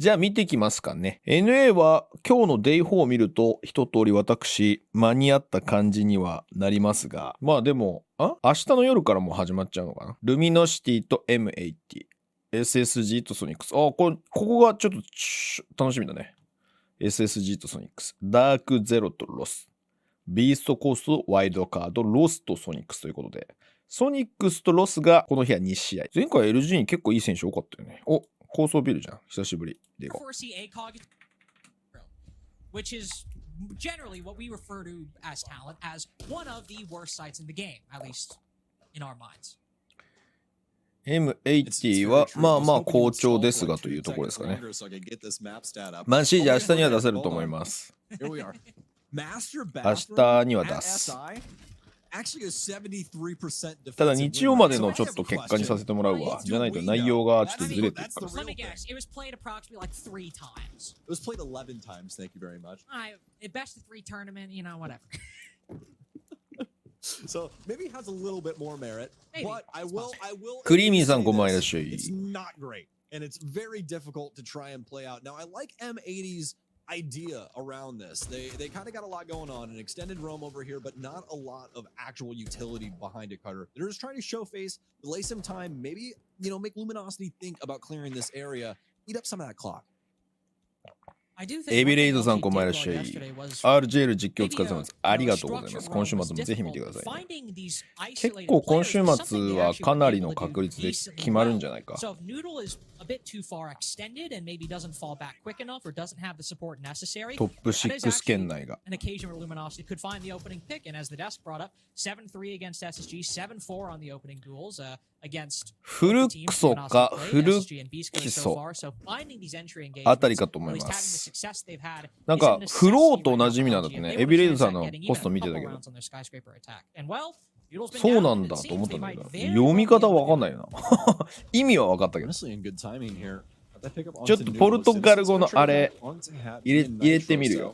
じゃあ見てきますかね。NA は今日の Day4 を見ると一通り私間に合った感じにはなりますが、まあでも、明日の夜からもう始まっちゃうのかな。ルミノシティと M80、SSG とソニックス。ここがちょっと楽しみだね。SSG とソニックス。ダークゼロとロス。ビーストコースト、ワイドカード、ロスとソニックスということで。ソニックスとロスがこの日は2試合。前回 LG に結構いい選手多かったよね。高層ビルじゃん。久しぶり。でいこう。Which is generally what we refer to as talent as one of the worst sites in the game, at least in our minds. M80 はまあまあ好調ですがというところですかね。マンシージ明日には出せると思います。明日には出す。ただ日曜までのちょっと結果にさせてもらうわ。じゃないと内容がちょっとずれてるから。Let me guess, it was played approximately like 3 times. It was played 11 times, thank you very much. It best of 3 tournament, you know, whatever. So maybe it has a little bit more merit, but I will クリーミーさんこんばんはいらっしゃい。 It's not great, and it's very difficult to try and play out. Now I like M80's idea around this. They kind of got a lot going on, an extended roam over here, but not a lot of actual utility behind it, Carter. They're just trying to show face, delay some time, maybe, make Luminosity think about clearing this area, eat up some of that clock. エビレイドさんこんばんいらっしゃい。RJL 実況お疲れ様です。ありがとうございます。今週末もぜひ見てください、ね。結構今週末はかなりの確率で決まるんじゃないか。トップ6圏内が。フルクソかフルキソあたりかと思います。なんかフローと同じ意味なんだってね。エビレイドさんのポスト見てたけど、そうなんだと思ったんだけど、読み方わかんないよな。意味は分かったけど、ちょっとポルトガル語のあれ入れてみるよ。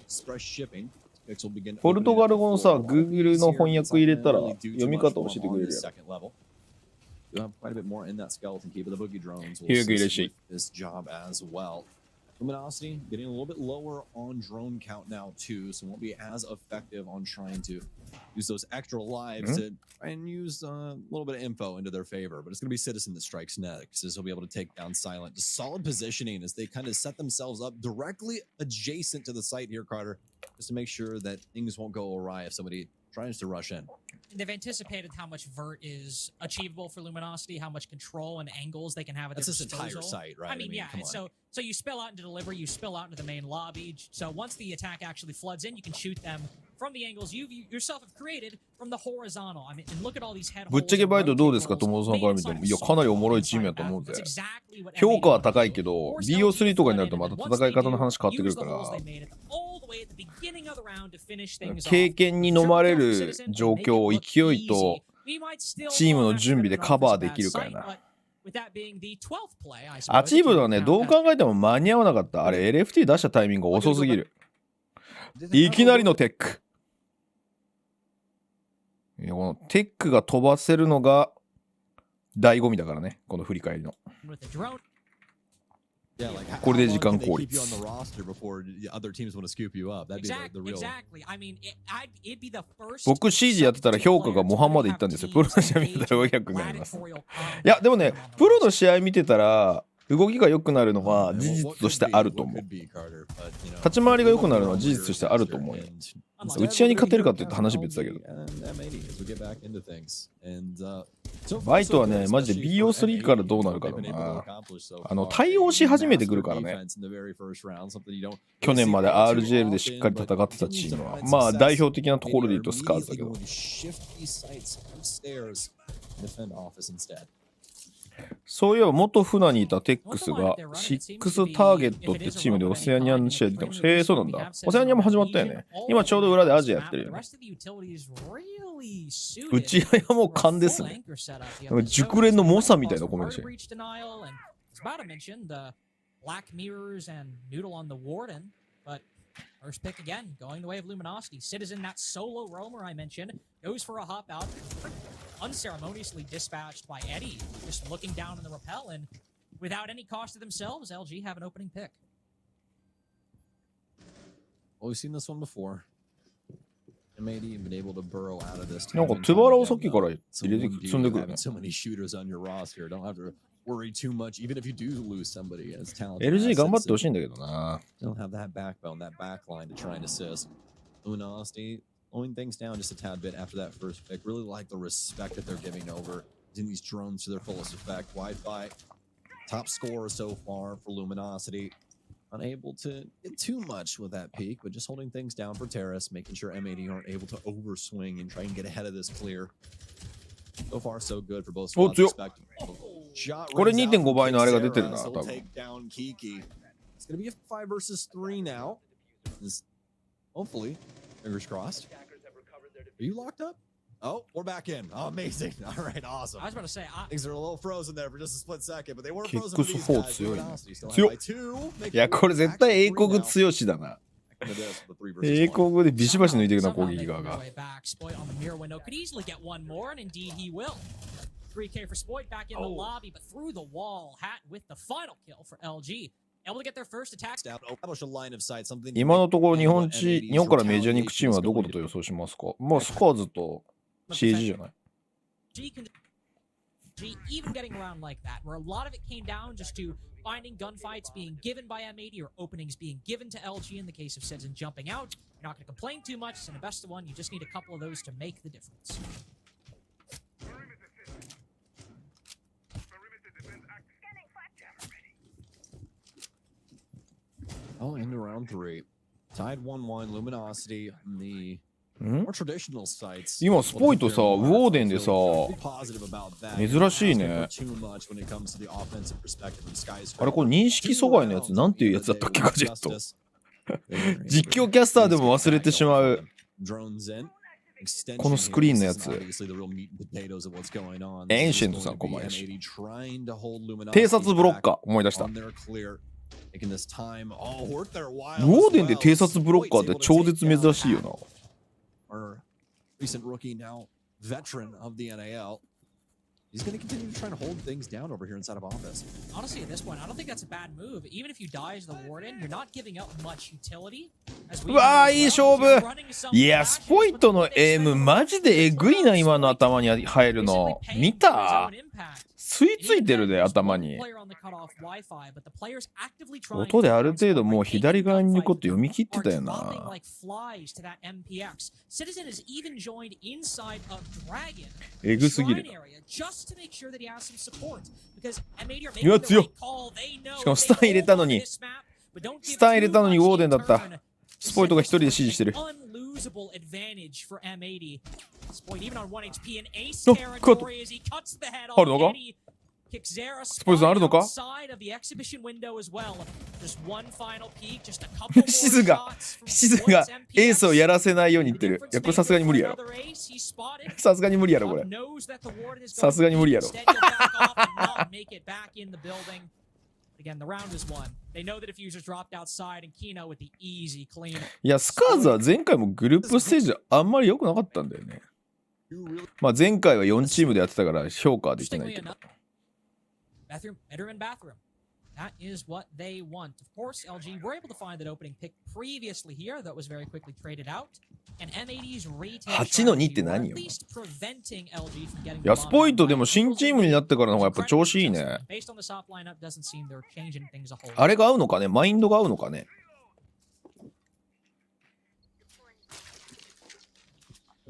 ポルトガル語のさ、Google の翻訳入れたら読み方教えてくれるやろ。You have quite a bit more in that skeleton key, but the boogie drones will assist this job as well. Luminosity getting a little bit lower on drone count now too, so won't be as effective on trying to use those extra lives to try and use a little bit of info into their favor. But it's going to be Citizen that strikes next, as he'll be able to take down Silent. Just solid positioning as they kind of set themselves up directly adjacent to the site here, Carter, just to make sure that things won't go awry if somebody tries to rush in. They've anticipated how much vert is achievable for Luminosity, how much control and angles they can have at their disposal. That's this entire site, right? I mean, yeah. So you spill out into delivery, you spill out into the main lobby. So once the attack actually floods in, you can shoot them from the angles you yourself have created from the horizontal. I mean, and look at all these head holes. ぶっちゃけバイトどうですか、友さんから見ても。いや、かなりおもろいチームやと思うぜ。評価は高いけど、BO3 とかになるとまた戦い方の話変わってくるから、経験に飲まれる状況を勢いとチームの準備でカバーできるかやな。アチーブはね、どう考えても間に合わなかった。あれ LFT 出したタイミングが遅すぎる。いきなりのテック。いや、このテックが飛ばせるのが醍醐味だからね、この振り返りの。これで時間効率。僕 CG やってたら評価がモハンまでいったんですよ。プロの試合見てたら500になります。いやでもね、プロの試合見てたら動きが良くなるのは事実としてあると思う。立ち回りが良くなるのは事実としてあると思うよ。打ち合いに勝てるかって言った話別だけど。バイトはね、マジで BO3 からどうなるかだな。対応し始めてくるからね。去年まで RJL でしっかり戦ってたチームは。まあ代表的なところで言うとスカーズだけど。そういえば元船にいたテックスが6ターゲットってチームでオセアニアの試合出てました。へえ、そうなんだ。オセアニアも始まったよね。今ちょうど裏でアジアやってるよね。打ち合いはもう勘ですね。なんか熟練の猛者みたいなコメントしてる。First pick again, going the way of Luminosity. Citizen, that solo roamer I mentioned, goes for a hop out. Unceremoniously dispatched by Eddie, just looking down in the rappel, and without any cost to themselves, LG have an opening pick. Well, we've seen this one before. M80 been able to burrow out of this. なんか手腹をさっきから入れて積んでくるね。 So many shooters on your roster. Don't have to worry too much, even if you do lose somebody as talented. LG 頑張ってほしいんだけどな。 Don't have that backbone, that backline to try and assist. Luminosity slowing things down just a tad bit after that first pick. Really like the respect that they're giving over using these drones to their fullest effect. Wi-Fi, top scorer so far for Luminosity. Unable to get too much with that peak, but just holding things down for Terrace, making sure M80 aren't able to overswing and try and get ahead of this clear. So far, so good for both squads. Shot これ 2.5 倍のあれが出てるな、多分。 take down Kiki. It's going to be a 5 versus 3 now. Hopefully, fingers crossed. Are you locked up? Oh, we're back in. Oh, amazing. All right, awesome. I was about to say, Things are a little frozen there for just a split second, but they were frozen for these Kicks4 guys. 強いね。 Luminosity still 強っ。 have by 2. いや、これ絶対英国強しだな。英国でビシバシ抜いていくな、攻撃側が。 Spoit on the mirror window could easily get one more, and indeed he will. 3K for Spoit back in the lobby, but through the wall, Hat with the final kill for LG. Able to get their first attack. 今のところ日本からメジャーに行くチームはどこだと予想しますか？まあスカーズと CG じゃない？ Even getting around like that, where a lot of it came down just to finding gunfights being given by M80 or openings being given to LG in the case of Citizen jumping out. You're not going to complain too much, and the best of one, you just need a couple of those to make the difference. Oh, into round 3. Tied 1-1, Luminosity on the more traditional sites. 今スポイトさ、ウォーデンでさ、珍しいね。あれこれ認識阻害のやつなんていうやつだったっけガジェット。実況キャスターでも忘れてしまう。このスクリーンのやつ。エンシェントさん、小林。偵察ブロッカー、思い出した。ウォーデンで偵察ブロッカーって超絶珍しいよな。Our recent rookie, now veteran of the NAL. He's going to continue to try to hold things down over here inside of office. Honestly, at this point, I don't think that's a bad move. Even if you die as the warden, you're not giving up much utility. うわー、いい勝負。いや、スポイトのエイムマジでえぐいな、今の頭に入るの。見た？吸い付いてるで、頭に。音である程度もう左側に行こうって読み切ってたよな。えぐすぎる。うわ、強っ。しかもスタン入れたのに、ウォーデンだった。スポイトが一人で指示してる。あ、カット。あるのか？スポイトさんあるのか？シズがエースをやらせないように言ってる。いや、これさすがに無理やろ。さすがに無理やろ、これ。さすがに無理やろ。いや、スカーズは前回もグループステージあんまり良くなかったんだよね。まあ前回は4チームでやってたから評価はできないけど。Bedroom and bathroom. That is what they want. Of course, LG were able to find that opening pick previously here that was very quickly traded out. And M80's retail 8の2って何よ。いや、スポイトでも新チームになってからの方がやっぱ調子いいね。あれが合うのかね？マインドが合うのかね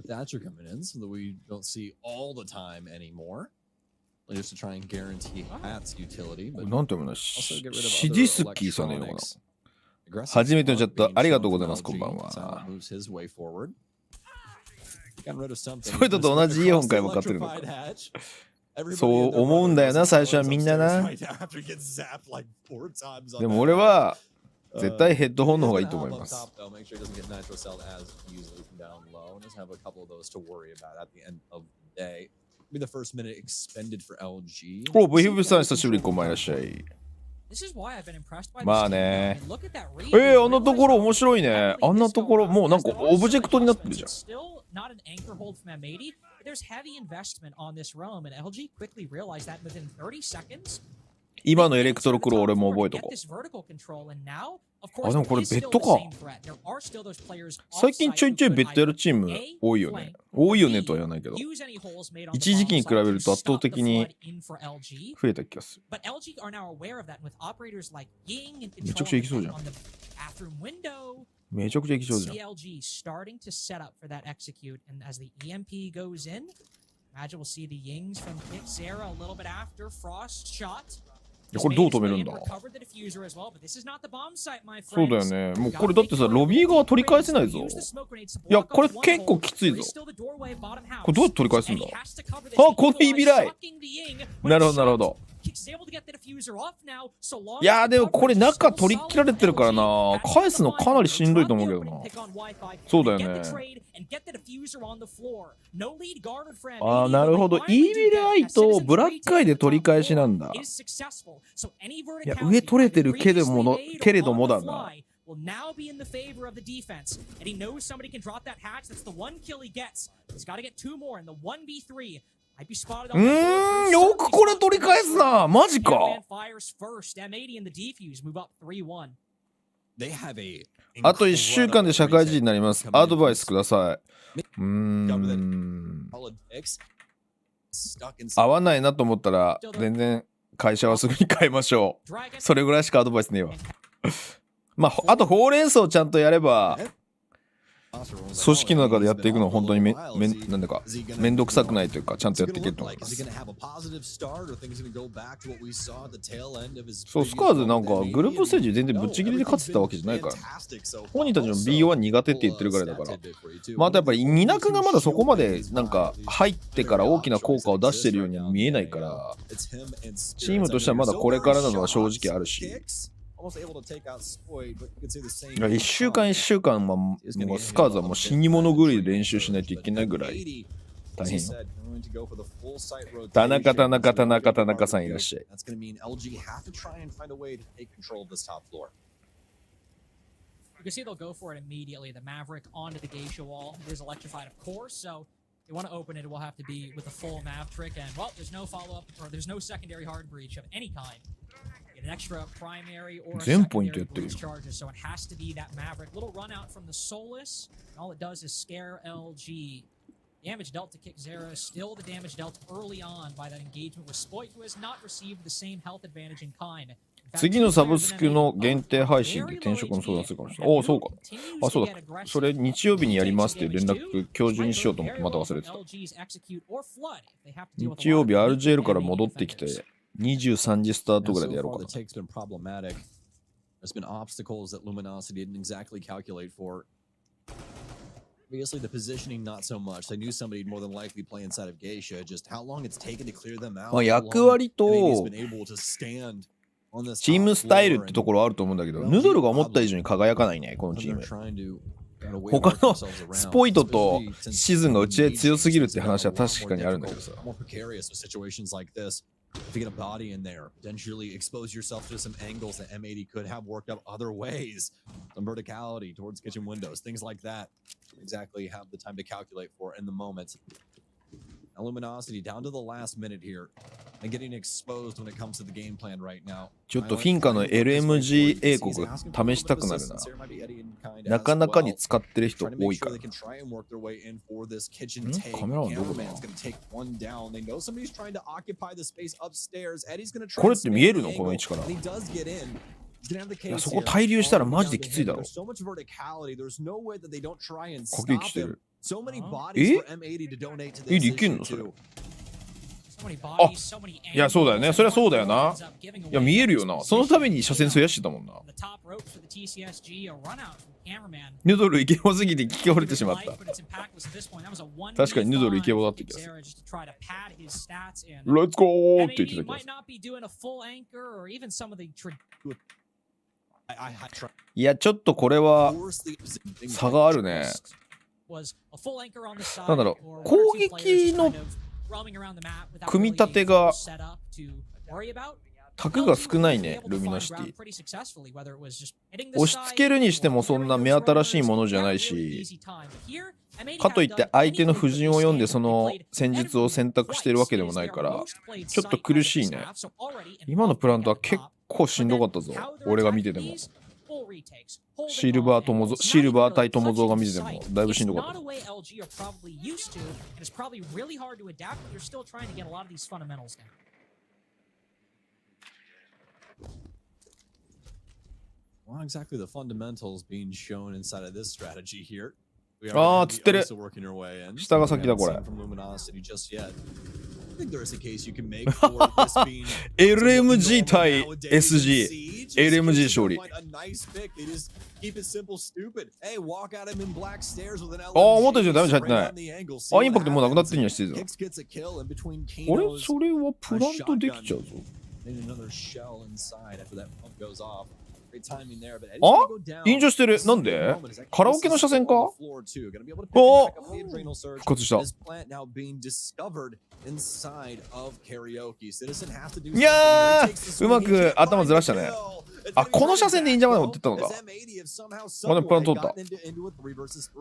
？Thatcher coming in so that we don't see all the time anymore. Just to try and guarantee Hat's utility. なんて読むの？シディスキーさんのような。初めてのチャットありがとうございます。こんばんは。スポイトと同じイヤホン買いも買ってるのか。そう思うんだよな、最初はみんなな。でも俺は絶対ヘッドホンの方がいいと思います。Be the first minute expended for LG. お、ブヒブさん久しぶり、こんばんいらっしゃい。まあね。あんなところ面白いね。あんなところもうなんかオブジェクトになってるじゃん。今のエレクトロクロ俺も覚えとこう。あ、でもこれベッドか。最近ちょいちょいベッドやるチーム多いよね。多いよねとは言わないけど、一時期に比べると圧倒的に増えた気がする。めちゃくちゃいきそうじゃん。めちゃくちゃいきそうじゃん。CLG starting to set up for that execute, and as the EMP goes in, imagine we'll see the Yings from Kixera a little bit after Frost shot. これどう止めるんだ。そうだよね。もうこれだってさ、ロビー側取り返せないぞ。いや、これ結構きついぞ。これどうやって取り返すんだ。あ、このイビライ。なるほどなるほど。いやーでもこれ中取り切られてるからな、返すのかなりしんどいと思うけどな。そうだよね。ああ、なるほど。イービルアイとブラックアイで取り返しなんだ。いや、上取れてるけれどもだな。will now be in the favor of the defense, and he knows somebody can drop that hatch. That's the one kill he gets. He's got to get two more in the 1v3. Might be spotted on the よくこれ取り返すな。マジか。あと1週間で社会人になります。アドバイスください。合わないなと思ったら全然会社はすぐに変えましょう。それぐらいしかアドバイスねえわ。まあ、あとほうれん草をちゃんとやれば組織の中でやっていくのは本当になんだかめんどくさくないというか、ちゃんとやっていけると思います。そう、スカーズなんかグループステージ全然ぶっちぎりで勝ってたわけじゃないから、本人たちの B1 苦手って言ってるぐらいだから。またやっぱりニナ君がまだそこまでなんか入ってから大きな効果を出してるようには見えないから、チームとしてはまだこれからなのは正直あるし、1週間1週間、もうスカーズはもう死に物狂いで練習しないといけないぐらい大変よ。田中さんいらっしゃい。You can see they'll go for it immediately. The Maverick onto the geisha wall. It is electrified, of course, so if you want to open it, it will have to be with a full Mav trick. And, well, there's no follow-up, or there's no secondary hard breach of any kind. An extra primary or secondary breach charges, so it has to be that Maverick. Little run out from the Solus, and all it does is scare LG. Damage dealt to Kixera, still the damage dealt early on by that engagement with Spoit, who has not received the same health advantage in kind. 次のサブスクの限定配信で転職の相談するかもしれない。おお、そうか。あ、そうだ。それ日曜日にやりますっていう連絡今日中にしようと思ってまた忘れてた。日曜日 RJL から戻ってきて23時スタートぐらいでやろうかな。There's been obstacles that Luminosity didn't exactly calculate for. Obviously, the positioning not so much. They knew somebody would more than likely play inside of Geisha. Just how long it's taken to clear them out. 役割とチームスタイルってところあると思うんだけど、ヌドルが思った以上に輝かないね、このチーム。他のスポイトとシーズンが打ち合い強すぎるって話は確かにあるんだけどさ。If you get a body in there, potentially expose yourself to some angles that M80 could have worked out other ways. Some verticality towards kitchen windows, things like that. Exactly have the time to calculate for in the moment. Luminosity down to the last minute here and getting exposed when it comes to the game plan right now. ちょっとフィンカの LMG 英国試したくなるな。なかなかに使ってる人多いから。カメラはどこだ？これって見えるの？この位置から。いや、そこ滞留したらマジできついだろ。呼吸来てる。いけんのそれ。あ、いや、そうだよね。そりゃそうだよな。いや、見えるよな。そのために車線増やしてたもんな。ヌドルイケボすぎて聞き惚れてしまった。確かにヌドルイケボだった気がする。レッツゴーって言ってた気がする。いや、ちょっとこれは差があるね。なんだろう、攻撃の組み立てが卓が少ないね、ルミノシティ。押し付けるにしてもそんな目新しいものじゃないし、かといって相手の布陣を読んでその戦術を選択してるわけでもないから、ちょっと苦しいね。今のプラントは結構しんどかったぞ、俺が見てても。シルバー対トモゾーが見ててもだいぶしんどかった。Not exactly the fundamentals being shown inside of this strategy here. ああ、釣ってる。下が先だこれ。LMG 対 SG。LMG 勝利。ああ、思った以上ダメージ入ってない。あ、インパクトもうなくなってんやし、シーズン。あれそれはプラントできちゃうぞ。あ、飲酒してる。なんで？カラオケの車線か？あ、復活した。いやー、うまく頭ずらしたね。あ、この車線でインジャーまで持ってったのか。あ、でもプラン通った。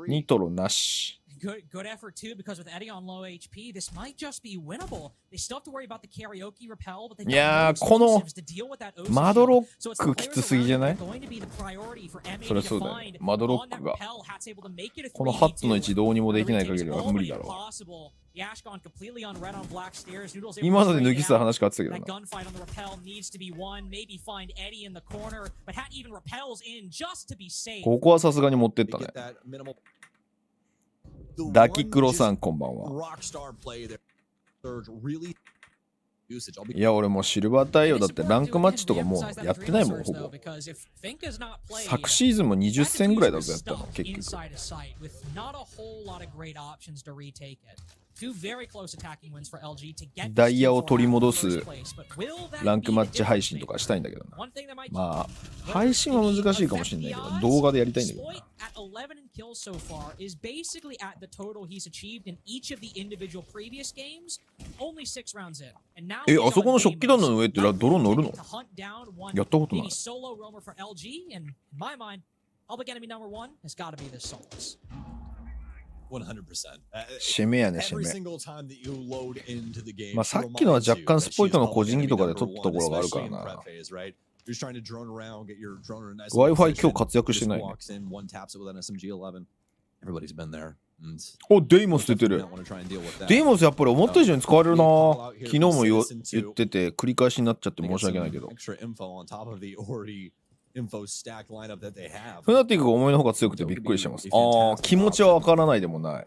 ニトロなし。Good effort too, because with Eddie on low HP, this might just be winnable. They still have to worry about the karaoke repel, but they don't have explosives to deal with that OC. マドロックきつすぎじゃない？そりゃそうだよね。マドロックがこのハットの位置どうにもできない限りは無理だろう。今ので抜き捨て話変わってたけどな。ここはさすがに持ってったね。ダキクロさんこんばんは。いや俺もうシルバー対応だってランクマッチとかもうやってないもんほぼ。昨シーズンも20戦ぐらいだぞやったの結局。ダイヤを取り戻すランクマッチ配信とかしたいんだけどな。まあ配信は難しいかもしれないけど動画でやりたいんだけどな。あそこの食器棚の上ってドローン乗るの？やったことない。締めやね、締め。まあさっきのは若干スポイトの個人技とかで取ったところがあるからな。Wi-Fi 今日活躍してないね。お、デイモス出てる。デイモスやっぱり思った以上に使われるな。昨日も言ってて繰り返しになっちゃって申し訳ないけど。フナティックが思いの方が強くてびっくりしてます。ああ、気持ちはわからないでもない。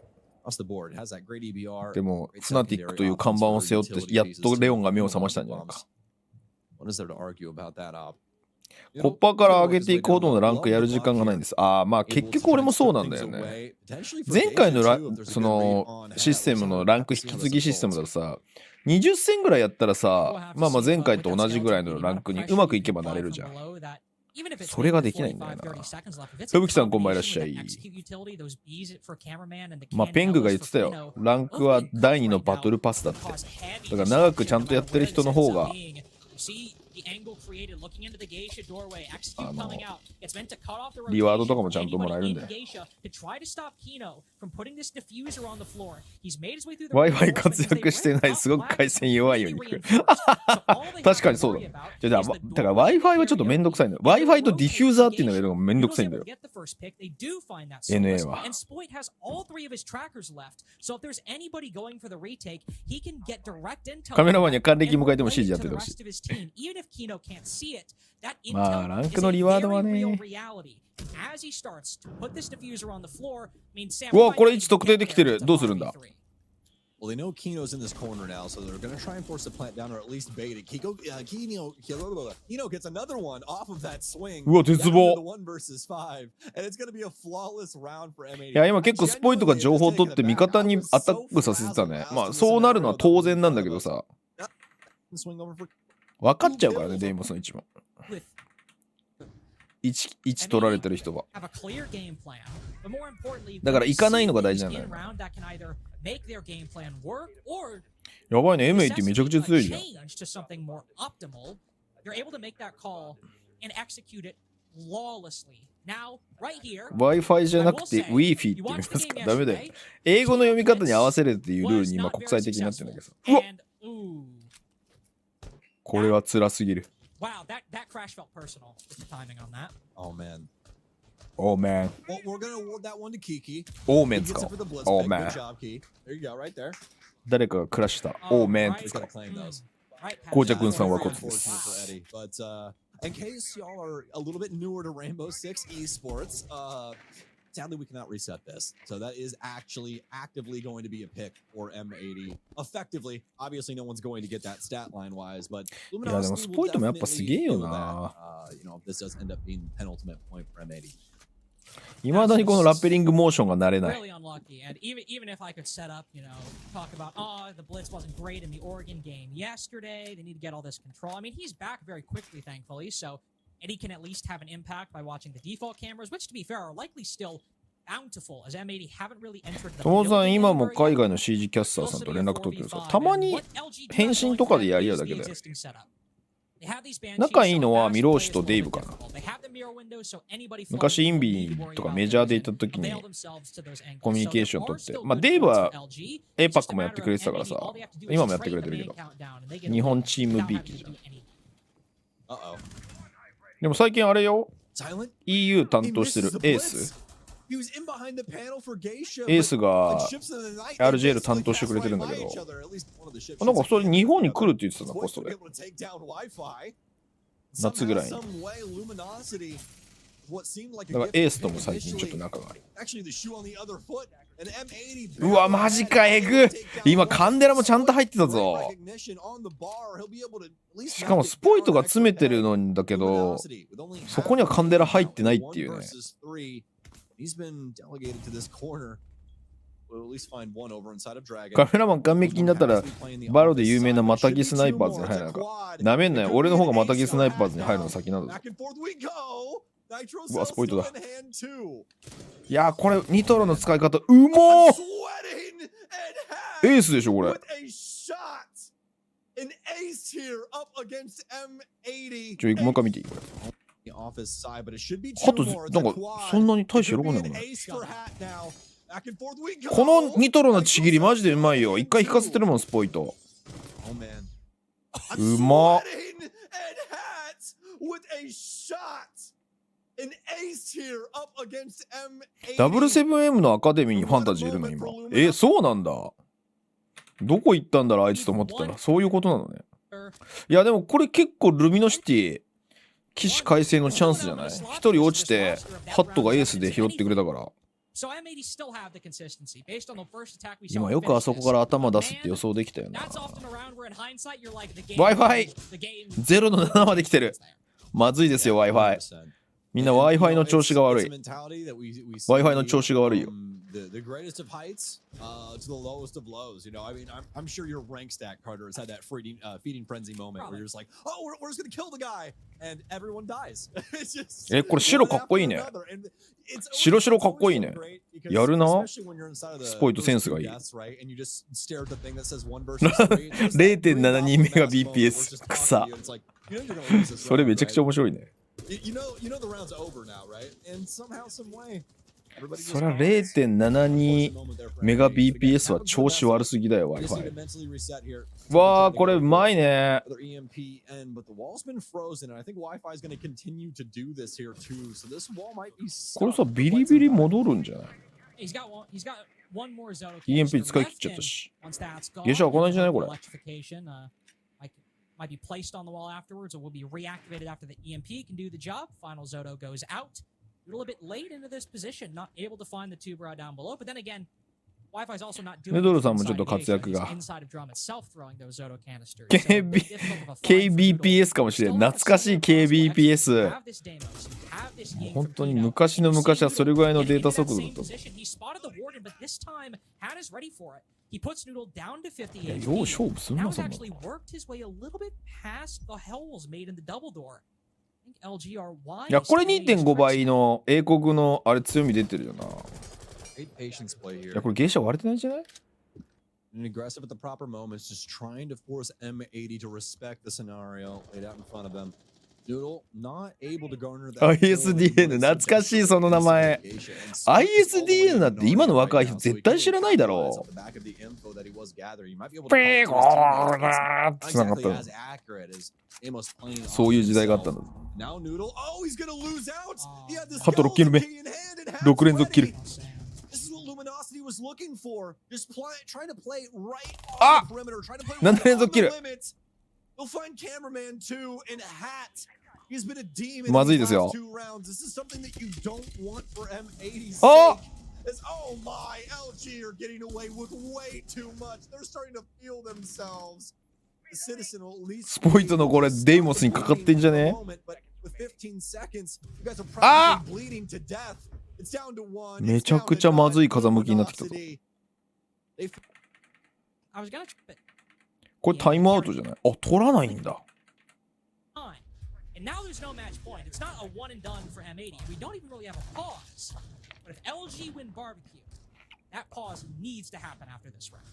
でも、フナティックという看板を背負って、やっとレオンが目を覚ましたんじゃないか。コッパーから上げていこうとのランクやる時間がないんです。ああ、まあ結局俺もそうなんだよね。前回のそのシステムのランク引き継ぎシステムだとさ、20戦ぐらいやったらさ、まあまあ前回と同じぐらいのランクにうまくいけばなれるじゃん。それができないんだよな。ふぶきさんこんばんいらっしゃい。まあペングが言ってたよ。ランクは第2のバトルパスだって。だから長くちゃんとやってる人の方がリワードとかもちゃんともらえるんだよ。Wi-Fi 活躍してない、すごく回線弱いように聞く。確かにそうだ。だから Wi-Fi はちょっとめんどくさいんだよ。Wi-Fi とディフューザーっていうのがいるのがめんどくさいんだよ。NA は。カメラマンには還暦迎えても指示やっててほしい。まあランクのリワードはね。うわ、これ位置特定できてる。どうするんだ。Well, they know Kino's in this corner now, so they're going to try and force the plant down or at least bait it. Kino gets another one off of that swing. うわ、絶望。1 versus 5, and it's going to be a flawless round for NA2024. いや、今結構スポイトが情報を取って味方にアタックさせてたね。まあそうなるのは当然なんだけどさ。分かっちゃうからね、デイモスの位置も。位置取られてる人は。だから行かないのが大事なんだよ。やばいね、MA ってめちゃくちゃ強いじゃん。they're able to make that call and execute it flawlessly. Now, right here, Wi-Fi じゃなくて Wi-Fi って言いますか？ダメだよ。英語の読み方に合わせるっていうルールに今国際的になってるんだけどさ。うわっ、 これは辛すぎる。Wow, that crash felt personal with the timing on that. Oh man. Oh man. Well, we're gonna award that one to Kiki. Oh man 使 Gets お it for the う。 blitz Oh pick. man. Good job, Key. There you go, right there. 誰かがクラッシュした。Oh man って He's 使おう。 gonna claim those. Right, 紅茶くんさんは Very こっちで unfortunate す。 for Eddie, but in case y'all are a little bit newer to Rainbow Six esports, sadly we cannot reset this. So that is actually actively going to be a pick for M80. Effectively, obviously no one's going to get that stat line wise, but いやでも Luminosity ス will ポイトもやっぱ definitely すげえよ feel な。 that, if this does end up being penultimate point for M80. いまだにこのラッペリングモーションが慣れない。 Really unlucky. And even if I could set up, talk about, the blitz wasn't great in the Oregon game yesterday. They need to get all this control. I mean, he's back very quickly, thankfully. So Eddie can at least have an impact by watching the default cameras, which to be fair are likely still bountiful, as M80 haven't really entered the ともさん building 今も anywhere 海 yet. 外の CG キャスターさんと連絡取ってるんですか？ Close to the たまに 4v5. And what LG 返 does 信 going とかで forward やり合う is だ the けだよ。 existing setup. They have these banshees, 仲いいのは so ミローシとデイブかな。 they have the mirror window, so anybody 昔イン following ビ will need to worry とか about メジャーで行 those った時に and avail themselves to those angles. コミュニ So ケーション there 取 are って、 still まあ good デイブ points は for LG. A It's パッ just ク a もやって matter くれ of てたから M80, さ、 all they have to do is 今 just もやってくれ strike て the るけ main ど、 countdown, and they get 日 a 本 win チーム without ビー having キ to じゃ do ん。 anything. Uh-oh. でも最近あれよ、 Silent? EU 担当してるエース、エースが RGL 担当してくれてるんだけど、なんかそれ日本に来るって言ってたな、ポストで。夏ぐらいに。だからエースとも最近ちょっと仲がある。うわ、マジか、えぐ。今カンデラもちゃんと入ってたぞ。しかもスポイトが詰めてるのだけど、そこにはカンデラ入ってないっていうね。カメラマン完璧になったらバロで有名なマタギスナイパーズに入るのか。なめんなよ、俺の方がマタギスナイパーズに入るの先なんだぞ。うわ、スポイトだ。いやー、これニトロの使い方うもー。エースでしょこれ。もう一回見ていいこれ。ハトなんかそんなに大して喜んでもない。このニトロのちぎりマジでうまいよ。一回引かせてるもんスポイト。うまっ。7M のアカデミーにファンタジーいるの今。そうなんだ。どこ行ったんだろうあいつと思ってたらそういうことなのね。いやでもこれ結構ルミノシティ起死回生のチャンスじゃない？一人落ちてハットがエースで拾ってくれたから。今よくあそこから頭出すって予想できたよな。Wi-Fi 0の7まで来てる。まずいですよ Wi-Fi。みんな Wi-Fi の調子が悪い。Wi-Fi の調子が悪いよ。The greatest of heights to the lowest of lows. I mean, I'm sure your rank stack, Carter, has had that feeding frenzy moment where you're just like, oh, we're just gonna kill the guy, and everyone dies. It's just これ白かっこいいね。白かっこいいね。やるな。スポイトセンスがいい。0.72 メガ BPS 草。それめちゃくちゃ面白いね。そりゃ 0.72 メガ BPS は調子悪すぎだよ Wi-Fi。わあこれうまいね。これさビリビリ戻るんじゃない？ EMP 使い切っちゃったし。ゲシャはこないんじゃないこれ。Might be placed on the wall afterwards or will be reactivated after the EMP can do the job. Final Zoto goes out. A little bit late into this position, not able to find the tuber down below. But then again, Wi-Fi is also not doingネドルさんもちょっと活躍が。inside of drum itself throwing those Zoto canisters. KBPS かもしれん。懐かしい KBPS。本当に昔の昔はそれぐらいのデータ速度だった。He puts Noodle down to 50 HP. よう勝負すんな Now そんな。 actually worked his way a little bit past the holes made in the double door. I think LG are wise. いやこれ 2.5 倍の英国のあれ強み出てるよな。いやこれゲーシャ割れてないんじゃない？ And aggressive at the proper moments, just trying to force M80 to respect the scenario laid out in front of them. Noodle not able to garner that. ISDN 懐かしいその名前。ISDN なんて今の若い人絶対知らないだろう。ペーゴーだーって繋がったの。そういう時代があったんだ。あと6キル目。6連続キル。あっ7連続キル。まずいですよ。あっスポイトのこれデイモスにかかってんじゃね？あっめちゃくちゃまずい風向きになってきたぞ。これタイムアウトじゃない？あ、取らないんだ。And now there's no match point. It's not a one and done for M80. We don't even really have a pause. But if LG win barbecue, that pause needs to happen after this round.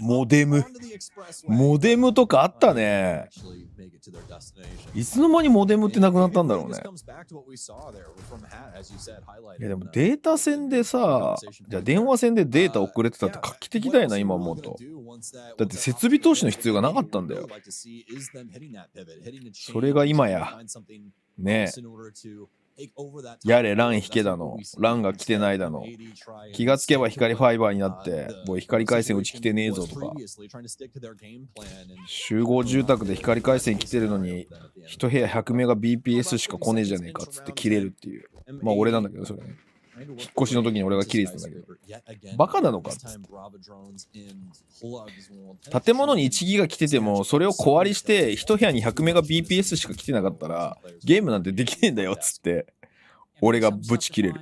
モデムとかあったね。いつの間にモデムってなくなったんだろうね。いやでもデータ線でさ、じゃあ電話線でデータ遅れてたって画期的だよな今思うと。だって設備投資の必要がなかったんだよ。それが今やねえ。やれラン引けだの、ランが来てないだの、気がつけば光ファイバーになってもう光回線うち来てねえぞとか、集合住宅で光回線来てるのに一部屋100メガ BPS しか来ねえじゃねえかっつって切れるっていう。まあ俺なんだけどそれね、引っ越しの時に俺が切れてたんだけど、バカなのかっつって。建物に1ギガ来ててもそれを小割りして一部屋に100メガ BPS しか来てなかったらゲームなんてできねえんだよっつって俺がブチ切れる。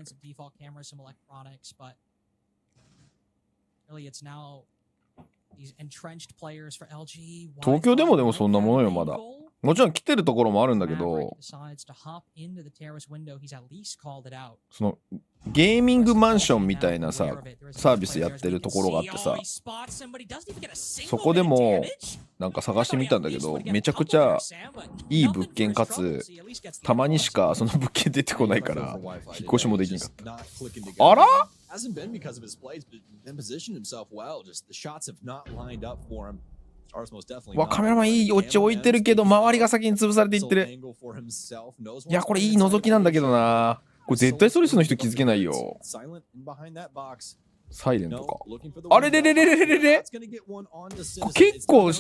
東京でもそんなものよまだ。もちろん来てるところもあるんだけど、そのゲーミングマンションみたいなさサービスやってるところがあってさ、そこでもなんか探してみたんだけどめちゃくちゃいい物件かつたまにしかその物件出てこないから引っ越しもできんかった。あら？わ、カメラマンいいオチ置いてるけど周りが先に潰されていってる。いやこれいい覗きなんだけどな。これ絶対ストレスの人気づけないよ。サイレンとかあれれれれれれれれ、結構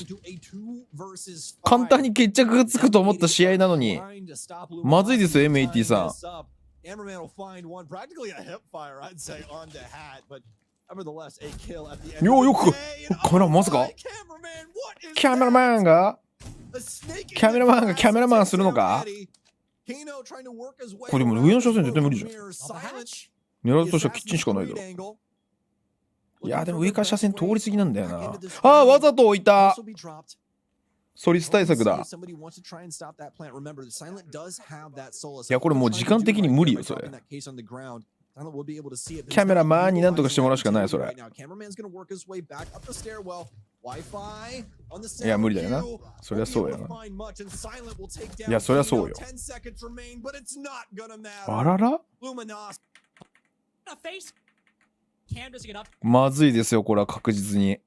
簡単に決着がつくと思った試合なのにまずいですよ M80 さん。よくカメラマンまさかキャメラマンがキャメラマンするのか。これでも上の車線絶対無理じゃん。狙うとしたらキッチンしかないだろ。いやでも上から車線通り過ぎなんだよな。ああわざと置いた。ソリス対策だ。いやこれもう時間的に無理よそれ。キャメラマンになんとかしてもらうしかないそれ。いや無理だよな。そりゃそうやな。いやそりゃそうよ。あららまずいですよこれは確実に。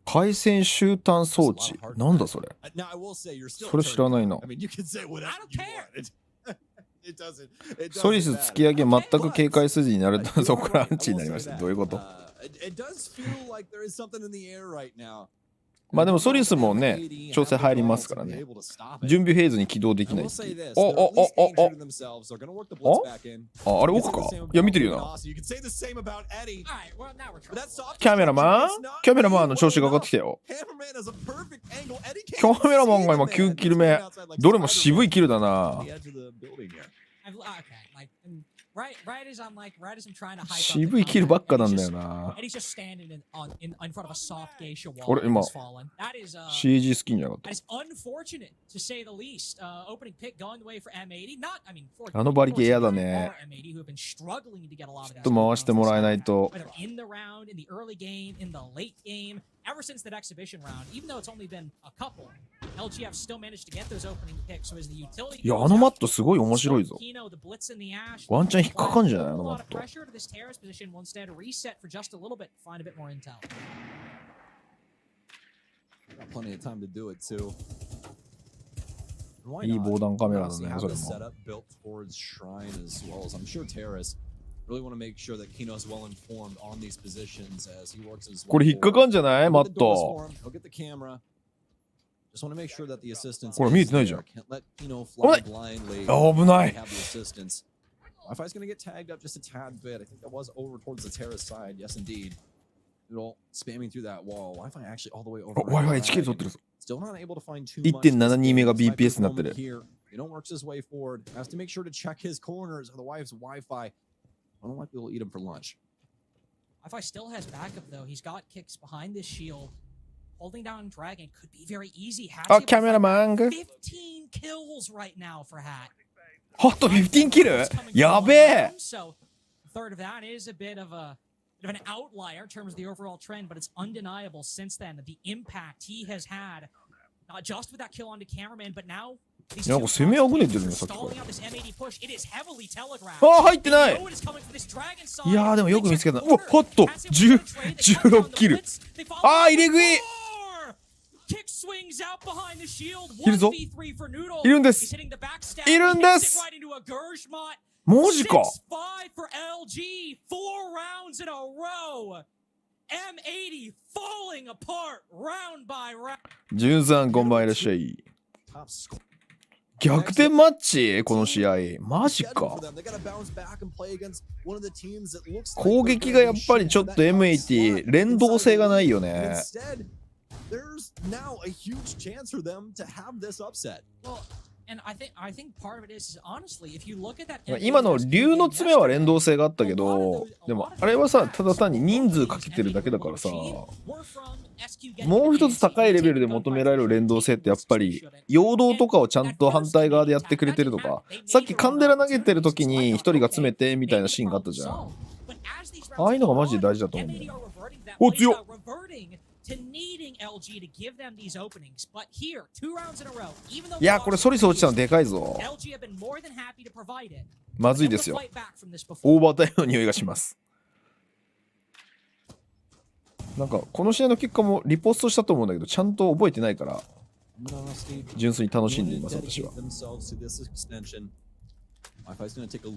回線終端装置なんだそれ。それ知らないな。ソリス突き上げ全く警戒筋になるとそこからアンチになりました。どういうこと？まあでもソリスもね調整入りますからね。準備フェーズに起動できないっていう。あれ奥か。いや見てるよな。キャメラマンの調子が上がってきたよ。キャメラマンが今9キル目。どれも渋いキルだな。Okay, like right as I'm trying to hype up 渋いキルばっかなんだよな。 and he's just standing in front of a soft geisha wall. 俺今 He's fallen. That is CG 好きんじゃなかった。 that is unfortunate to say the least. Opening pick going the way for M80. Not, I mean, あの馬力嫌だね。 M80 who have been struggling to get a lot of ちょっと回してもらえないと。 whether in the round, in the early game, in the late game, ever since that exhibition round, even though it's only been a couple, LG have still managed to get those opening picks. So as the utility いや、あのマットすごい面白いぞ。 Kino, the blitz in the ash, ワンチャン引っかかんじゃないあの a マ lot ッ of ト。 pressure to this terrace position. Will instead reset for just a little bit, find a bit more intel. Got plenty of time to do it too. Why いい not? 防弾カメラだ Honestly, ね、 have それ the も。 setup built towards Shrine as well as I'm sure Terrace really want to make sure that Kino is well informed on these positions as he works his これ引っかかんじゃないマッ He'll ト。 get the camera. Just want to make sure that the assistance これ見えてないじゃん。 can't let Kino fly blindly. 危ない。 Have the assistance. Wi-Fi's going to get tagged up just a tad bit. I think that was over towards the Terrace side. Yes, indeed. Noodle spamming through that wall. Wi-Fi actually all the way over. あ、Wi-Fi 1キル取ってるぞ。 Still not able to find too much. 1.72メガ BPS になってる。 Here. Kino works his way forward. Has to make sure to check his corners. Otherwise, Wi-Fi more likely will eat him for lunch. Wi-Fi still has backup though. He's got kicks behind this shield. Holding down Dragon could be very easy. Hat's あ、 able to キャメラマンが。 15 kills right now for Hat. ハット15キル It's coming や from べ all え around, So, a third of that is a bit of an outlier in terms of the overall trend, but it's undeniable since then the impact he has had, not just with that kill onto cameraman, but now. なんか攻めあぐねてるね、さっきから。 Stalling out this M80 push. It is heavily telegraphed. あ、入ってない They know it is coming from this Dragon side. いやーでもよく見つけた。 They うわ、 check ハット corner. Has it with the trade. They cut down 16 the キル。 blitz. They follow あー、入れ食い four. Kick swings out behind the shield. いるぞ。 1v3 for Noodle. いるんです。 He's hitting the backstab. いるん He で hits す。 it right into a Gershmot. マジか。 6-5 for LG. 4 rounds in a row. M80 falling apart round by round. 13こんばんはいらっしゃい。 Top score. 逆転マッチこの試合。マジか。攻撃がやっぱりちょっと M80 連動性がないよね。 There's now a huge chance for them to have this upset. Well, and I think part of it is honestly, if you look at that 今の竜の爪は連動性があったけど、でもあれはさ、ただ単に人数かけてるだけだからさ、もう一つ高いレベルで求められる連動性ってやっぱり、陽動とかをちゃんと反対側でやってくれてるとか、さっきカンデラ投げてる時に一人が詰めてみたいなシーンがあったじゃん。ああいうのがマジで大事だと思うんだよ。お、強っto needing LG to give them these openings, but here, 2 rounds in a row, even though いや、これソリス落ちたのでかいぞ。 LG have been more than happy to provide it. まずいですよ。 Fight back from this before. オーバータイムの匂いがします。なんかこの試合の結果もリポストしたと思うんだけど、ちゃんと覚えてないから純粋に楽しんでいます私は。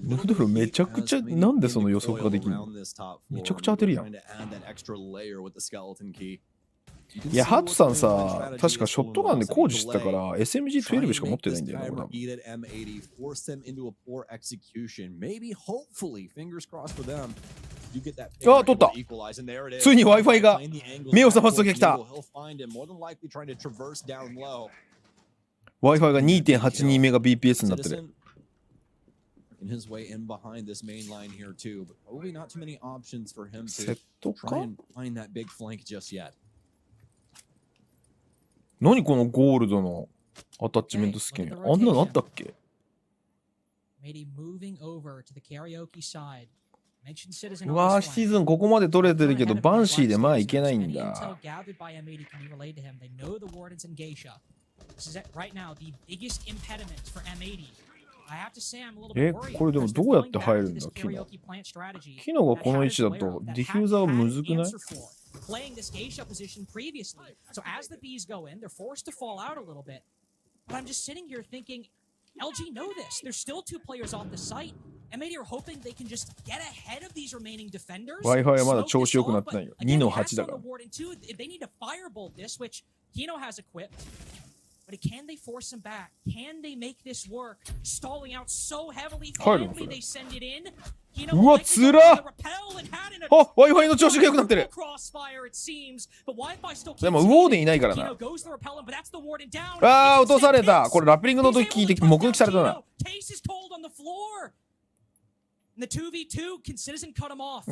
ルフドフルめちゃくちゃなんでその予測ができるの？めちゃくちゃ当てるやん。いや、ハットさんさ、確かショットガンで工事してたから SMG12 しか持ってないんだよね。あ、取った。ついに Wi-Fi が目を覚ます時が来た。Wi-Fi が 2.82 メガ BPS になってる。his way in behind this main line here too, but probably not too many options for him to try and find that big flank just yet. 何このゴールドのアタッチメントスキン、あんなのあったっけ？ うわー、シーズンここまで取れてるけどバンシーで前行けないんだ。これでもどうやって入るんだキノ。キノがこの位置だとディフューザーはむずくない？ playing this geisha position previously. So as the bees go in, they're forced to fall out a little bit. But I'm just sitting here thinking, LG know this. There's still 2 players off the site. M80 are hoping they can just get ahead of these remaining defenders. Wi-Fi はまだ調子良くなってないよ。2の8だから。They need to firebolt this, which Kino has equipped. But can they force him back? Can they make this work? Stalling out so heavily. 入るのそ Finally れ。 they send it in. うわ、つらっ。あ、Wi-Fi の調子が良くなってる。でもウォーデンいないからな。あー、落とされた。これラップリングの時聞いて目撃されたな。い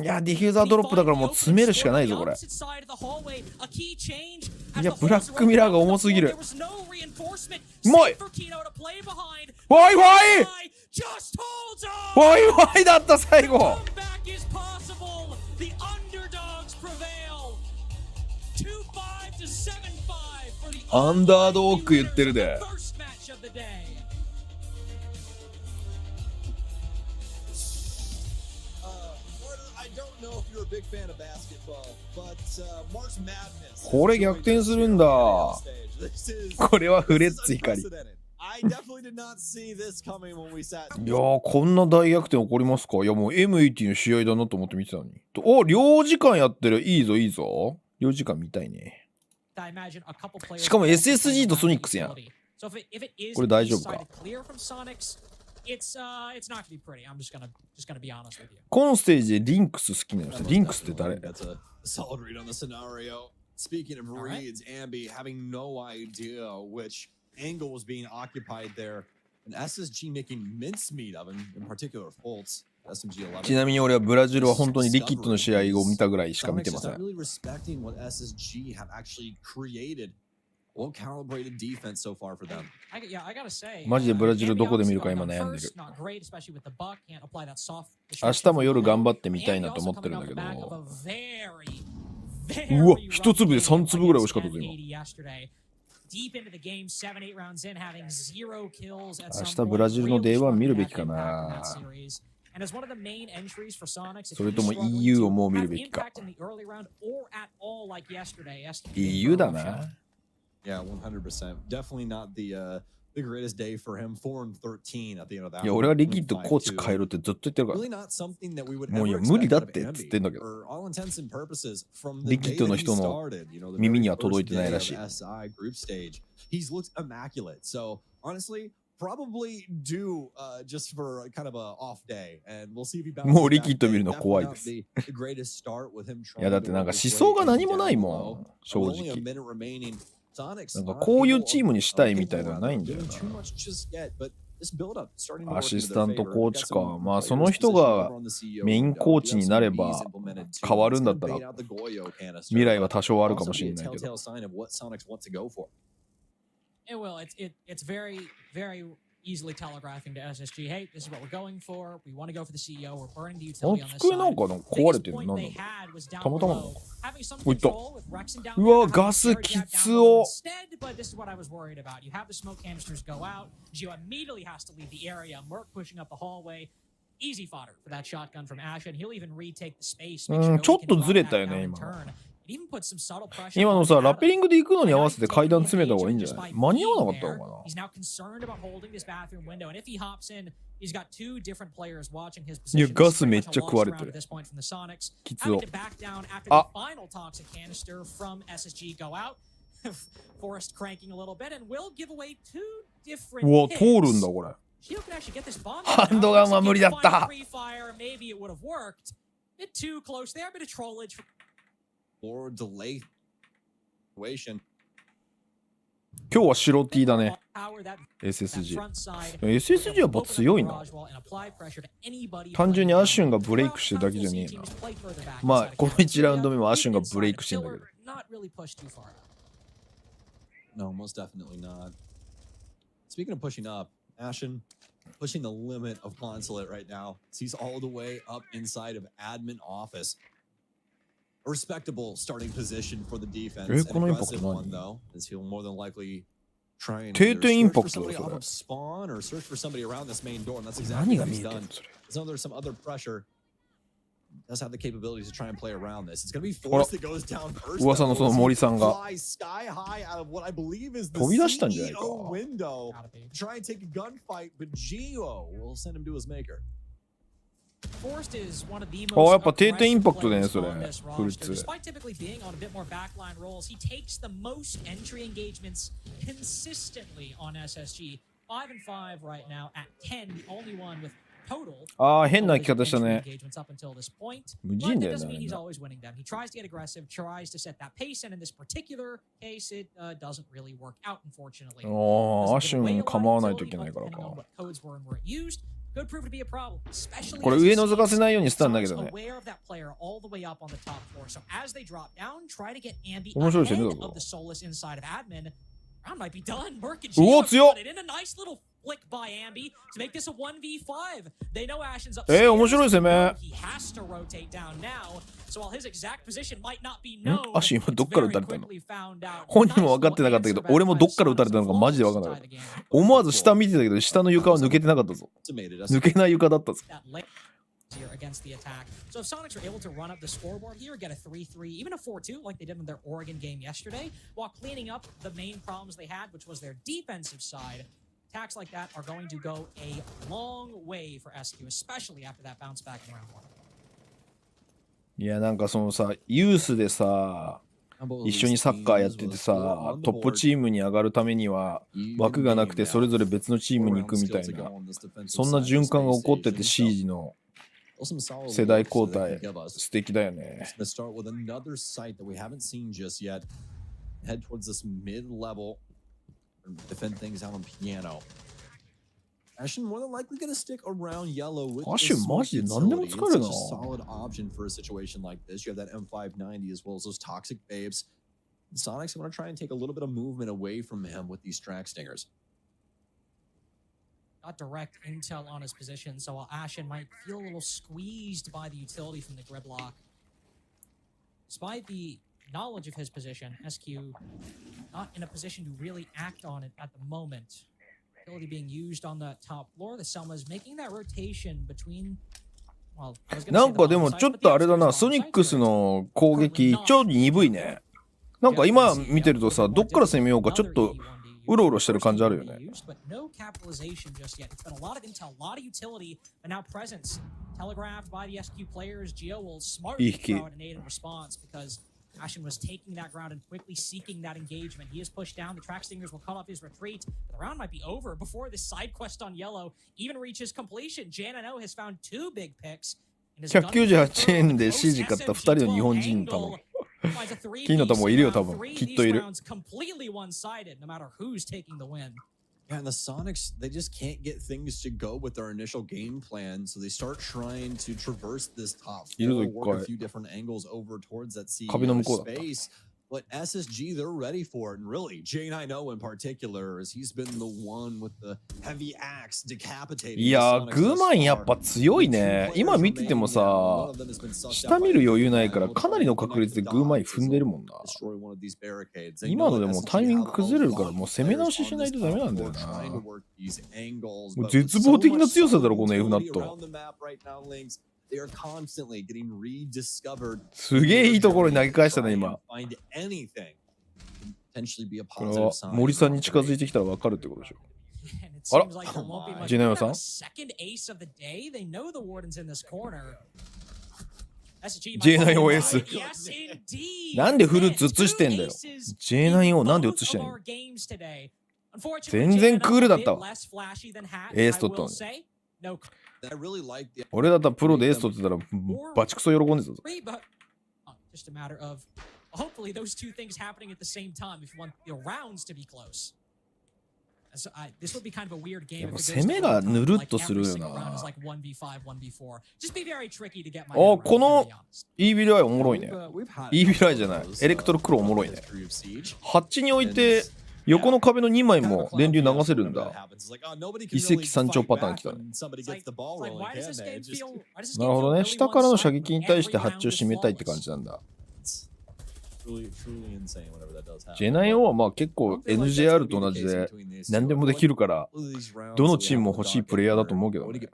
や、ディフューザードロップだからもう詰めるしかないぞこれ。いや、ブラックミラーが重すぎる。うまい。 Wi-Fi だった最後。アンダードーク言ってるで。これ逆転するんだ。これはフレッツ怒り。いやー、こんな大逆転起こりますか。いや、もう M80 の試合だなと思って見てたのに。お、領事館やってる。いいぞいいぞ。領事館見たいね。しかも SSG とソニックスやん。これ大丈夫か。このステージでリンクス好きなの。リンクスって誰？ Speaking of reads, Ambi having no idea which angle was being occupied there, and SSG making mincemeat of him, in particular Fultz. ちなみに俺はブラジルは本当にリキッドの試合を見たぐらいしか見てません。マジでブラジルどこで見るか今悩んでる。明日も夜頑張ってみたいなと思ってるんだけど。うわ、一粒で3粒ぐらい惜しかったぞ今。明日ブラジルの Day1 見るべきかな。それとも EU をもう見るべきか。EU だな。Yeah, 100%. Definitely not the greatest day for him. 4-13 at the end of that. いや、俺はリキッドコーチ変えろってずっと言ってるから。もういや、無理だってっつってんだけど。リキッドの人の耳には届いてないらしい。He's looked immaculate. So honestly, probably due just for kind of a off day, and we'll see if he bounces back. もうリキッド見るの怖いです。いや、だってなんか思想が何もないもん、正直。なんかこういうチームにしたいみたいなのはないんだよな。アシスタントコーチか。まあその人がメインコーチになれば変わるんだったら未来は多少あるかもしれないけど。easily telegraphing to SSG, hey, this is what we're going for. We want to go for the CEO. We're burning the あ、 utility on this 机なん side. か壊れてるのなんだろう。たまたまなのか。うわ、ガスきつお。But this is what I was worried about. You have the smoke canisters go out. Gio immediately has to leave the area. Merc pushing up the hallway. Easy fodder for that shotgun from Ash, and he'll even retake the space. ちょっとずれたよね今。今のさ、ラッペリングで行くのに合わせて階段詰めた方がいいんじゃない？間に合わなかったのかな。いや、ガスめっちゃ食われてる。きつお。あ、うわ、通るんだこれ。ハンドガンは無理だった。今日は白 T だね。SSG はやっぱ強いな。単純にアシュンがブレイクしてるだけじゃねえな。まあこの1ラウンド目もアシュンがブレイクしてんだけど。No, most definitely not. Speaking of pushing up, Ashen pushing the limit of consulate right now. He's all the way up inside of admin office. A respectable starting position for the defense. An aggressive one though, as he'll more than likely try and search for somebody off of spawn or search for somebody around this main door, and that's exactly what he's done. So there's some other pressure. Does have the capabilities to try and play around this. It's going to be Force that goes down first. 噂のその森さんが sky high out of what I believe is the 飛び出したんじゃないか。 CEO window. Try and take a gunfight, but Gio will send him to his maker. Forrest is one of the あ、やっ most ぱ定点インパクトだね、 aggressive それ。 players on this フル roster. ツ。 Despite typically being on a bit more backline roles, he takes the most entry engagements consistently on SSG. 5 and 5 right now at 10, the only one with total. ああ、変な生き方した entry ね。 engagements up until this point. 無 But 人 that だよ doesn't な。 mean he's always winning them. He tries to get aggressive, tries to set that pace, and in this particular case, it doesn't really work out, unfortunately. ああ、アシュン構わないといけないからか。これ上覗かせないようにしたんだけどね。面白いですよね、だから。うお、強っ。面白い攻め。アシュ今どっから撃たれたの？本人も分かってなかったけど、俺もどっから撃たれたのかマジで分からなかった。思わず下見てたけど、下の床は抜けてなかったぞ。抜けない床だったぞ。Against the attack. So if Soniqs are able to run up the scoreboard here, get a 3-3, even a 4-2 like they did in their Oregon game yesterday, while cleaning up the main problems they had, which was their defensive side, attacks like that are going to go a long way for SQ, especially after that bounce back in round 1. いや、なんかそのさ、ユースでさ、一緒にサッカーやっててさ、トップチームに上がるためには枠がなくてそれぞれ別のチームに行くみたいな、そんな循環が起こってて、シージの世代交代素敵だよね。アシュマジで何でも使えるな。Soniqs want to try and take a little bit of movement away from him with these track stingers. Got direct intel on his position, so while Ashen might feel a little squeezed by the utility from the gridlock, despite the knowledge of his position, SQ not in a position to really act on it at the moment. Utility being used on the top floor, the Selma is making that rotation between. なんかでもちょっとあれだな、ソニックスの攻撃超鈍いね。なんか今見てるとさ、どっから攻めようかちょっとうろうろしてる感じあるよね。いい引き。Ashen was taking that ground and quickly seeking that engagement. He is pushed down. The track stingers will cut off his retreat. But the round might be over before this side quest on yellow even reaches completion. JNO has found 2 big picks. 198円で CG 買った2人の日本人の卵。金の玉いるよ、多分。きっといる。Yeah, and the Soniqs, they just can't get things to go with their initial game plan, so they start trying to traverse this top floor, work a few different angles over towards that CEO space. But SSG, they're ready for it, and really, J90 in particular, as he's been the one with the heavy axe decapitating. いや、グーマンやっぱ強いね。今見ててもさ、下見る余裕ないからかなりの確率でグーマン踏んでるもんな。今のでもうタイミング崩れるからもう攻め直ししないとダメなんだよな。もう絶望的な強さだろ、この F ナット。すげえいいところに投げ返したね、今。これは森さんに近づいてきたら分かるってことでしょ。あら、ジェネオさん？J9OS なんでフルーツ映してんだよ。J9O なんで映してんの？全然クールだったわ。エース取ったのに。俺だったらプロでエース取ってたらバチクソ喜んでたぞ。攻めがぬるっとするよな。お、この EVI おもろいね。EVI じゃない。エレクトロクロおもろいね。ハッチに置いて横の壁の2枚も電流流せるんだ。一石三鳥パターン来たね。なるほどね。下からの射撃に対してハッチを締めたいって感じなんだ。J9O はまあ結構 NJR と同じで何でもできるからどのチームも欲しいプレイヤーだと思うけどね。デミ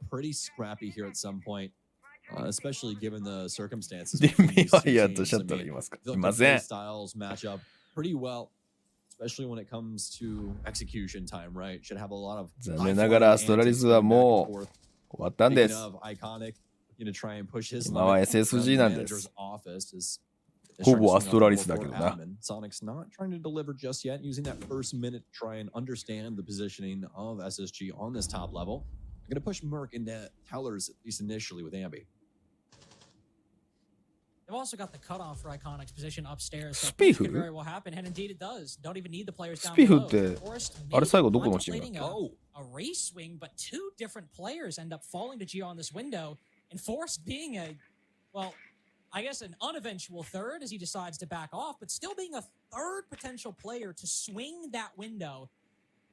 ワイヤーとシャッターいますか？いません。残念ながらアストラリスはもう終わったんです。今は SSG なんです。ほぼアストラリスだけどな。Soniqs not trying to deliver just yet, using that first minute to try and understand the positioning of SSG on this top level. I'm going to push Merc into tellers, at least initially, with Ambi. They've also got the cutoff for Iconic's position upstairs. So スピフ could very well happen, and indeed it does. Don't even need the players ス down ピフ below. って、 Forest あれ maybe 最後どこのチームだっ contemplating た a race swing, but two different players end up falling to Geo on this window, and Forest being a, well, I guess an uneventual third as he decides to back off, but still being a third potential player to swing that window.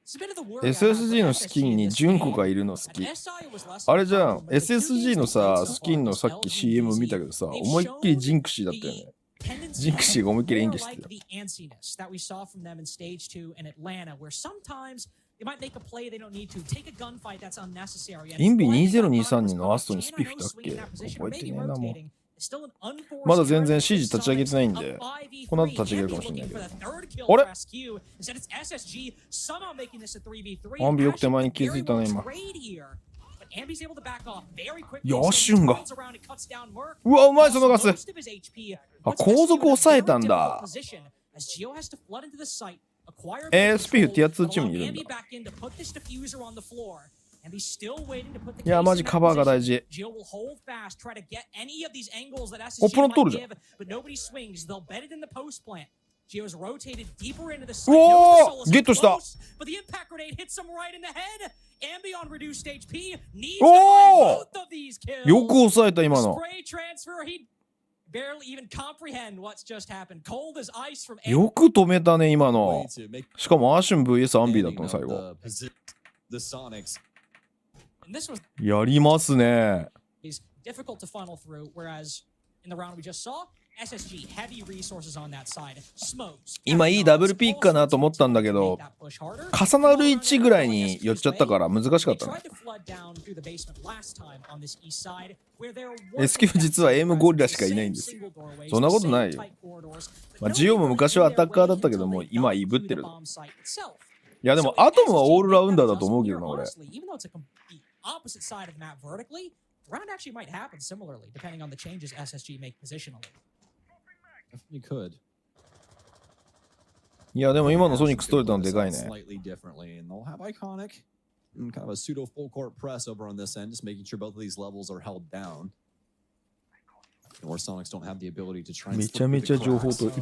SSG のスキンに純子がいるの好き。あれじゃん、SSG のさ、スキンのさっき CM 見たけどさ、思いっきりジンクシーだったよね。ジンクシーが思いっきり演技してた。インビ2023のアストにスピフだっけ？覚えてねえなもう。まだ全然 CG 立ち上げてないんで、この後立ち上げるかもしれないけど。あれ？アンビよく手前に気づいたね、今。ヤシュンが。うわ、うまい、そのガス。あ、後続抑えたんだ。スピフってやつチームにいるんだ。いや、マジカバーが大事。お、プロントールじゃん。うおー、ゲットした。おお、よく抑えた今の。よく止めたね今の。しかもアシュン vs アンビーだったの最後。やりますね。今いいダブルピークかなと思ったんだけど、重なる位置ぐらいに寄っちゃったから難しかったね。SQ 実はエイムゴリラしかいないんですよ。そんなことないよ。まあ、ジオも昔はアタッカーだったけども、今いぶってる。いやでもアトムはオールラウンダーだと思うけどな、俺。opposite side of the map vertically, the round actually might happen similarly, depending on the changes SSG make positionally. Definitely could. いやでも今のソニックス取れたのでかいね。Slightly differently, and they'll have Iconic and kind of a pseudo full court press over on this end, just making sure both of these levels are held down. Or Soniqs don't have the ability to try and めちゃめちゃ情報と。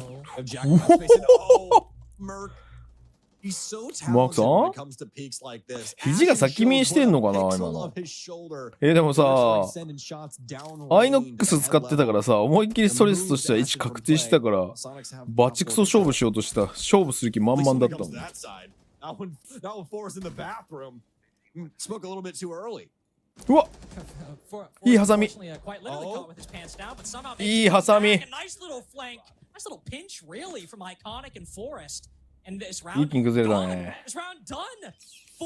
マークさん？肘が先見えしてんのかな今の。でもさ、アイノックス使ってたからさ、思いっきりストレスとしては位置確定してたから、バチクソ勝負しようとした、勝負する気満々だったもん。うわっ、いいハサミ。いいハサミ。いい金崩れだね。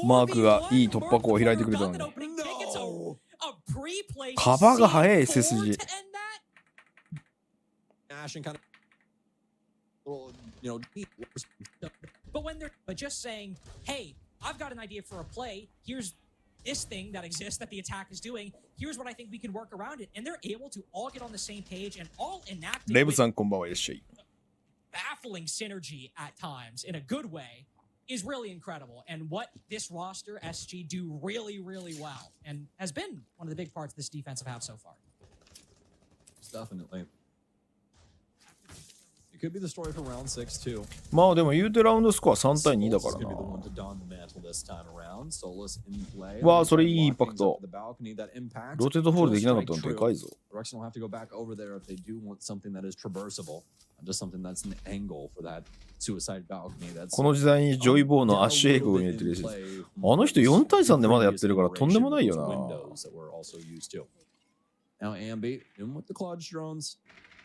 マークがいい突破口を開いてくれたのに。カバーが早い SSG。this thing that exists that the attack is doing. Here's what I think we can work around it. And they're able to all get on the same page and all enact レブさんこんばんはいらっしゃい。baffling synergy at times in a good way is really incredible. And what this roster, SG, do really, really well and has been one of the big parts of this defensive half so far. Definitely. It could be the story for round 6 too. まあでも言うてラウンドスコア3対2だからな。わあ、それいいインパクト。ローテートフォールできなかったのでかいぞ。この時代にジョイボーのアッシュエイクを入れてるし、あの人4対3でまだやってるからとんでもないよな。Now Ambi, in with the Claude drones,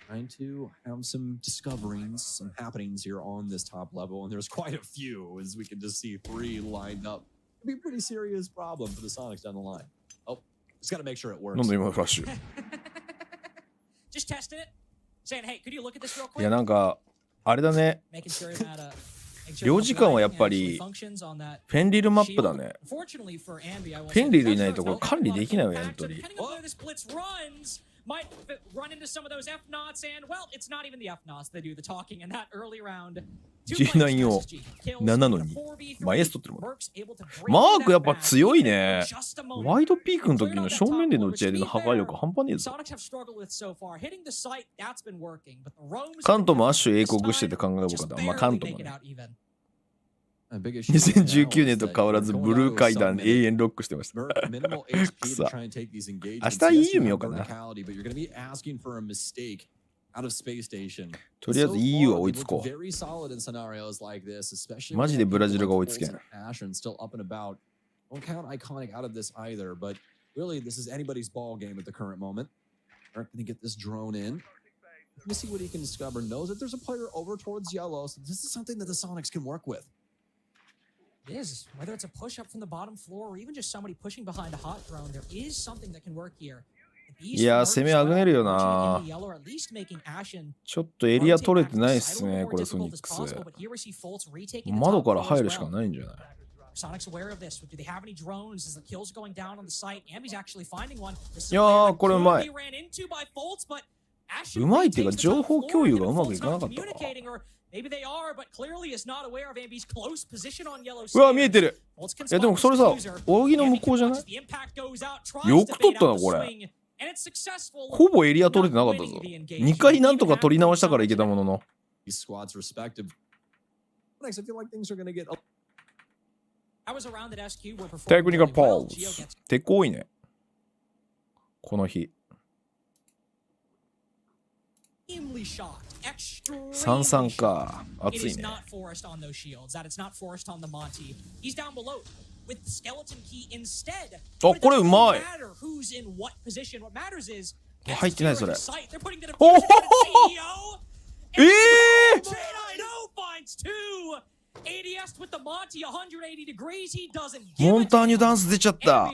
trying to have some discoverings, some happenings here on this top level, and there's quite a few, as we can just see 3 lined up. It'd be a pretty serious problem for the Soniqs down the line. Oh, just got to make sure it works. なんで今フラッシュ。Just testing it, saying, hey, could you look at this real quick? いやなんかあれだね。領事館はやっぱりフェンリルマップだね。フェンリルいないところ管理できないわ、エントリー。Might run into some of those F knots, and well, it's not even the F knots that do the talking in that early round. G9 を7の2。マイエストってるもん。マークやっぱ強いね。ワイドピークの時の正面での打ち合いでの破壊力半端ねえぞ。カントもアッシュ英国してて考えようかな。まあカントもね。2019年と変わらずブルー階段永遠ロックしてました。くさ。明日 EU 見ようかな。とりあえず EU は追いつこう。マジでブラジルが追いつけない。Let's see what he can discover. Knows that there's a player over towards yellow, so this is something that the Soniqs can work with. It is. Whether it's a push up from the bottom floor or even just somebody pushing behind a hot drone, there is something that can work here. いやー、攻めあぐねるよな。ちょっとエリア取れてないっすね、これソニックス。窓から入るしかないんじゃない？Soniqs aware of this. Do they have any drones? Is the kills going down on the site? Ambi's actually finding one. いやー、これうまい。うまいっていうか、情報共有がうまくいかなかったか。うわ、見えてる。いや、でもそれさ、扇の向こうじゃない？よく取ったな、これ。ほぼエリア取れてなかったぞ。2回なんとか取り直したからいけたものの。テクニカルポーズ。テク多いね。この日。33か。熱いね。あ、これうまい。入ってないそれ。おおモンターニュダンス出ちゃった。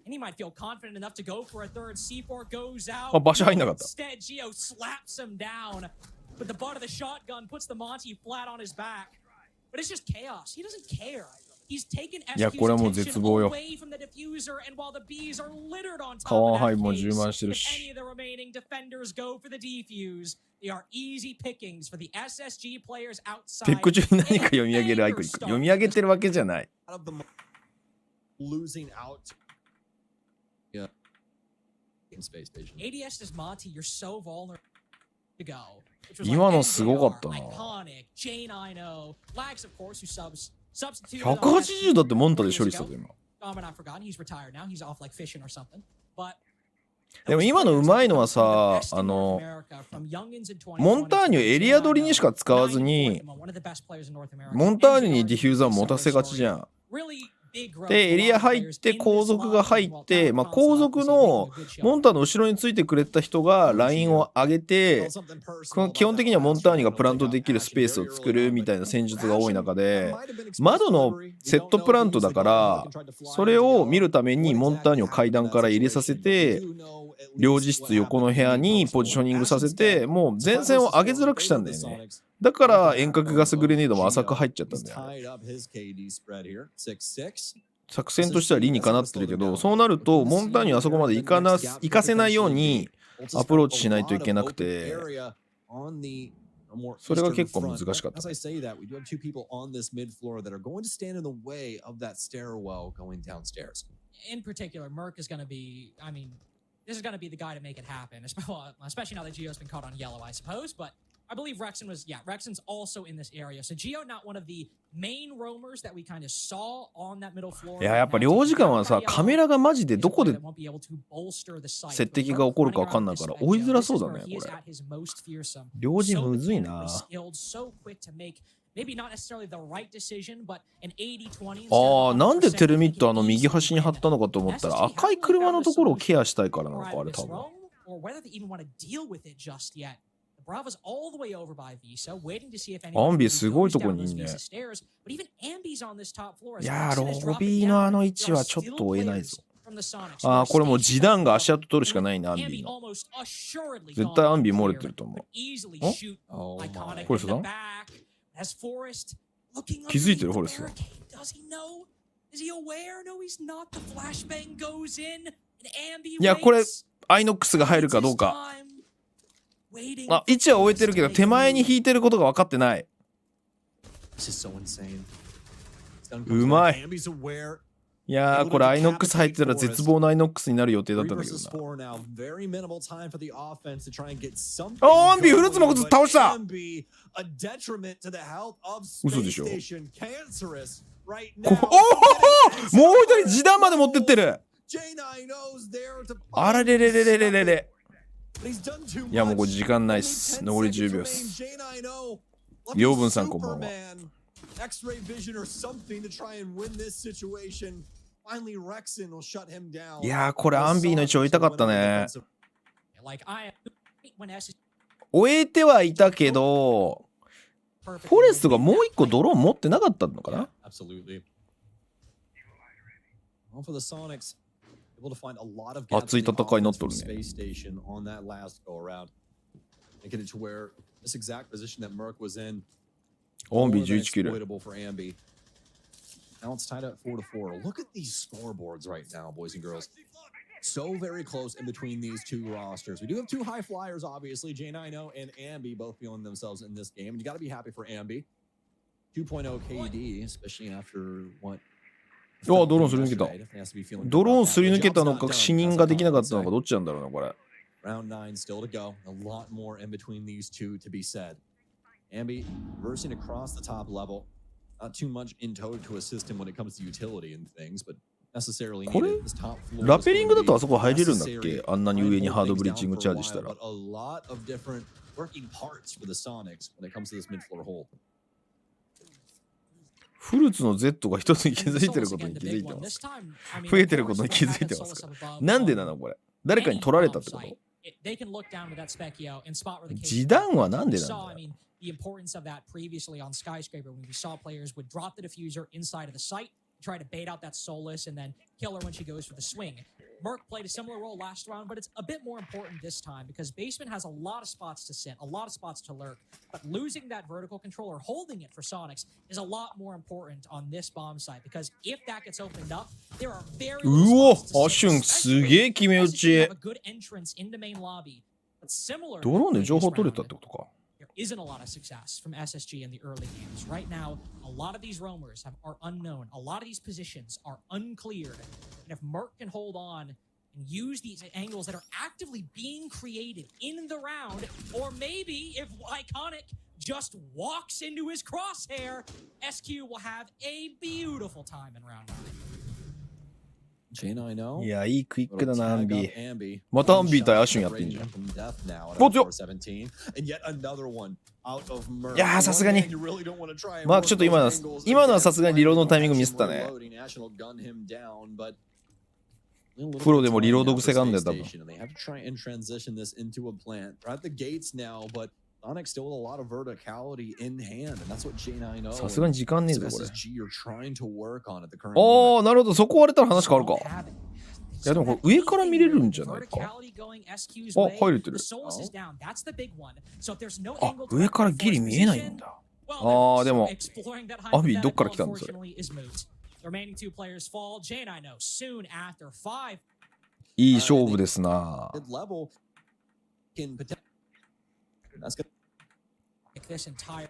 And he might feel confident enough to go for a third. C4 goes out. あ、場所入んなかった。 Instead, Gio slaps him down. But the butt of the shotgun puts the Monty flat on his back. But it's just chaos. He doesn't care. He's taken SQ's attention away from the diffuser, and while the Bs are littered on top of that case, if any of the remaining defenders go for the defuse, they are easy pickings for the SSG players outside. テック中に何か読み上げるアイコン。読み上げてるわけじゃない。Losing out. Yeah. Space station. ADS is Monty, you're so vulnerable to go. 今のすごかったな。180だってモンタで処理したぞ今。でも今のうまいのはさ、モンターニュエリア取りにしか使わずに、モンターニュにディフューザー持たせがちじゃん。でエリア入って後続が入って、まあ、後続のモンターの後ろについてくれた人がラインを上げて、基本的にはモンターニがプラントできるスペースを作るみたいな戦術が多い中で、窓のセットプラントだから、それを見るためにモンターニを階段から入れさせて、領事室横の部屋にポジショニングさせて、もう前線を上げづらくしたんだよね。だから遠隔ガスグレネードも浅く入っちゃったんだよね。作戦としては理にかなってるけど、そうなるとモンターニュあそこまで行かせないようにアプローチしないといけなくて、それが結構難しかった。In particular, Merc is going to be, I mean, this is going to be the guy to make it happen, especially now that Gio's been caught on yellow, I suppose, but I believe Rexen was, yeah, Rexen's also in this area. So Gio, not one of the main roamers that we kind of saw on that middle floor. いや、やっぱ領事館はさ、カメラがマジでどこで接敵が起こるか分かんないから追いづらそうだね、これ。領事むずいな。なんでテルミット右端に貼ったのかと思ったら、赤い車のところをケアしたいからなのか、あれ多分。アンビすごいとこにいんね。いやー、ロビーの位置はちょっと追えないぞ。ああ、これもうジダンが足跡取るしかないな、アンビーの。絶対アンビー漏れてると思う。フォレストだ？気づいてるフォレストだ。いや、これ、アイノックスが入るかどうか。あ、位置は終えてるけど、手前に引いてることが分かってない。うまい。いやー、これアイノックス入ってたら絶望のアイノックスになる予定だったんだけどな。アンビーフルーツも倒した。嘘でしょ。おお、もう一人時短まで持ってってる。あられれれれれれれ。いやもうこれ時間ないっす。残り10秒っす。養分さんこんばんは。いやーこれアンビーの位置置いたかったね。終えてはいたけどフォレストがもう一個ドローン持ってなかったのかな。熱い戦いになっとるね。オンビ11キル。Now it's tied up 4-4. Look at these scoreboards right now, boys and girls. So very close in between these two rosters. We do have two high flyers, obviously. J90 and Ambi both feeling themselves in this game. And you got to be happy for Ambi. 2.0 KD, especially after what? ドローンすり抜けた。ドローンすり抜けたのか死人ができなかったのかどっちなんだろうなこれ。Round 9 still to go. A lot more in between these two to be said. Ambi versing across the top level. Not too much in tow to assist him when it comes to utility and things, but necessarily needed. This top floor. ラペリングだとあそこ入れるんだっけ？あんなに上にハードブリッジングチャージしたら。A lot of different working parts for the Soniqs when it comes to this mid-floor hold. フルーツの Z が一つに気づいてることに気づいてます。増えてることに気づいてますか？なんでなのこれ？誰かに取られたってこと？時短はなんでなんだよ。The importance of that previously on Skyscraper when we saw players would drop the diffuser inside of the site, try to bait out that Solus, and then kill her when she goes for the swing. Merc played a similar role last round, but it's a bit more important this time because Basement has a lot of spots to sit, a lot of spots to lurk, but losing that vertical control or holding it for Soniqs is a lot more important on this bomb site because if that gets opened up, there are very little spots to sit. アシュンすげえ決め打ち。ドローンで情報取れたってことか。Isn't a lot of success from SSG in the early games. Right now, a lot of these roamers are unknown. A lot of these positions are uncleared. And if Merc can hold on and use these angles that are actively being created in the round, or maybe if Iconic just walks into his crosshair, SQ will have a beautiful time in round 9. いや、いいクイックだな、アンビー。またアンビー対アシュンやってんじゃん。おっよっ。いやー、さすがに。マークちょっと今のはさすがにリロードのタイミングミスったね。プロでもリロード癖があるんだよ、多分。Sonic still with a lot of verticality in hand, and that's what J90 knows. さすがに時間ねえぞこれ。SSG are trying to work on at the current ああ、なるほど。そこ割れたら話変わるか。いやでもこれ上から見れるんじゃないか。あ、入れてる。あ、上からギリ見えないんだ。ああ、でもアビどっから来たんだそれ。いい勝負ですな。This entire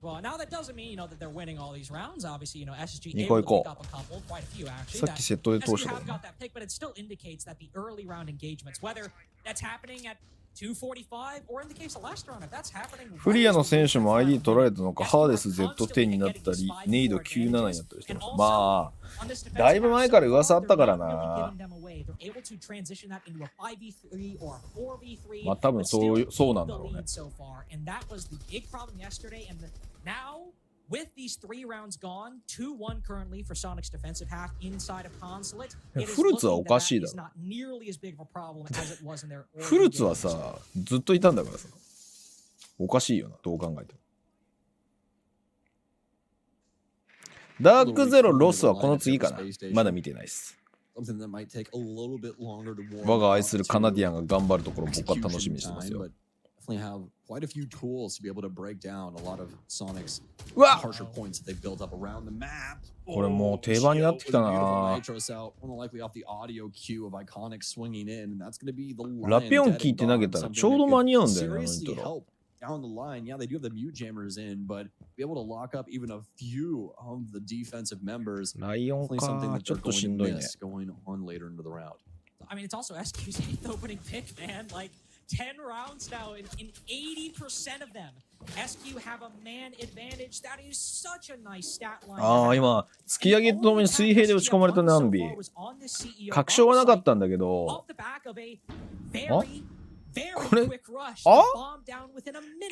well, now that doesn't mean that they're winning all these rounds. Obviously, SSG 2個 able 行 to こ pick up a couple, quite a few う。 actually. さっきセットで通したか SQ ら have got that pick, but it still indicates that the early round engagements, whether that's happening at 245 or in the case of last round, if that's happening. フリアの選手も ID 取られたのか、ハーデス Z10 になったり、ネイド97になったりしてます。まあ、だいぶ前から噂あったからな。まあ多分そうなんだろうね。With these 3 rounds gone, 2-1 currently for Sonic's defensive half inside of Consulate. フルーツはおかしいだろ。フルーツはさ、ずっといたんだからさ。おかしいよな、どう考えても。ダークゼロロスはこの次かな。まだ見てないっす。something that might take a little bit longer to warm 我が愛す up るカナディアン to が頑張るところ僕は楽し execution みにしてます time, よ。 but definitely have quite a few tools to be able to break down a lot of Sonic's うわ harsher points that they've built up around the map. これもう定番になってきたな。 Nitros out, more than likely off the audio cue of Iconic swinging in, and that's going to be the ラピョン聞いて投げたらちょうど間に合うんだよな、あのイン seriously トロ。 help down the line. Yeah, they do have the mute jammers in, but be able to lock up even a few of the defensive members. ライオン Definitely something か that ちょ they're っとし going ん to どいね。 miss going on later into the round. I mean, it's also SQ's 8th opening pick, man. Like 10 rounds now, in 80% of them, SQ have a man advantage. That is such a nice stat line. ああ、今、突き上げとともに水平で打ち込まれたナンビ。確証はなかったんだけど、これ、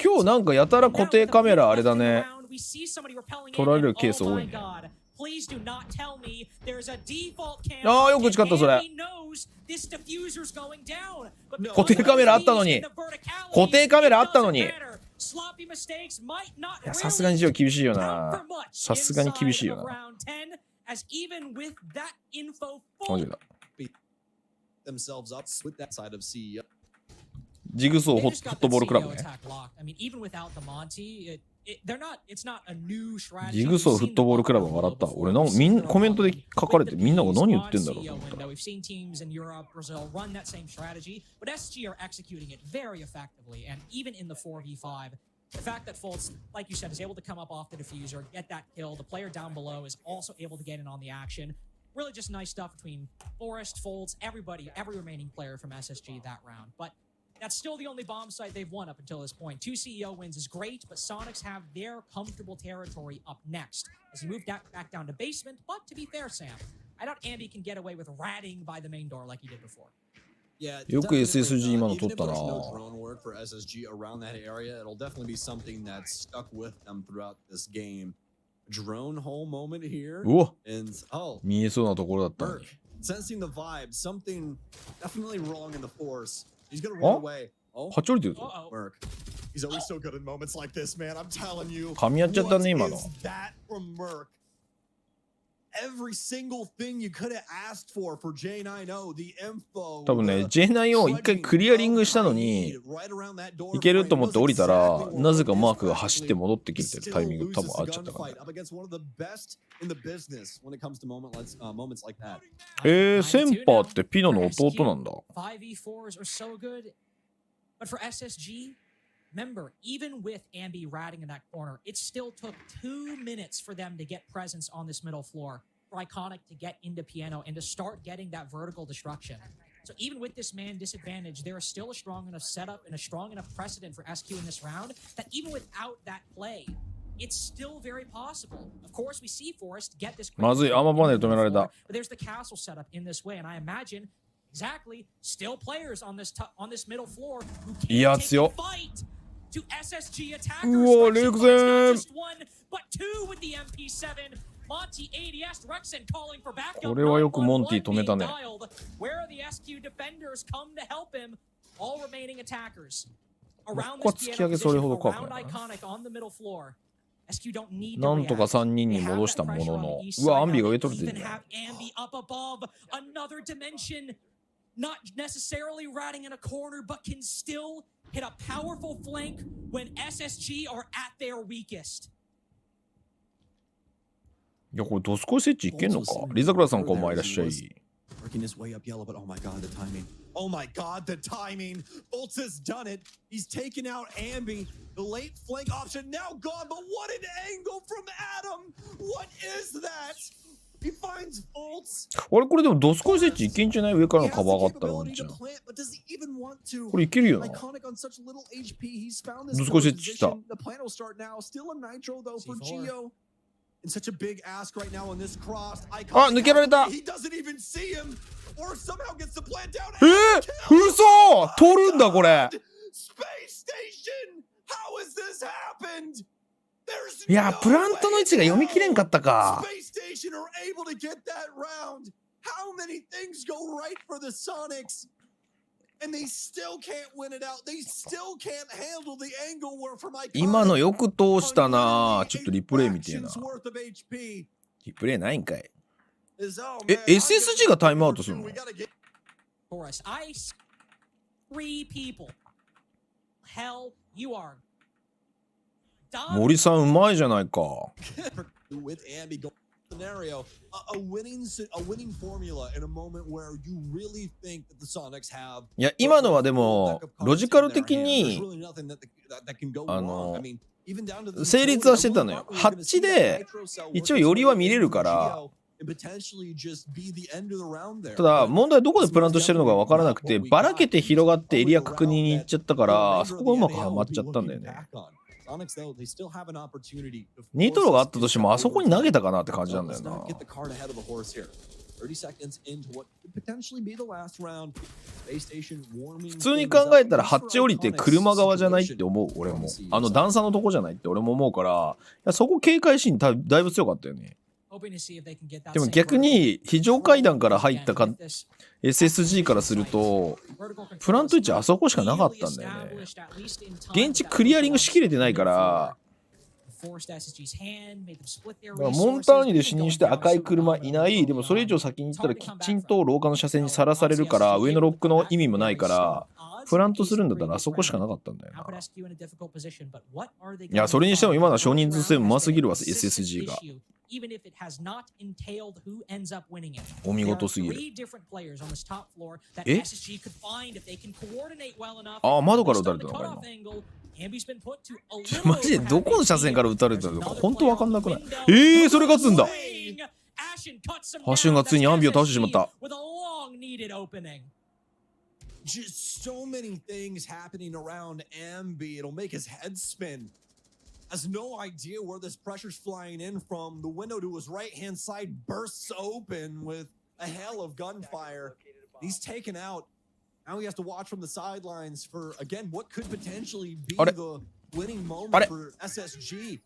今日なんかやたら固定カメラあれだね。取られるケース多いね。ああ、よく打ち勝ったそれ。固定カメラあったのに。固定カメラあったのに。いや、さすがに厳しいよな。さすがに厳しいよな。マジだ。ジグソーフットボールクラブね。ジグソーフットボールクラブ笑った。俺のコメントで書かれてみんなが何言ってんだろうと思ったら。The fact that Fultz, like you said, is able to come up off the diffuser, get that kill. The player down below is also able to get in on the action. Really just nice stuff between Forrest, Fultz, everybody, every remaining player from SSG that round. But that's still the only bomb site they've won up until this point. 2 CEO wins is great, but Soniqs have their comfortable territory up next as he moved back down to basement. But to be fair, Sam, I doubt Ambi can get away with ratting by the main door like he did before. よく SSG 今の取ったな。うわ、見えそうなところだったのに。はちょりてるぞ。噛み合っちゃったね、今の。多分ね、J9 一回クリアリングしたのに、いけると思って降りたら、なぜかマークが走って戻ってきてるタイミング多分あっちゃったからね。センパーってピノの弟なんだ。Remember, even with Ambi ratting in that corner, it still took 2 minutes for them to get presence on this middle floor, for Iconic to get into Piano and to start getting that vertical destruction. So even with this man disadvantage, there is still a strong enough setup and a strong enough precedent for SQ in this round that even without that play, it's still very possible. Of course, we see Forrest get this. まずい、アーマーパネル止められた。 But there's the castle setup in this way, and I imagine exactly still players on this middle floor who can't take the fight. To SSG attackers, not just one, but two with the MP7. Monty ADS Rexen calling for backup. これはよくモンティ止めたね。 Where are the SQ defenders come to help him? All remaining attackers around ここは突き上げそれほど怖く around ないな。 Iconic on the middle floor. SQ don't need なんとか3人に戻したものの、うわ、アンビが上取れてるんだ。 Ambi up above, another dimension. Not necessarily ratting in a corner, but can still hit a powerful flank when SSG are at their weakest. いや、これドスコイ設置いけんのか。リザクラさんこんばんいらっしゃい。 Working his way up yellow, but oh my god, the timing. Oh my god, the timing. Fultz has done it. He's taken out Ambi. The late flank option now gone, but what an angle from Adam. What is that? He finds Fultz. あれこれでもドスコイ設置いけんじゃない？上からのカバーがあったらワンちゃん。これいけるよな。ドスコイ設置した。あ、抜けられた。嘘！取るんだこれ。いや、プラントの位置が読み切れんかったか。今のよく通したな。ちょっとリプレイ見てえな。リプレイないんかい。SSG がタイムアウトするの？ Forest Ice, 3 people. Hell, you are done. 森さんうまいじゃないか。With Ambi going scenario, a winning formula in a moment where you really think that the Soniqs have. いや今のはでもロジカル的に成立はしてたのよ。ハッチで一応よりは見れるから。ただ問題はどこでプラントしてるのか分からなくて、ばらけて広がってエリア確認に行っちゃったから、そこがうまくはまっちゃったんだよね。ニトロがあったとしてもあそこに投げたかなって感じなんだよな。普通に考えたらハッチ降りて車側じゃないって思う。俺も段差のとこじゃないって俺も思うから、いやそこ警戒心だいぶ強かったよね。でも逆に非常階段から入ったか SSG からするとプラント位置あそこしかなかったんだよね。現地クリアリングしきれてないから、モンターニュで死認して赤い車いない。でもそれ以上先に行ったらきちんと廊下の車線にさらされるから、上のロックの意味もないからプラントするんだったらあそこしかなかったんだよな。いやそれにしても今の少人数戦うますぎるわ SSG が。お見事すぎる。え？あ、窓から撃たれたのか今。マジでどこの車線から撃たれたのか本当わかんなくない？それ勝つんだ。ハシュンがついにアンビを倒してしまった。Just so many things happening around Ambi, it'll make his head spin. Has no idea where this pressure's flying in from. The window to his right-hand side bursts open with a hail of gunfire. He's taken out. Now he has to watch from the sidelines for, again, what could potentially be the winning moment for SSG.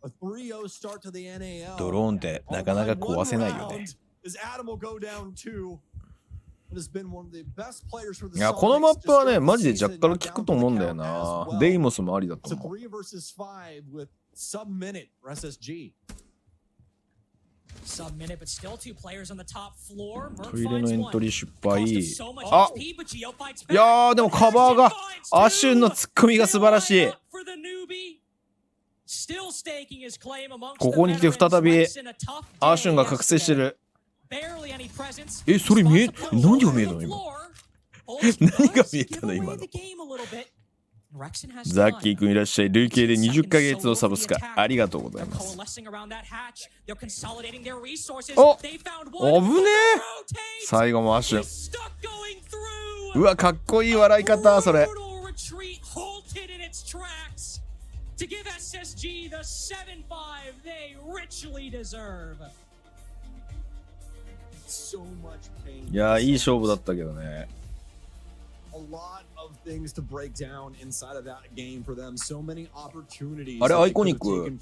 A 3-0 start to the NAL. ドローンってなかなか壊せないよね。As Adam will go down too.いやこのマップはねマジで若干効くと思うんだよな。デイモスもありだと思う。トイレのエントリー失敗。あ、いやでもカバーがアシュンのツッコミが素晴らしい。ここに来て再びアシュンが覚醒してる。それ何が見えたの今。何が見えたの今の。ザッキーくんいらっしゃい。累計で20ヶ月のサブスクありがとうございます。お、危ねえ。最後もアッシュ。うわかっこいい笑い方それ。いやいい勝負だったけどね。あれアイコニック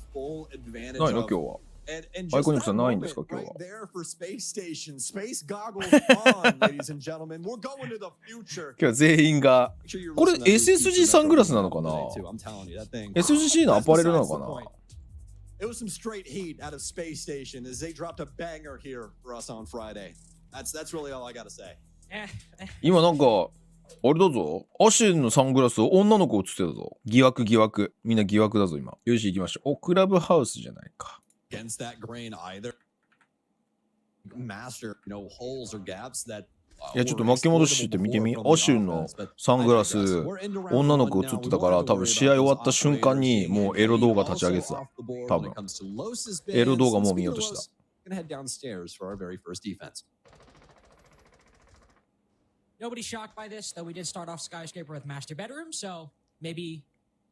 ないの今日は。アイコニックさんないんですか今日は。今日は全員がこれ SSG サングラスなのかな。 SSG のアパレルなのかな。It was some straight heat out of Space Station as they dropped a banger here for us on Friday. That's really all I gotta say. 今なんかあれだぞ。アシュンのサングラスを女の子映ってたぞ。疑惑疑惑。みんな疑惑だぞ今。よし行きましょう。おクラブハウスじゃないか。Against that grain either. Master, holes or gaps that.いやちょっと巻き戻して見てみ。アシュンのサングラス女の子映ってたから多分試合終わった瞬間にもうエロ動画立ち上げてた。多分エロ動画もう見ようとした。Nobody shocked by this, though we did start off Skyscraper with master bedroom, so maybe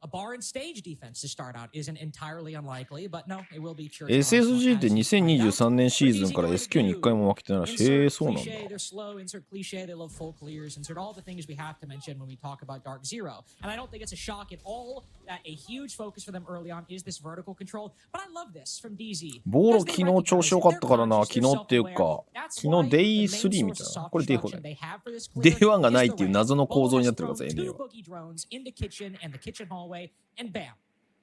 a bar and stage defense to start out isn't entirely unlikely, but no, it will be church. SSG って2023年シーズンから SQ に1回も負けてないし、へえ、そうなんだ。They're slow, insert cliche, they love full clears, insert all the things we have to mention when we talk about Dark Zero. And I don't think it's a shock at all that a huge focus for them early on is this vertical control, but I love this from DZ. ボーロ昨日調子良かったからな、昨日っていうか、昨日 Day3 みたいな。これ Day4 だよ。Day1 がないっていう謎の構造になってるからさ、NA は。And bam.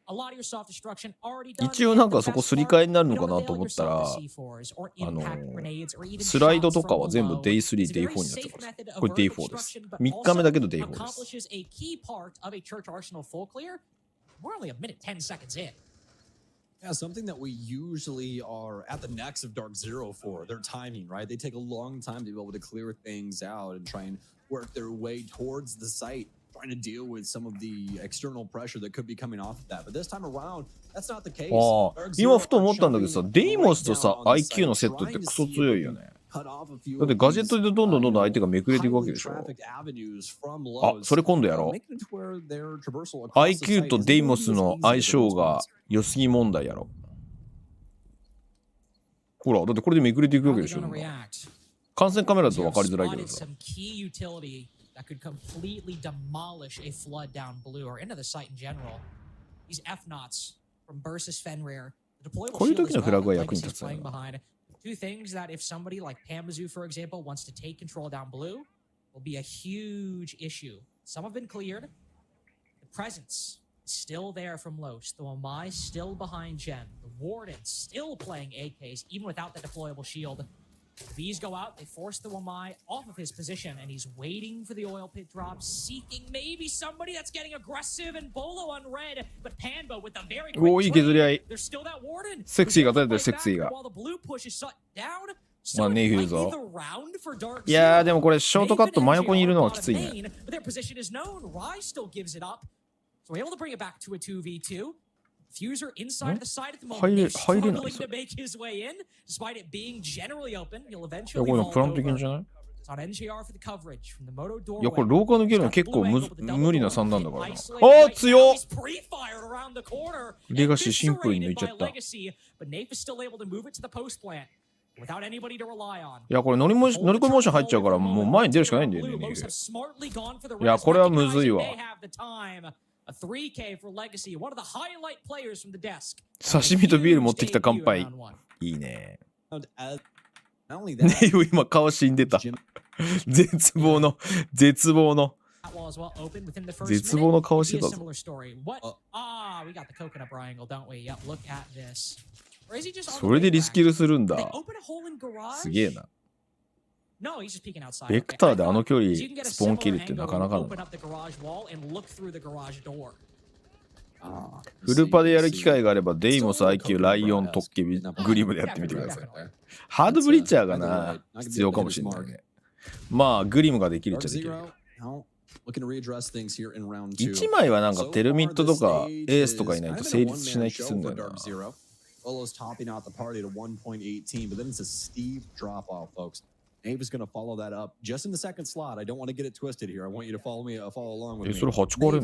A lot of your soft destruction already done. 一応なんかそこすり替えになるのかなと思ったら、スライドとかは全部 Day3、Day4 になってます。これ Day4 です。3日目だけど Day4 です。We're only a minute 10 seconds in. Yeah, something that we usually are at the necks of Dark Zero for, their timing, right? They take a long time to be able to clear things out and try and work their way towards the site, trying to deal with some of the external pressure that could be coming off of that. But this time around, that's not the case. 今ふと思ったんだけどさ、デイモスとさ、IQ のセットってクソ強いよね。だってガジェットでどんどん相手がめくれていくわけでしょ。あ、それ今度やろう。IQ とデイモスの相性が良すぎ問題やろ。ほら、だってこれでめくれていくわけでしょ。感染カメラだと分かりづらいけどさ。That could completely demolish a flood down blue or into the site in general. These F-Knots from Versus Fenrir. The deployable shield is well, like he's playing behind. Two things that if somebody like Pamazu, for example, wants to take control down blue, will be a huge issue. Some have been cleared. The presence is still there from Los. The Wamai still behind Gen. The Warden still playing AKs, even without the deployable shield. The Bees go out, they force the Wamai off of his position, and he's waiting for the oil pit drop, seeking maybe somebody that's getting aggressive and Bolo on red, but Panbo with the very quick trade, there's still that Warden. セクシーが出てる、セクシーが。まあネイフィルぞ。いやーでもこれショートカット真横にいるのはきついね。So able to bring it back to a 2v2. Fuser inside the side at the moment. 入れない to make his way in, despite it being generally open. He'll いや eventually これ fall プラン的 over. じゃない？ It's on NGR for the coverage from the Moto いや doorway. これ廊下抜けるの結構無理な3なんだからな。あー強っ！ He's pre-fired around the corner. レガシーシンプルに抜いちゃった。い But Nafe is still able to move it to the post plant without anybody to rely on. やこれ乗り込みモーション入っちゃうからもう前に出るしかないんだよね。いやこれはむずいわ。A 3K for Legacy, one of the highlight players from the desk. 刺身とビール持ってきた乾杯。いいね。ねよ今顔死んでた。絶望の顔してたぞ。それでリスキルするんだ。すげえな。ベクターであの距離スポーン切るってなかなかだな。フルパでやる機会があればデイモス IQ ライオントッケビグリムでやってみてください。ハードブリッチャーがな必要かもしれないね。まあグリムができるっちゃできる。1枚はなんかテルミットとかエースとかいないと成立しない気するんだよな。Olo's topping out the party to 1.18, but then it's a steep drop off, folks. Abe is going to follow that up just in the second slot. I don't want to get it twisted here. I want you to follow along with me.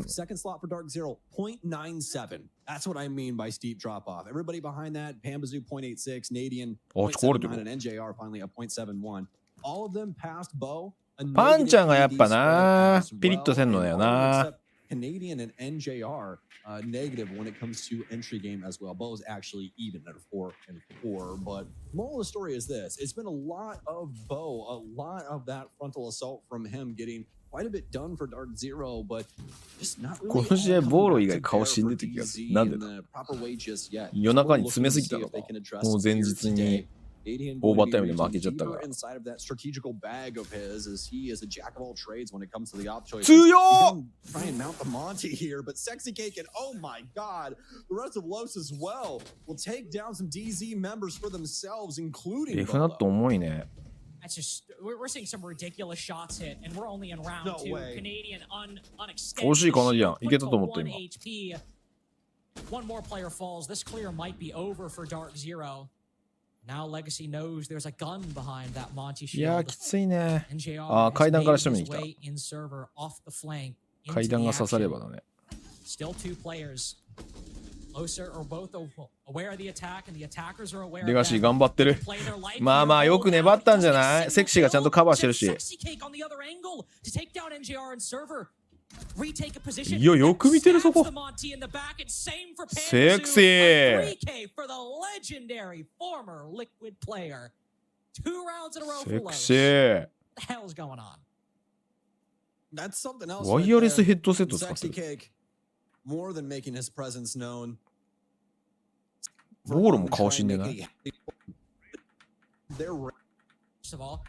Second slot for Dark Zero, 0.97. That's what I mean by steep drop off. Everybody behind that, Pambazoo 0.86, Nadian 0.79, and NJR finally a 0.71. All of them past Bo. パンちゃんがやっぱなピリッとせんのだよな。Canadian and NJR negative when it comes to entry game as well. Bo is actually even at 4-4. But moral of the story is this: it's been a lot of Bo, a lot of that frontal assault from him getting quite a bit done for Dark Zero, but just not really. この試合ボーロ以外顔死んでて気がする。なんでだ？夜中に詰めすぎたのか。もう前日に。オーバータイムで負けちゃったから。強っ！レフナット重いね。That's just we're seeing some ridiculous shots hit, and we're only in round 2. Canadian unextended. 惜しいカナディアンいけたと思った今。One more player falls. This clear might be over for Dark Zero. Now Legacy knows there's a gun behind that Monty shield. いやきついね。あ階段から下見に来た。階段が刺さればだね。Still two players. Closer or both aware of the attack and the attackers are aware. レガシー頑張ってる。まあまあよく粘ったんじゃない？セクシーがちゃんとカバーしてるし。いやよく見てるそこ。セクシー。セクシー。ワイヤレスヘッドセット使ってる。more than making his presence known. ボールも顔死んでない？ First of all,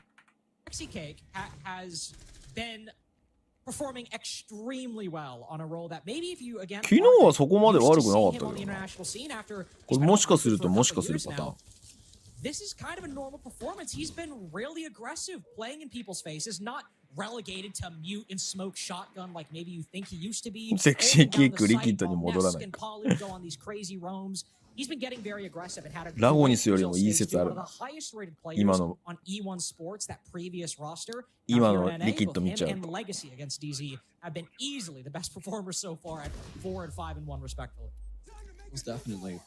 Sexy Cake has been performing extremely well on a role that maybe if you again 昨日はそこまで悪くなかったけどな。これもしかするともしかするパターン。This is kind of a normal performance. He's been really aggressive, playing in people's faces, not relegated to mute and smoke shotgun like maybe you think he used to be. セクシーキックリキッドに戻らない。He's been getting very aggressive and had a ラゴニスよりもいい説あるな。今のリキッド見ちゃうと。Legacy against DZ have been easily the best performers so far at 4 and 5 and 1 respectively. Most definitely.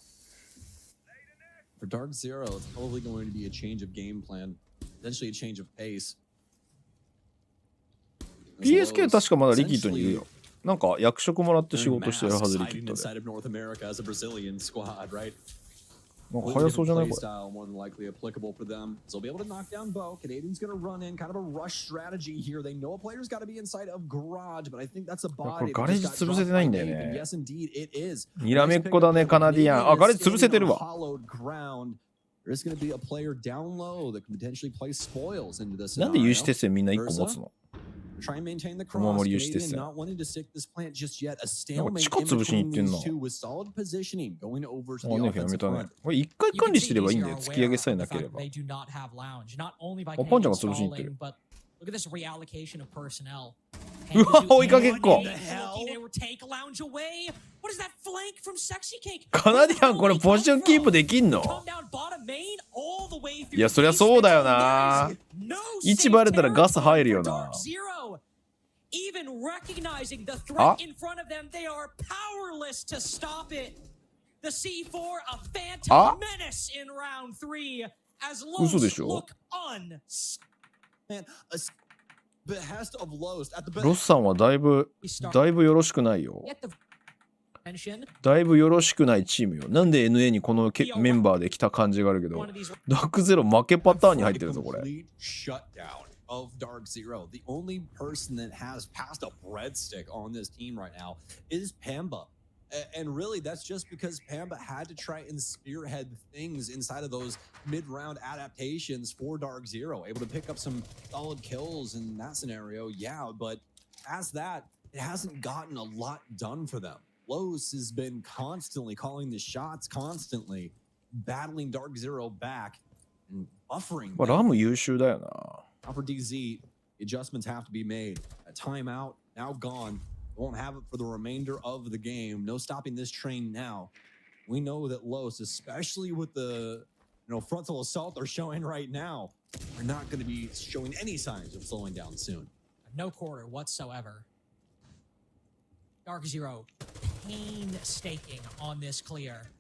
For Dark Zero, it's probably going to be a change of game plan, potentially a change of pace. PSK 確かまだリキッドにいるよ。なんか役職もらって仕事してるはずリキッドで。なんか速そうじゃないこれ。これガレージ潰せてないんだよね。にらめっこだねカナディアン。あ、ガレージ潰せてるわ。なんで有刺鉄線みんな1個持つの？お守り有刺鉄線。なんか地下潰しに行ってんな。あ、ねやめたね。これ一回管理してればいいんだよ。突き上げさえなければ。あ、パンちゃんが潰しに行ってる。うわ、追いかけっこ。カナディアンこれポジションキープできんの？いや、そりゃそうだよな。位置バレたらガス入るよな。Even recognizing the threat in front of them, they are powerless to stop it. The C4, a phantom menace in round 3 as Los look on. ロスさんはだいぶよろしくないよ。だいぶよろしくないチームよ。なんで NA にこのメンバーで来た感じがあるけど、ダークゼロ負けパターンに入ってるぞこれ。Of Dark Zero, the only person that has passed a breadstick on this team right now is Pamba. And really, that's just because Pamba had to try and spearhead things inside of those mid-round adaptations for Dark Zero, able to pick up some solid kills in that scenario, yeah, but as that, it hasn't gotten a lot done for them. Los has been constantly calling the shots, constantly battling Dark Zero back and buffering. ラム優秀だよな。For DZ, adjustments have to be made. A timeout, now gone. Won't have it for the remainder of the game. No stopping this train now. We know that Los, especially with the frontal assault they're showing right now, are not going to be showing any signs of slowing down soon. No quarter whatsoever. Dark Zero, painstaking on this clear.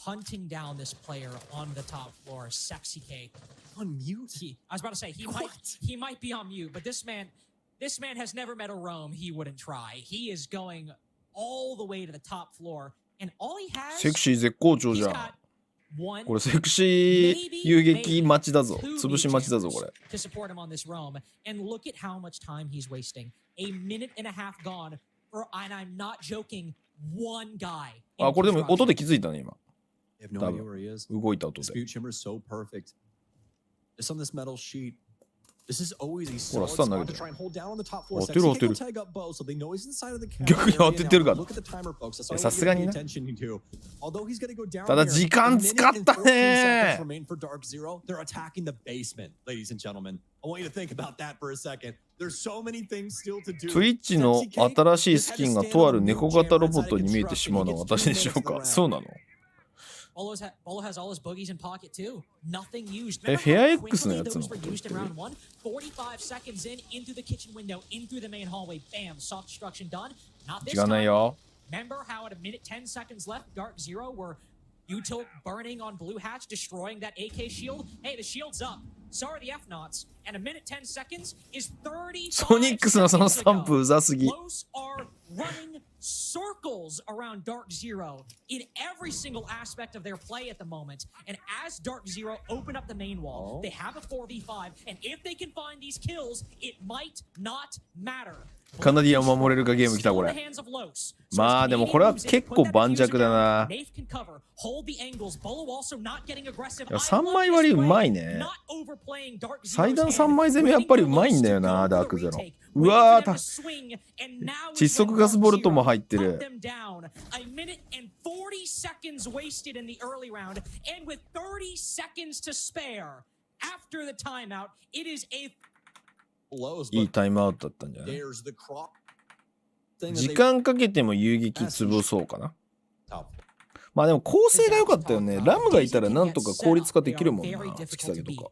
Hunting down this player on the top floor, Sexy Cake. On mute? I was about to say he might be on mute, but this man has never met a roam he wouldn't try. He is going all the way to the top floor, and all he has. セクシー絶好調じゃん。これセクシー遊撃待ちだぞ。潰し待ちだぞこれ。To support him on this roam, and look at how much time he's wasting. A minute and a half gone, and I'm not joking. One guy. あ、これでも音で気づいたね今。have no idea where he is. 動いた音で。Dispute chamber is so perfect. Just on this metal sheet. This is always a solid spot to try and hold down on the top floor. 当てる当てる。Tag up bow, so they know he's inside of the camera. 逆に当ててるから。Look at the timer, folks. さすがにね。Although he's going to go down. ただ時間使ったね。Remain for Dark Zero. They're attacking the basement, ladies and gentlemen. I want you to think about that for a second. There's so many things still to do. Twitch の新しいスキンがとある猫型ロボットに見えてしまうのは私でしょうか。そうなのBolo has all his boogies in pocket too. Nothing used. フェア X のやつの 45 seconds into the kitchen window, in through the main hallway. Bam, soft destruction done. Not this 違うないよ。Remember how at a minute 10 seconds left, Dark Zero were util burning on blue hatch, destroying that AK shield? Hey, the shield's up. Sorry, the F-Knots. And a minute 10 seconds is 30. ソニックスのそのスタンプうざすぎ。Los are running circles around Dark Zero in every single aspect of their play at the moment. And as Dark Zero open up the main wall, they have a 4v5. And if they can find these kills, it might not matter. カナディアンを守れるかゲーム来たこれ。まあでもこれは結構盤石だな。いや3枚割りうまいね。祭壇3枚攻めやっぱりうまいんだよな、ダークゼロ。うわー、窒息ガスボルトも入ってる。いいタイムアウトだったんじゃない？時間かけても遊撃潰そうかな。まあでも構成が良かったよね。ラムがいたらなんとか効率化できるもんな。突き下げとか。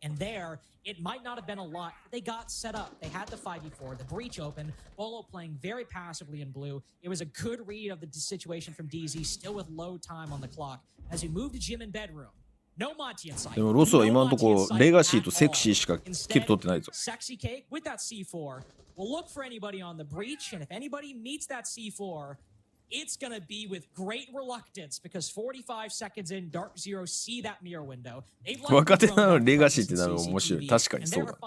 It might not have been a lot. They got set up. They had the 5v4. The breach open. Bolo playing very passively in blue. It was a good read of the situation from DZ, still with low time on the clock. As we move to gym and bedroom. No Monty in sight. でもロスは今のところレガシーとセクシーしかキル取ってないぞ。Sexy Cake with that C4. We'll look for anybody on the breach, and if anybody meets that C4, it's gonna be with great reluctance because 45 seconds in, Dark Zero see that mirror window. 若手なのにレガシーってなるの面白い。確かにそうだ。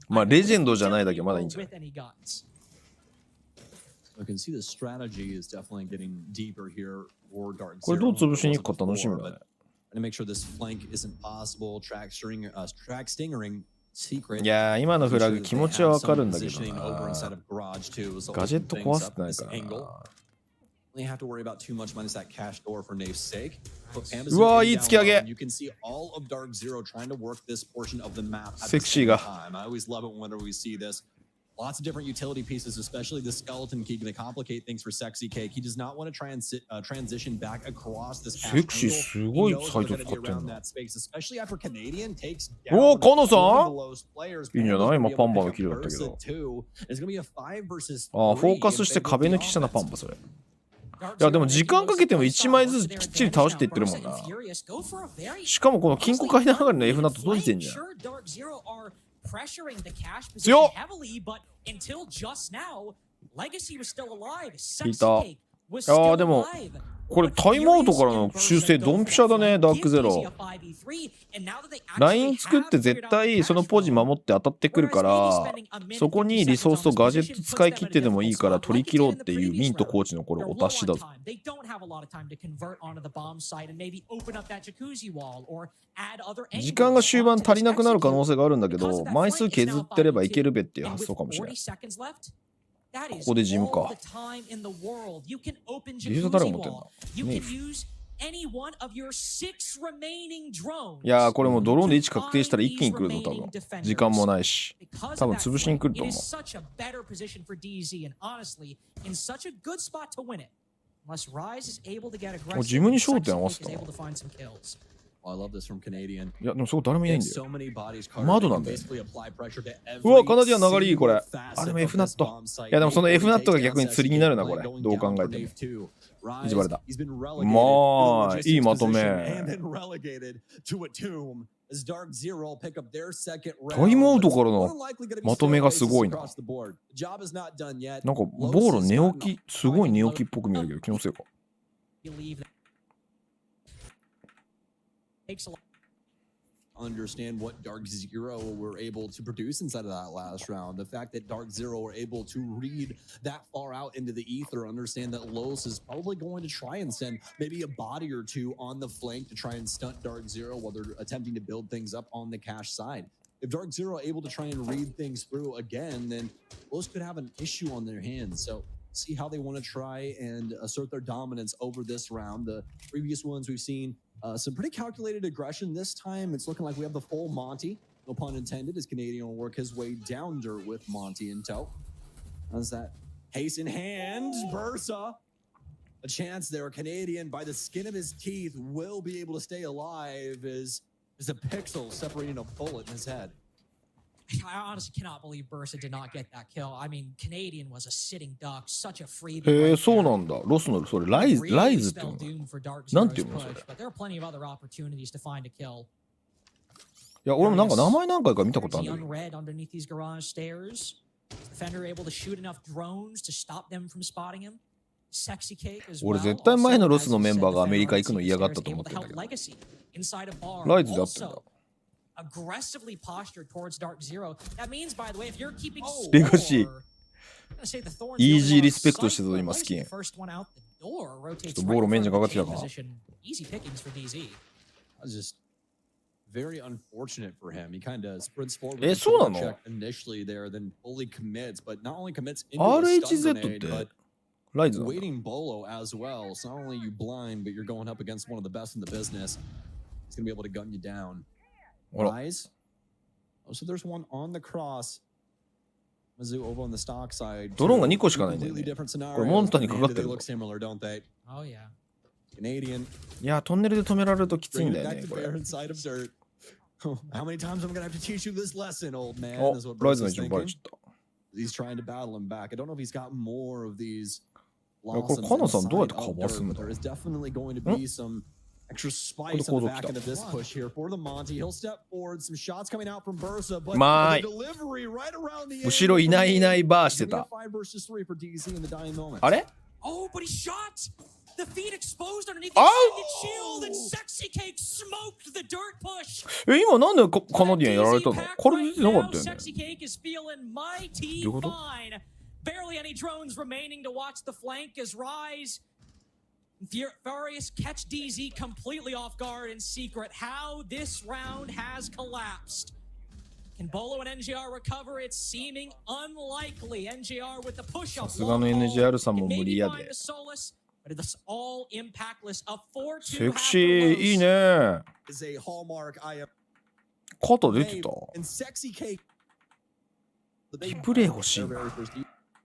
まあレジェンドじゃないだけまだいいんじゃない？ I can see the strategy is definitely getting deeper here for Dark Zero. これどう潰しに行くか楽しみだね。To make sure this flank isn't possible, track stingering secret. いやー今のフラグ気持ちはわかるんだけどな。ガジェット壊すってないからな。Have to worry about too much minus that cash door for Nave's sake. うわーいい突き上げ。 You can see all of Dark Zero trying to work this portion of the map at セクシーが。 I always love it whenever we see this. Lots of different utility pieces, especially the skeleton key, going to complicate things for Sexy Cake. He does not want to try and transition back across this path. Sexy すごいサイト使ってんな。 Especially after Canadian takes おお、カノさん players. いいんじゃない？今パンパのキルだったけど。It's going to be a 5 versus ああ、フォーカスして壁抜きしたな、パンパそれ。いやでも時間かけても1枚ずつきっちり倒していってるもんな。しかもこの金庫階段上がりの F ナット閉じてんじゃん。pressuring the cash Yo! position heavily, but until just now, Legacy was still alive. いた。い was や still ーでも alive. これタイムアウトからの修正ドンピシャだね、ダークゼロ。ライン作って絶対そのポジ守って当たってくるから、そこにリソースとガジェット使い切ってでもいいから取り切ろうっていうミントコーチのこれお達しだぞ。時間が終盤足りなくなる可能性があるんだけど、枚数削ってればいけるべっていう発想かもしれない。ここでジムか。リーザ誰が持ってんだ？ねえ。いやーこれもうドローンで位置確定したら一気に来るぞ多分。時間もないし。多分潰しに来ると思う。おジムに焦点合わせたな。I love this from Canadian. いやでもそこ誰もいないんだよ。窓なんだよ。うわカナディアン流れいいこれ。あでも F ナット。いやでもその F ナットが逆に釣りになるなこれ。どう考えても。意地悪だ。まあいいまとめ。タイムアウトからのまとめがすごいな。なんかボーロ寝起きすごい寝起きっぽく見えるけど気のせいか。Understand what Dark Zero were able to produce inside of that last round. The fact that Dark Zero were able to read that far out into the ether, understand that Los is probably going to try and send maybe a body or two on the flank to try and stunt Dark Zero while they're attempting to build things up on the cash side. If Dark Zero are able to try and read things through again, then Los could have an issue on their hands. So see how they want to try and assert their dominance over this round. The previous ones we've seen some pretty calculated aggression. This time it's looking like we have the full Monty, no pun intended, as Canadian will work his way down dirt with Monty in tow. How's that? Haste in hand, Bursa. A chance there. Canadian, by the skin of his teeth, will be able to stay alive as a pixel separating a bullet in his head. I honestly cannot believe Bursa did not get that kill. I mean, Canadian was a sitting duck, such a freebie. へえ、そうなんだ。ロスのそれライズっていうの。なんていうのそれ。いや、俺もなんか名前何回か見たことあるんだよ。俺絶対前のロスのメンバーがアメリカ行くの嫌がったと思ってるんだけど。ライズであってんだ。aggressively postured towards Dark Zero. That means, by the way, if you're keeping score, レガシー I'm gonna say the Thorns イージー the リスペクト only してたぞ one 今スキン sight, first one out the door, rotates ちょっとボール right メンジ in か front かっ of て the きた chain か position. Easy pickings for DZ. That's just very unfortunate for him. He kind of sprints forward Eh, with a そうなの？ shoulder check initially there, then fully commits, but not only commits into a stun RHZ grenade, って but ライズなんだ waiting bolo as well. So not only are you blind, but you're going up against one of the best in the business. He's gonna be able to gun you down. あら Rise. Oh, so there's one on the cross. Mizzou over on the stock side. ドローンが2個しかないんだよ Completely ね different これモン scenarios. タにかかっ Man, て they る look similar, don't they? Oh yeah. Canadian. いやトンネルで止められるときつい Bring ん it だよ back ね to これ bear inside of dirt. How many times am I gonna have to teach you this lesson, old man? お Is what ライ Bruce ズの is 一応バレ thinking. ちゃった He's trying to battle him back. I don't know if he's got more of these いやこれ blossoms カナさんどうやって inside カ of バーする dirt, ん but だ there is definitely going to be some extra spice on the back end of this push here for the Monty. He'll step forward. Some shots coming out from Bursa, but ま the い delivery right around the 後ろいないいないバーして Giving た a 5 versus 3 for DZ in the dying moments. あれ Oh, but he shot! The feet exposed underneath the Oh! extended shield, and Sexy Cake smoked the dirt push. え今なんでカナディアンやられたの DZ pack これ出てなか right ったよ now, ね Sexy Cake is feeling mighty どういうこと fine. Barely any drones remaining to watch the flank as Rise Furious catch DZ completely off guard in secret. How this round has collapsed. Can Bolo and NGR recover? It's seeming unlikely. NGR with the push up. さすがの NGR さんも無理やで But it's all impactless. A 4-2 セクシーいいね Is a hallmark I am 肩出てた and Sexy Cake. リプレイ欲しいな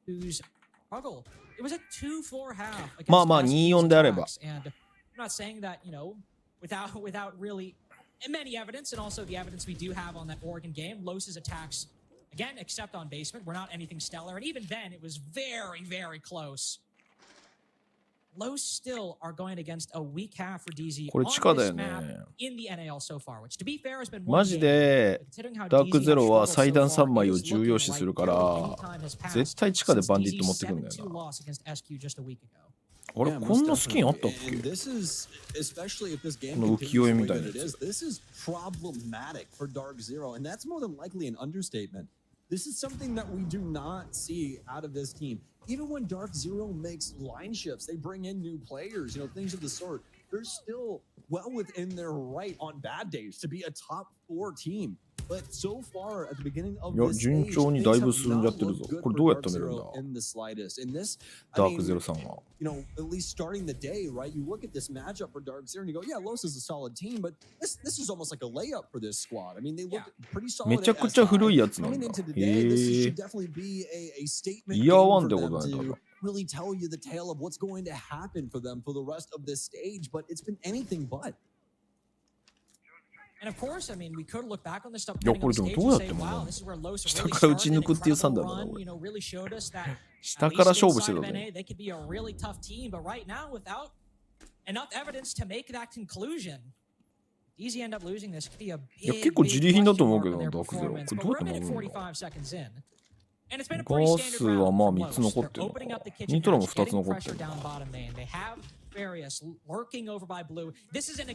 who's struggle. It was a 2-4 half. まあまあ against 2-4 であれば attacks. And I'm not saying that, you know, without really many evidence, and also the evidence we do have on that Oregon game, Los's attacks, again, except on basement, were not anything stellar. And even then, it was very, very close. Los still are going against a weak half for DZ これ on 地下だ this よね map in the NAL so far, which to be fair has been マ one ジ game. で But considering how ダーク DZ ゼロ have は struggled 最短 so 3 far, 枚 it を is 重要 looking 視する like から any time has passed 絶対地下で since バンディット持って DZ's くんだよ 7-2 な loss against SQ just a week ago. あれ Yeah, こん most なスキンあったっ definitely. け And this is, especially if this game この浮世絵みたいなやつ。 continues the way that it is, this is problematic for Dark Zero, and that's more than likely an understatement. This is something that we do not see out of this team. Even when Dark Zero makes line shifts, they bring in new players, you know, things of the sort. They're still well within their right on bad days to be a top 4 team. But so far at the beginning of いや this 順 stage, 調にだい things ぶ have 進んじゃ not ってるぞ looked good これ for どうやって Dark 止めるんだ Zero in the slightest. In this, ダ I ーク mean, ゼロさんは you know, at least starting the day, right? You look at this matchup for Dark Zero and you go, yeah, Los is a solid team, but this is almost like a layup for this squad. I mean, they look pretty solid. めちゃくちゃ古いやつなん Coming だ into へ today, this え should definitely be a statement イヤー game 1 っ for てこ them となんだ to really tell you the tale of what's going to happen for them for the rest of this stage, but it's been anything but. And of course, I mean, we could look back on this stuff いや on これ the で stage もどうや and っ say, ても wow, this is where Los 下 really から打ち started 抜 an くっていう算 incredible 段だな run, 俺 you know, really showed us that 下 at から least 勝負して inside た of ぞ NA, they could be a really tough team, but right now, without enough evidence to make that conclusion, DZ end up losing this could be a いや big, 結構 big 自利品だと question 思う mark け on どな their ダークゼロ performance. これ But どう we're やっ a て minute 守るんだ 45 seconds in. And it's been a ガ pretty ー standard スは round まあ from 3つ Los. 残っ They're てるの opening か up the kitchen ニトロも hatch, 2つ getting 残って pressure る down bottom main. They have Farius lurking over by blue. This is an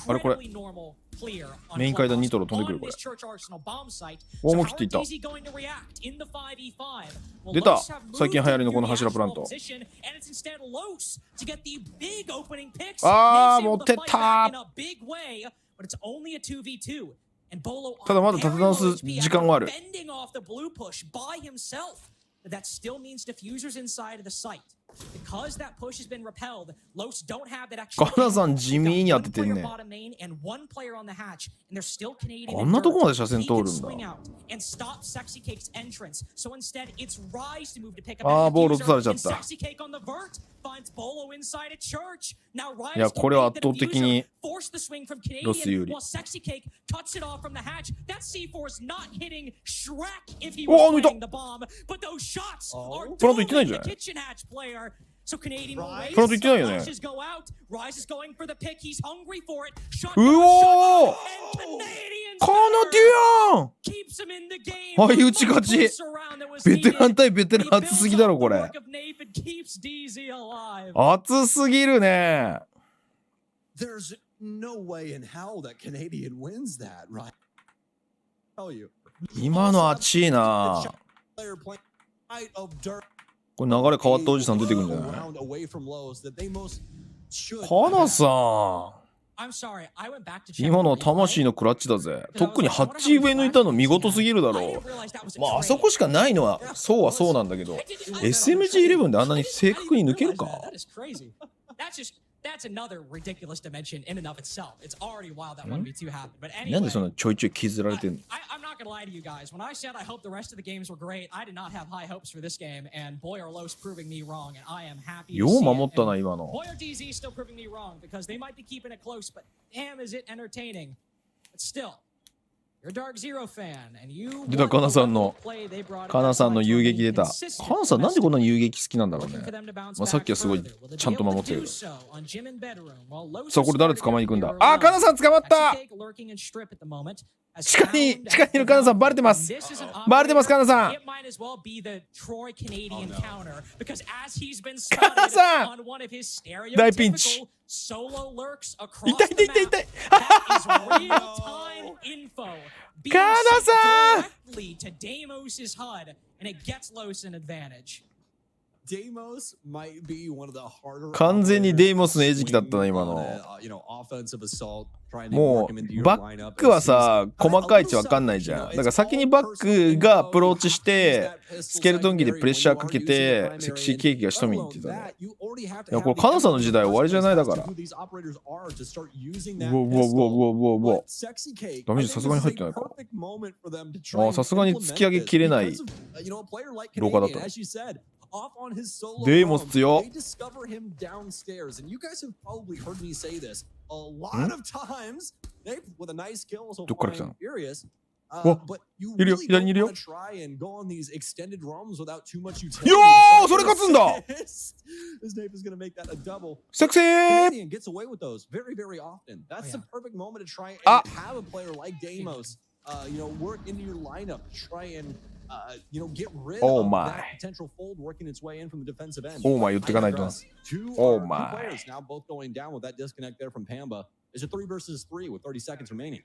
あれこれ incredibly normal clear on メイン階段 Clubhouse ニトロ飛んでくる on これ this Church Arsenal bomb site. お So 思い how 切ってい are った DZ going to react in the 5v5? Well, 出た Los have 最近 moved 流行りのこの into the 柱プラン actual ト position, and it's instead Los to get the big opening picks. あー Nate's able 持ってっ to た fight back in a big way, but it's only a 2v2. And Bolo ただまだ on 立て very 直 low す HP 時間はある fending off the blue push by himself. But that still means diffusers inside of the site. Because that push has been repelled, Los don't have that extra. カナさん地味に当ててんね One player bottom main and one player on the hatch, and they're still Canadian. こんなとこまで車線 He can 通るんだ swing out and stop Sexy Cake's entrance. So instead, it's Rise to move to pick up あー that ボール落とされちゃ diffuser, った and Sexy Cake on the vert finds Bolo inside a church. Now いや Rise これは can 圧倒 make the 的に diffuser, force the swing from ロス有 Canadian 利 while Sexy Cake cuts it off from the hatch. That C4's not hitting Shrek if he おー was 抜いた playing the bomb, but those shots are プラント行ってないん dooming じ the ゃない kitchen hatch player. So Canadian will raise, プラント行ってないよね flashes go out, Rise is going for the pick, he's hungry for it. うおー And Canadian カナディアン keeps him in the game. 相打ち勝ち ベテラン対ベテラン熱すぎだろこれ keeps DZ alive. 熱すぎるね There's no way in hell that Canadian wins that, right? tell you. 今の熱いな。 Player playing right of dirt. これ流れ変わったおじさん出てくるんじゃない？ Round away from Lowe's that they most should カナさ I'm sorry, I went back to ん、 check 今のは the replay. 魂のクラッチだぜ。特に8上抜いたの見事すぎるだ I ろ didn't う。 realize that was a まあ、あ trade. そこしかないのは、そうはそうなんだけど、SMG11 であんなに正確に抜けるか？ That is crazy. That's another ridiculous dimension in and of itself. It's already wild that 1v2 happened. But なん anyway, でそんなちょいちょい削られてんの？ I'm not gonna lie to you guys. When I said I hope the rest of the games were great, I did not have high hopes for this game, and boy are Los proving me wrong, and I am happy to よ see う it. 守ったな、 And 今の。 boy are DZ still proving me wrong because they might be keeping it close, but damn is it entertaining. But still, you're a Dark Zero fan, and you 出た、カナさんの、カナさんの遊撃出た。カナさんなんでこんなに遊撃好きなんだろうね。まあ、さっきはすごいちゃんと守ってる。さあ、これ誰捕まえに行くんだ？あ、カナさん捕まった！地下にいるカナさんバレてます。バレてます、カナさん。カナさん大ピンチ。痛い痛い痛い痛い。カナさん Deimos might be one of the harder 完全にデイモスの餌食だったな、今の。もうバックはさ、細かい位置わかんないじゃん。だから先にバックがアプローチしてスケルトン機でプレッシャーかけてセクシーケーキが仕留めに行ってたね。いや、これカナさんの時代終わりじゃないだから。うわうわうわうわうわうわ。ダメージさすがに入ってないか。あ、さすがに突き上げきれない廊下だった。Off on his solo Deimos roam, 強。 they discover him downstairs, and you guys have probably heard me say this a lot of times. They with a nice kill, so fine, furious. But you really don't want to try and go on these extended roams without too much utility. よー、それ勝つんだ。 His name is going to make that a double. セクシー。 Canadian gets away with those very, very often. That's the perfect moment to try and have a player like Deimos, work into your lineup, try and get rid of that potential fold working its way in from the defensive end. Oh my, 言ってかないとな。Two my. players now both going down with that disconnect there from Pamba. It's a 3 versus 3 with 30 seconds remaining.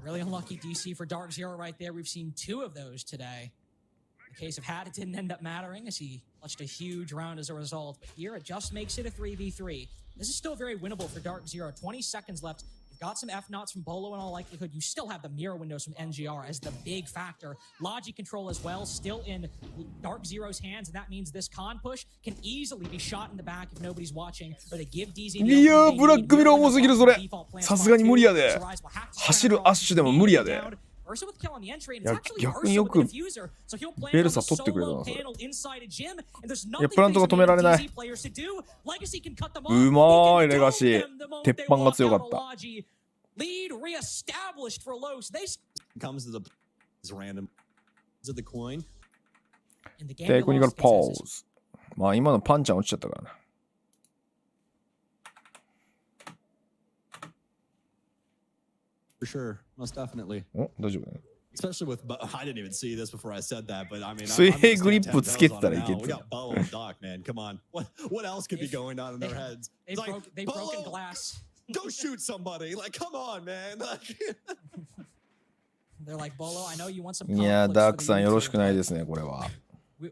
Really unlucky DC for Dark Zero right there. We've seen 2 of those today. In the case of Hat, it didn't end up mattering as he clutched a huge round as a result. But here it just makes it a 3v3. This is still very winnable for Dark Zero. 20 seconds left. Got some F-Knots from Bolo in all likelihood. You still have the mirror windows from NGR as the big factor. Logi control as well, still in Dark Zero's hands, and that means this con push can easily be shot in the back if nobody's watching, or to give DZ いやー、ブラックミラー重すぎるそれ。さすがに無理やで。走るアッシュでも無理やで。いや、逆によくベルサ取ってくれたな、それ。いや、プラントが止められない。うまい、レガシー。鉄板が強かった。テクニカルポーズ。まあ、今のパンちゃん落ちちゃったからな。For sure, most definitely. お、大丈夫だね。Especially with, I didn't even see this before I said that, but I mean, 水平グリップつけてたらいけて We got Bolo and Doc, man. Come on. What else could be going on in their heads? They've broken glass. Go shoot somebody. Like, come on, man. They're like, Bolo, I know you want some いや、ダークさんよろしくないですね、これは。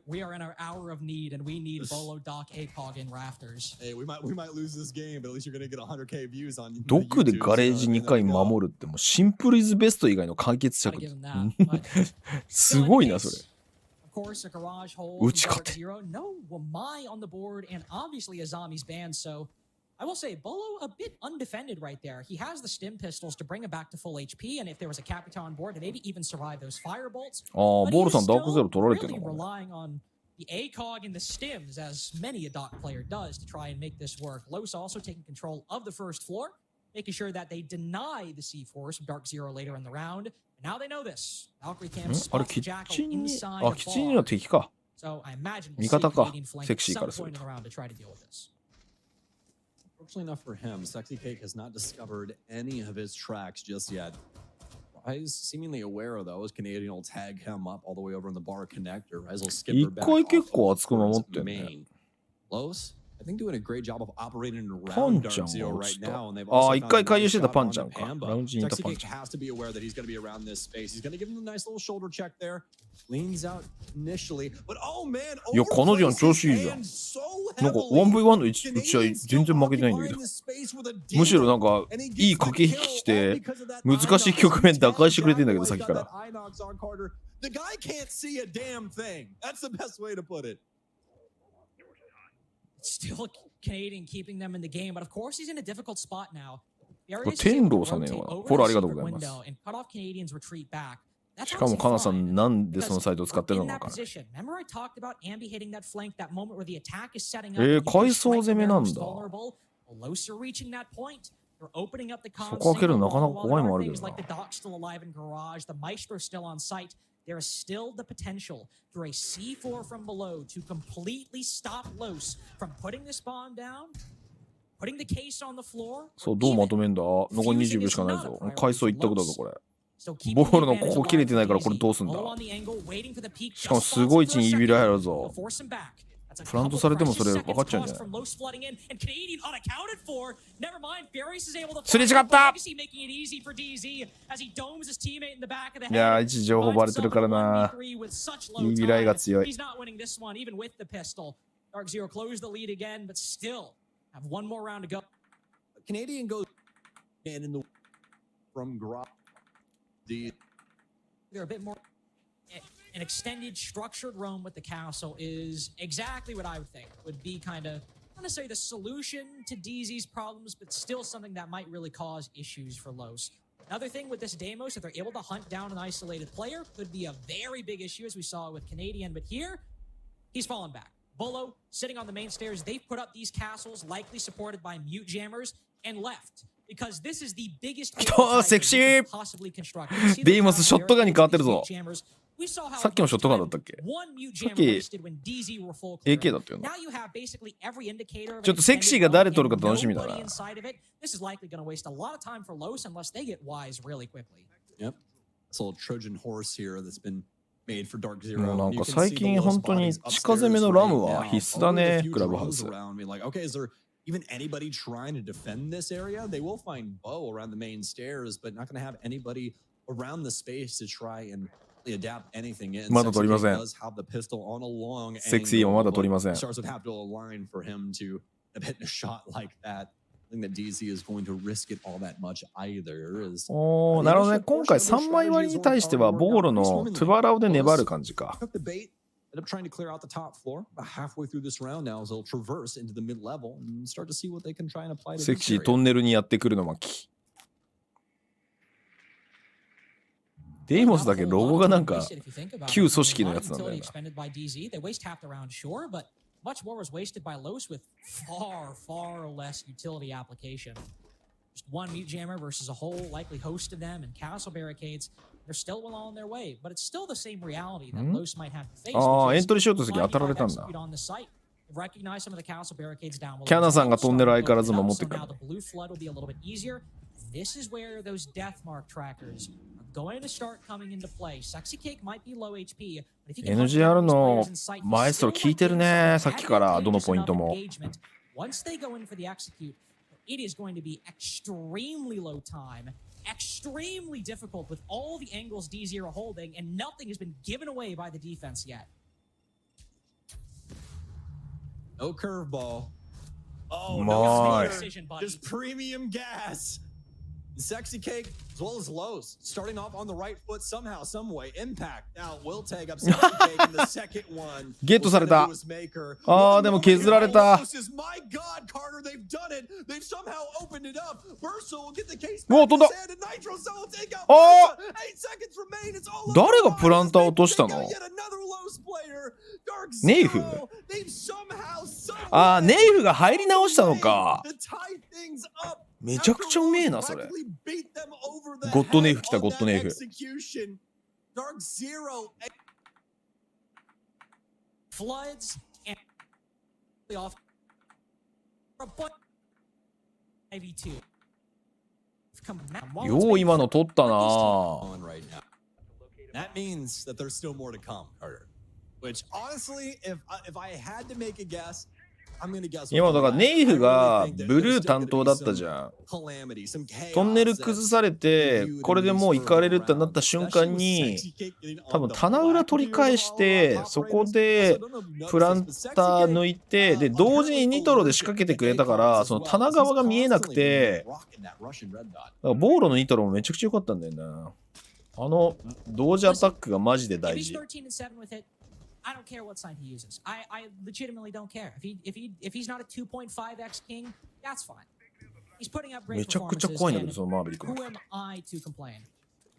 We are in our hour of need, and we need Bolo, Doc, ACOG, and Rafters. Hey, we might lose this game, but at least you're gonna get 100K views on. 毒でガレージ2回守るってもうシンプルイズベスト以外の解決策。すごいなそれ。打ち勝て。No Wamai on the board, and obviously Azami's banned, so I will say Bolo a bit undefended right there. He has the stim pistols to bring him back to full HP, and if there was a Capitan on board, to maybe even survive those firebolts. ああ、ボールさんダークゼロ取られてる Really のかな。 relying on the ACOG and the stims, as many a Doc player does, to try and make this work. Los also taking control of the first floor, making sure that they deny the C4s from Dark Zero later in the round. And now they know this. Valkyrie Cam あれ spots キ the ッ Jackal チンに、 inside あ、 the キッチンには bar. 敵か。 So I imagine we'll 味 see 方 a か。 Canadian flank セ at クシーか some らす point る in と。 the round to try to deal with this. Fortunately enough for him, Sexy Cake has not discovered any of his tracks just yet. He's seemingly aware of those. Canadian will tag him up all the way over in the bar connector. Rise will skip her back 一回結構熱く守ってんね。 Los I think doing a great job of operating パン around ちゃん Dark Zero は落 right ちた。 now, and they've あ also あ、一 found 回 a 回遊 nice してた shot パン on ちゃんか。 Pamba. ラウンジにいたパン Sexy ちゃん。 has to be aware that he's going to be around this space. He's going to give him a nice little shoulder check there. Leans out initially, but oh man, いや、彼女の調子いいじゃん。 so なんか heavily. 1v1 の打ち合い全然負けてないんだけど。むしろなんかいい駆け引きして難しい局面打開してくれてんだけどさっきから。 The guy can't see a damn thing. That's the best way to put it. Still Canadian keeping them in the game, but of course he's in a difficult spot now. 天童さんねえのかな。フォローありがとうございます。しかもカナさんなんでそのサイトを使ってるのかわからない。階層攻めなんだ。そこ開けるのなかなか怖いもんあるけどな。There is still the potential for a C4 from below to completely stop Los from putting this bomb down, putting the case on the floor. そう、どうまとめんだ。残り20秒しかないぞ。階層一択だぞ、これ。ボールのここ切れてないからこれどうすんだ。しかもすごい位置にイビル入るぞ。プラントされてもそれ分かっちゃうんじゃない。すれ違った。いやー、一時情報バレてるからな。イビライが強い。Canadian goes in the from Grok. They're a bit more. An extended structured roam with the castle is exactly what I would think would be kind of not necessarily the solution to DZ's problems, but still something that might really cause issues for Los. Another thing with this Deimos, if they're able to hunt down an isolated player, could be a very big issue as we saw with Canadian. But here, he's fallen back. Bolo sitting on the main stairs. They've put up these castles, likely supported by mute jammers, and left. Because this is the biggest possibly constructed. デイモスショットガンに変わってるぞ。さっきもショットガンだったっけ？さっき AK だったよな。ちょっとセクシーが誰取るか楽しみだな。Yep. It's a little Trojan horse here that's been made for Dark Zero. もうなんか最近本当に地下攻めのラムは必須だね、クラブハウス。Even anybody trying to defend this area, they will find Bo around the main stairs, but not going to have anybody around the space to try and adapt anything in. まだ取りません。 does have the pistol on a long セクシーもまだ取りません。 Stars would have to align for him to hit a shot like that. I think that DZ is going to risk it all that much either. おー、なるほどね。今回3枚割りに対してはボールのトゥバラオで粘る感じか。End up trying to clear out the top floor about halfway through this round now as they'll traverse into the mid level and start to see what they can try and apply to セクシートンネルにやってくるの巻。デイモスだけロゴがなんか旧組織のやつなんだよな。Much more was wasted by Los with far, far less utility application. Just one mute jammer versus a whole likely host of them and castle barricades. They're still well on their way, but it's still the same reality that Los might have to face. ああ、エントリーしようとするとき当たられたんだ。キャナさんがトンネル相変わらず守ってくる。This is where those death mark trackers are going to start coming into play. Sexy Cake might be low HP, but if you can NGR のマエストロ聞いてるね、さっきからどのポイントも。 Once they go in for the execute, it is going to be extremely low time, extremely difficult with all the angles DZ are holding, and nothing has been given away by the defense yet. No curveball. Oh, no decision, buddy. Just premium gas. Sexy Cake as well as Lowe's starting off on the right foot somehow, some way. Impact now will tag up Sexy Cake in the second one. ゲットされた。ああ、でも削られた。My God, Carter, they've done it. They've somehow opened it up. Burso will get the case. おお、飛んだ。ああ。誰がプランター落としたの？ネイフ？ああ、ネイフが入り直したのか。めちゃくちゃうめえな、それ。ゴッドネイフ来た、ゴッドネイフ。よう今の取ったな。That means that there's still more to come, Carter. Which honestly, if I had to make a guess, 今だからネイフがブルー担当だったじゃん。トンネル崩されてこれでもう行かれるってなった瞬間に多分棚裏取り返してそこでプランター抜いてで同時にニトロで仕掛けてくれたからその棚側が見えなくてだからボーロのニトロもめちゃくちゃ良かったんだよな。あの同時アタックがマジで大事。I don't care what sign he uses. I legitimately don't care. If he's not a 2.5x king, that's fine. He's putting up great performances. Who am I to complain?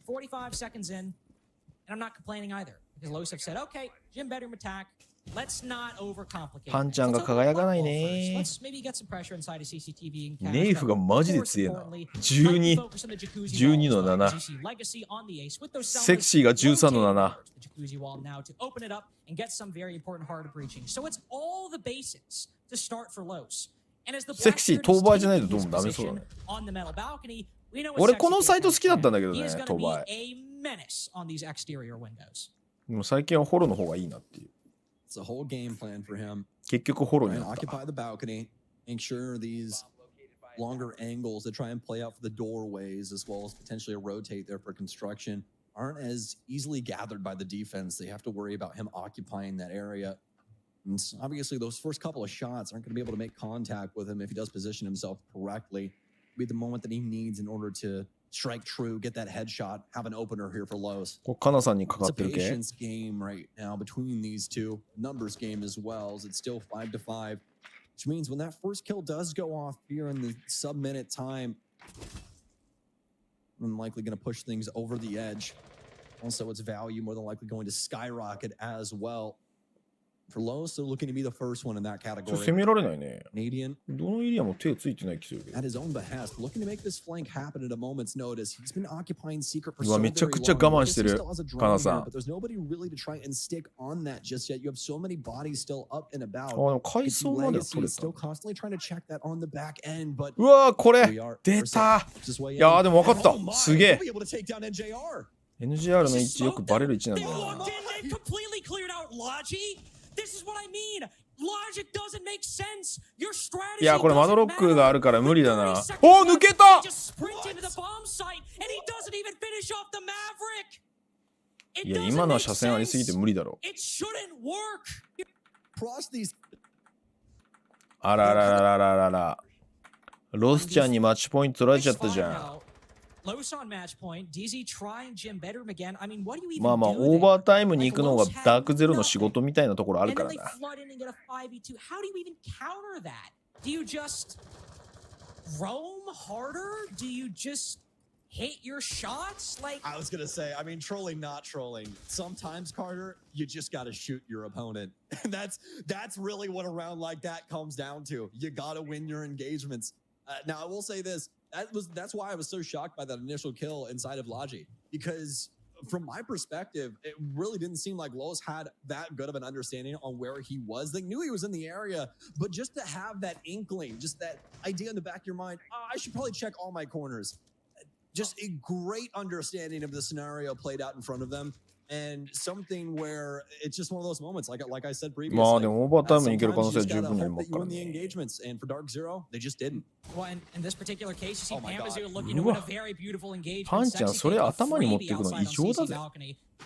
45 seconds in, and I'm not complaining either. Because Los have said, okay, Jim bedroom attack. Let's not overcomplicate. パンちゃんが輝かないね。Let's maybe get some pressure inside of CCTV and ネイフがマジで強いな。12の7。セクシーが13の7。Jacuzzi wall now to open it up and get some very important hard breaching. So it's all the basics to start for Los. And as the セクシー当倍じゃないとどうもダメそうだね。俺このサイト好きだったんだけどね、当倍。でも最近はフォローの方がいいなっていう。It's a whole game plan for him. 結局フォローになった。Occupy the balcony, make sure these longer angles that try and play out for the doorways as well as potentially rotate there for construction aren't as easily gathered by the defense. They have to worry about him occupying that area. And obviously those first couple of shots aren't going to be able to make contact with him if he does position himself correctly. It'll be the moment that he needs in order to strike true, get that headshot, have an opener here for Los. It's a patience game right now between these two. Numbers game as well, as it's still 5-5. Which means when that first kill does go off here in the sub-minute time, I'm likely going to push things over the edge. Also, its value more than likely going to skyrocket as well. For Los, they're looking to be the first one in that category. Canadian, at his own behest, looking to make this flank happen at a moment's notice. He's been occupying secret for so very long. But there's nobody really to try and stick on that just yet. You have so many bodies still up and about. Legacy is still constantly trying to check that on the back end, but うわーこれ出た。いやーでも分かった。すげえ。NGR の位置よくバレる位置なんだよな。This is what I mean. Logic doesn't make sense. Your strategy いやこれマドロックがあるから無理だな。おお抜けた。いや今のは車線ありすぎて無理だろ。あららららららら。ロスちゃんにマッチポイント取られちゃったじゃん。まあまあオーバータイムに行くのがダークゼロの仕事みたいなところあるからな。hit your shots? Like I was gonna say, I mean, trolling, not trolling. Sometimes, Carter, you just gotta shoot your opponent. And that's really what a round like that comes down to. You gotta win your engagements. Now, I will say this. That's why I was so shocked by that initial kill inside of Logi. Because from my perspective, it really didn't seem like Los had that good of an understanding on where he was. They knew he was in the area, but just to have that inkling, just that idea in the back of your mind, I should probably check all my corners. Just a great understanding of the scenario played out in front of them. And something where it's just one of those moments, like I said previously. まあでもオーバータイムに行ける可能性は十 sometimes 分 you にあります just か gotta ら hope that you win the ね。 engagements, and for Dark Zero, they just didn't. Well, in this particular case, you see Oh my Pamazoo God. looking to win a very beautiful engagement. パンちゃんそれ頭に持っていくの異常だぜ。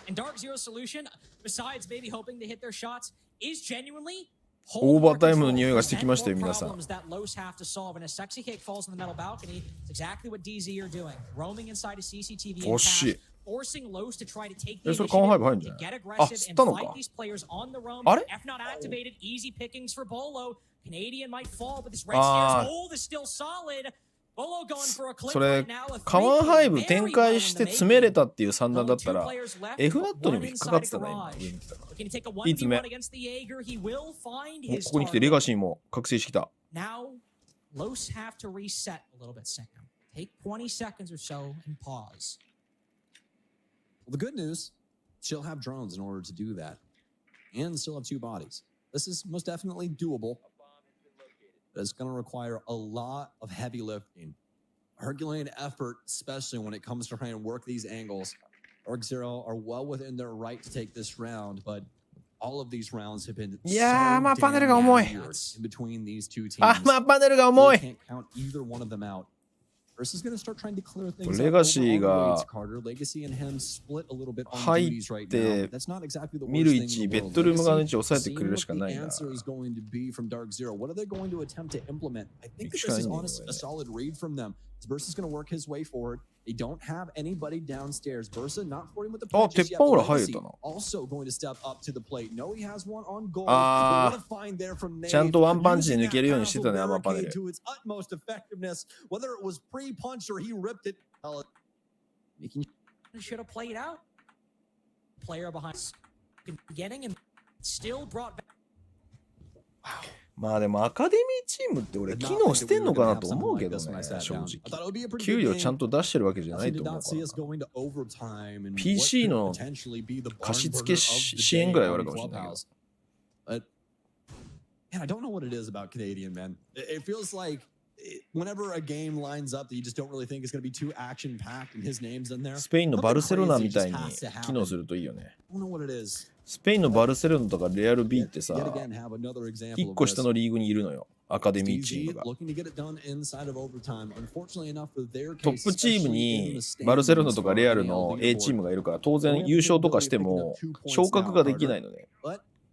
And Dark Zero's solution, besides maybe hoping to hit their shots, is genuinely オーバータイムの匂いがしてきましたよ皆さん。 that Los have to solve. And as Sexy Cake falls in the metal balcony, it's exactly what DZ are doing, roaming inside of CCTV and pass, forcing Los to try to take the initiative, to get aggressive and fight these players on the roam. F not activated, easy pickings for Bolo. Canadian might fall, but this red stairs hold is still solid. それカワンハイブ展開して詰めれたっていう算段だったら F ナットにも引っかかってたね今上に来たからいい詰めここに来てレガシーも覚醒してきた Now Los have to reset a little bit, Sam. Take 20 seconds or so and pause. Well, the good news, she'll have drones in order to do that, and still have two bodies. This is most definitely doable. It's going to require a lot of heavy lifting, Herculean effort, especially when it comes to trying to work these angles. Dark Zero are well within their right to take this round, but All of these rounds have been いやー、 so まあパネル damn が重い。 weird in between these two teams. あ、まあパネルが重い。 Can't count either one of them out. Versus going to start trying to clear things レ up ガシー over が on Carter. Legacy and him split a little bit on 入 duties right っ now. て That's not exactly the 見る worst 位 thing 置 in ベ the ッ world. ドルーム側の位 Legacy, 置抑えてくれ seeing るしか what な the いな。 answer is going to be from Dark Zero. What are they going to attempt to implement? I think that 行くし this かない is んだよ honestly ね a solid read from them. Versa is going to work his way forward. They don't have anybody downstairs. Versa not flirting with the あ、 play 鉄 just yet. 板裏 but 入れ Legacy たな。 also going to step up to the plate. No, he has one on goal. あ But what a find there from ー、ちゃん Nate. とワンパンチで Using 抜け that るようにしてたね、 powerful アマパネ barricade ル。 to its utmost effectiveness. Whether it was pre-punch or he ripped it. Making Should have played out. Player behind getting and still brought back. まあでもアカデミーチームって俺機能してんのかなと思うけどね、正直。給料ちゃんと出してるわけじゃないと思うからな。PC の貸付支援ぐらいはあるかもしれないけど。And I don't know what it is about Canadian, man. It feels like whenever a game lines up that you just don't really think is going to be too action-packed and his name's in there. スペインのバルセロナみたいに機能するといいよね。スペインのバルセロナとかレアル B ってさ、1個下のリーグにいるのよ、アカデミーチームが。トップチームにバルセロナとかレアルの A チームがいるから、当然優勝とかしても昇格ができないのね。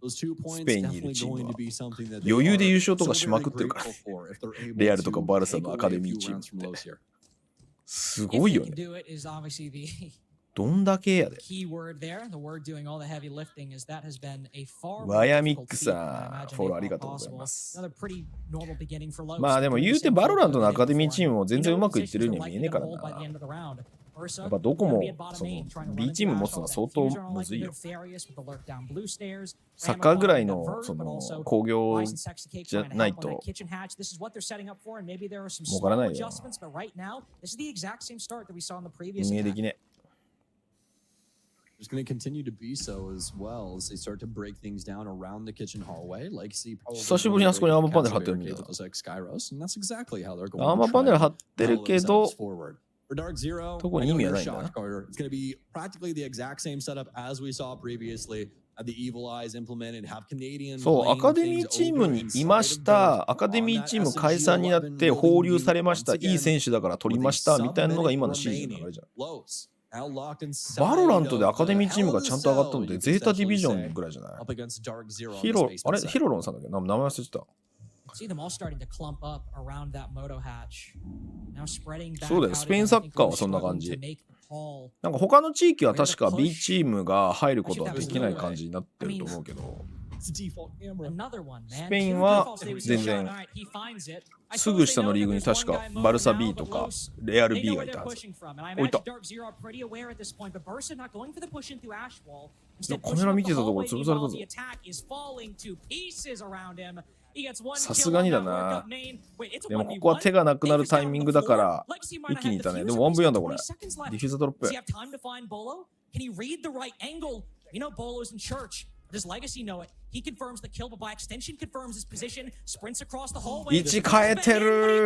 スペインにいるチームは余裕で優勝とかしまくってるからね。レアルとかバルサのアカデミーチームってすごいよね。どんだけやで。ワヤミックさん、フォローありがとうございます。まあでも言うてバロラントのアカデミーチームも全然うまくいってるようには見えねえからな。やっぱどこもその B チーム持つのは相当むずいよ。サッカーぐらいのその興行じゃないと儲からないよ。運営できねえ。It's going to continue to be so as well as they start to break things down around the kitchen hallway. Legacy probably 久しぶりにあそこにアーマーパネル貼ってるみたいな。アーマーパネル貼ってるけど、どこに意味はないんだな。It's going to be practically the exact same setup as we saw previously. The evil eyes implemented, have Canadian そう、アカデミーチームにいました。アカデミーチーム解散になって放流されました。いい選手だから取りましたみたいなのが今のシーズンの流れじゃん。バロラントでアカデミーチームがちゃんと上がったのでゼータディビジョンぐらいじゃない？ヒロロンさんだっけ？名前忘れてた。そうだよ、スペインサッカーはそんな感じ。なんか他の地域は確か B チームが入ることはできない感じになってると思うけど、スペインは全然すぐ下のリーグに確かバルサ B とかレアル B がいたはず。おいた。カメラ見てたところ潰されたぞ。さすがにだな。でもここは手がなくなるタイミングだから一気にいったね。でも 1V1 だこれ。ディフューザードロップ。位置変えてる。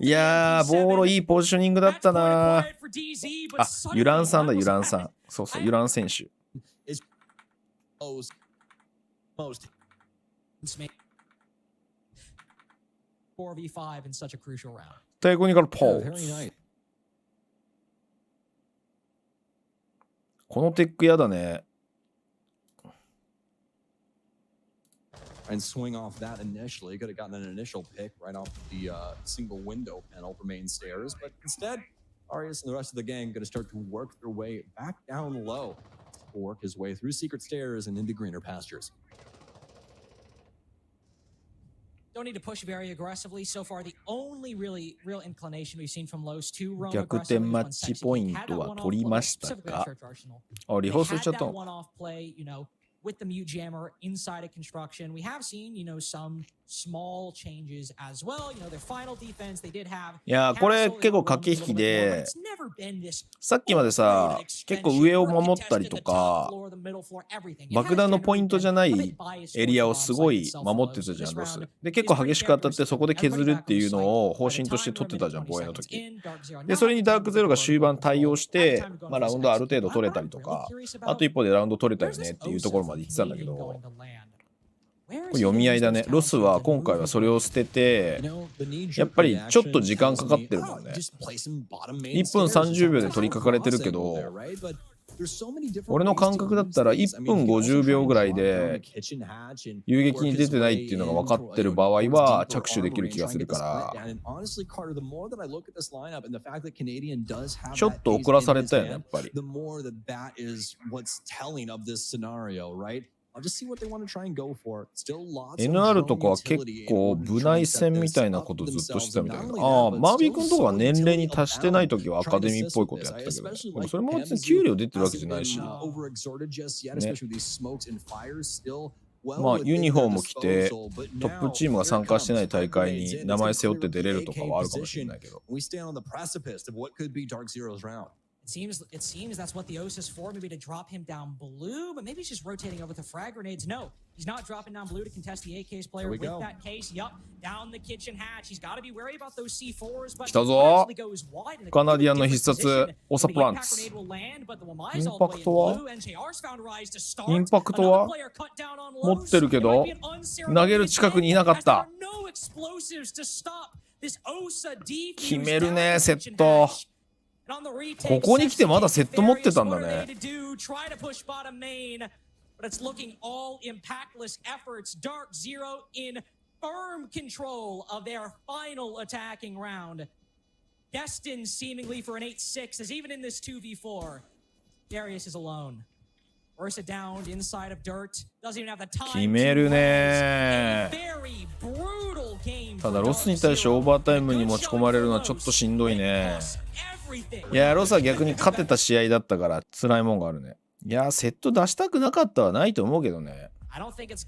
いやー、ボーロいいポジショニングだったな。あ、ユランさんだ、ユランさん。そうそう、ユラン選手。テクニカルポーズ。このテックやだね。And swing off that initially. Could have gotten an initial pick right off the single window panel for main stairs. But instead, Arias and the rest of the gang going to start to work their way back down low. Work his way through secret stairs and into greener pastures. Don't need to push very aggressively. So far, the only real inclination we've seen from Lowe's to roam 逆転マッチポイントは取りましたか？あ、リホースしちゃったの？ with the mute jammer inside of construction. We have seen, some small changes as well. You know, their final defense, they did have いやーこれ結構駆け引きで、さっきまでさ結構上を守ったりとか爆弾のポイントじゃないエリアをすごい守ってたじゃんロスで、結構激しく当たってそこで削るっていうのを方針として取ってたじゃん防衛の時で、それにダークゼロが終盤対応して、まあ、ラウンドある程度取れたりとか、あと一歩でラウンド取れたよねっていうところまで言ってたんだけど、これ読み合いだね。ロスは今回はそれを捨てて、やっぱりちょっと時間かかってるもんね。1分30秒で取り掛かれてるけど、俺の感覚だったら1分50秒ぐらいで遊撃に出てないっていうのが分かってる場合は着手できる気がするから、ちょっと遅らされたよねやっぱり。NR とかは結構部内戦みたいなことずっとしてたみたいな。ああ、マービー君とかは年齢に達してない時はアカデミーっぽいことやってたけど、でもそれも別に給料出てるわけじゃないし、ね、まあユニフォーム着てトップチームが参加してない大会に名前背負って出れるとかはあるかもしれないけど。It seems that's what the OS is for, maybe to drop him down blue, but maybe he's just rotating over the frag grenades. No, he's not dropping down blue to contest the AK's player with that case. Yup, down the kitchen hatch. He's got to be wary about those C4s, but 来たぞカナディアンの必殺オサプランツ。インパクトは持ってるけど投げる近くにいなかった。決めるねセット。ここに来てまだセット持ってたんだね。決めるね。ただロスに対してオーバータイムに持ち込まれるのはちょっとしんどいね。いやロスは逆に勝てた試合だったから辛いもんがあるね。いやセット出したくなかったはないと思うけどね。I don't think it'll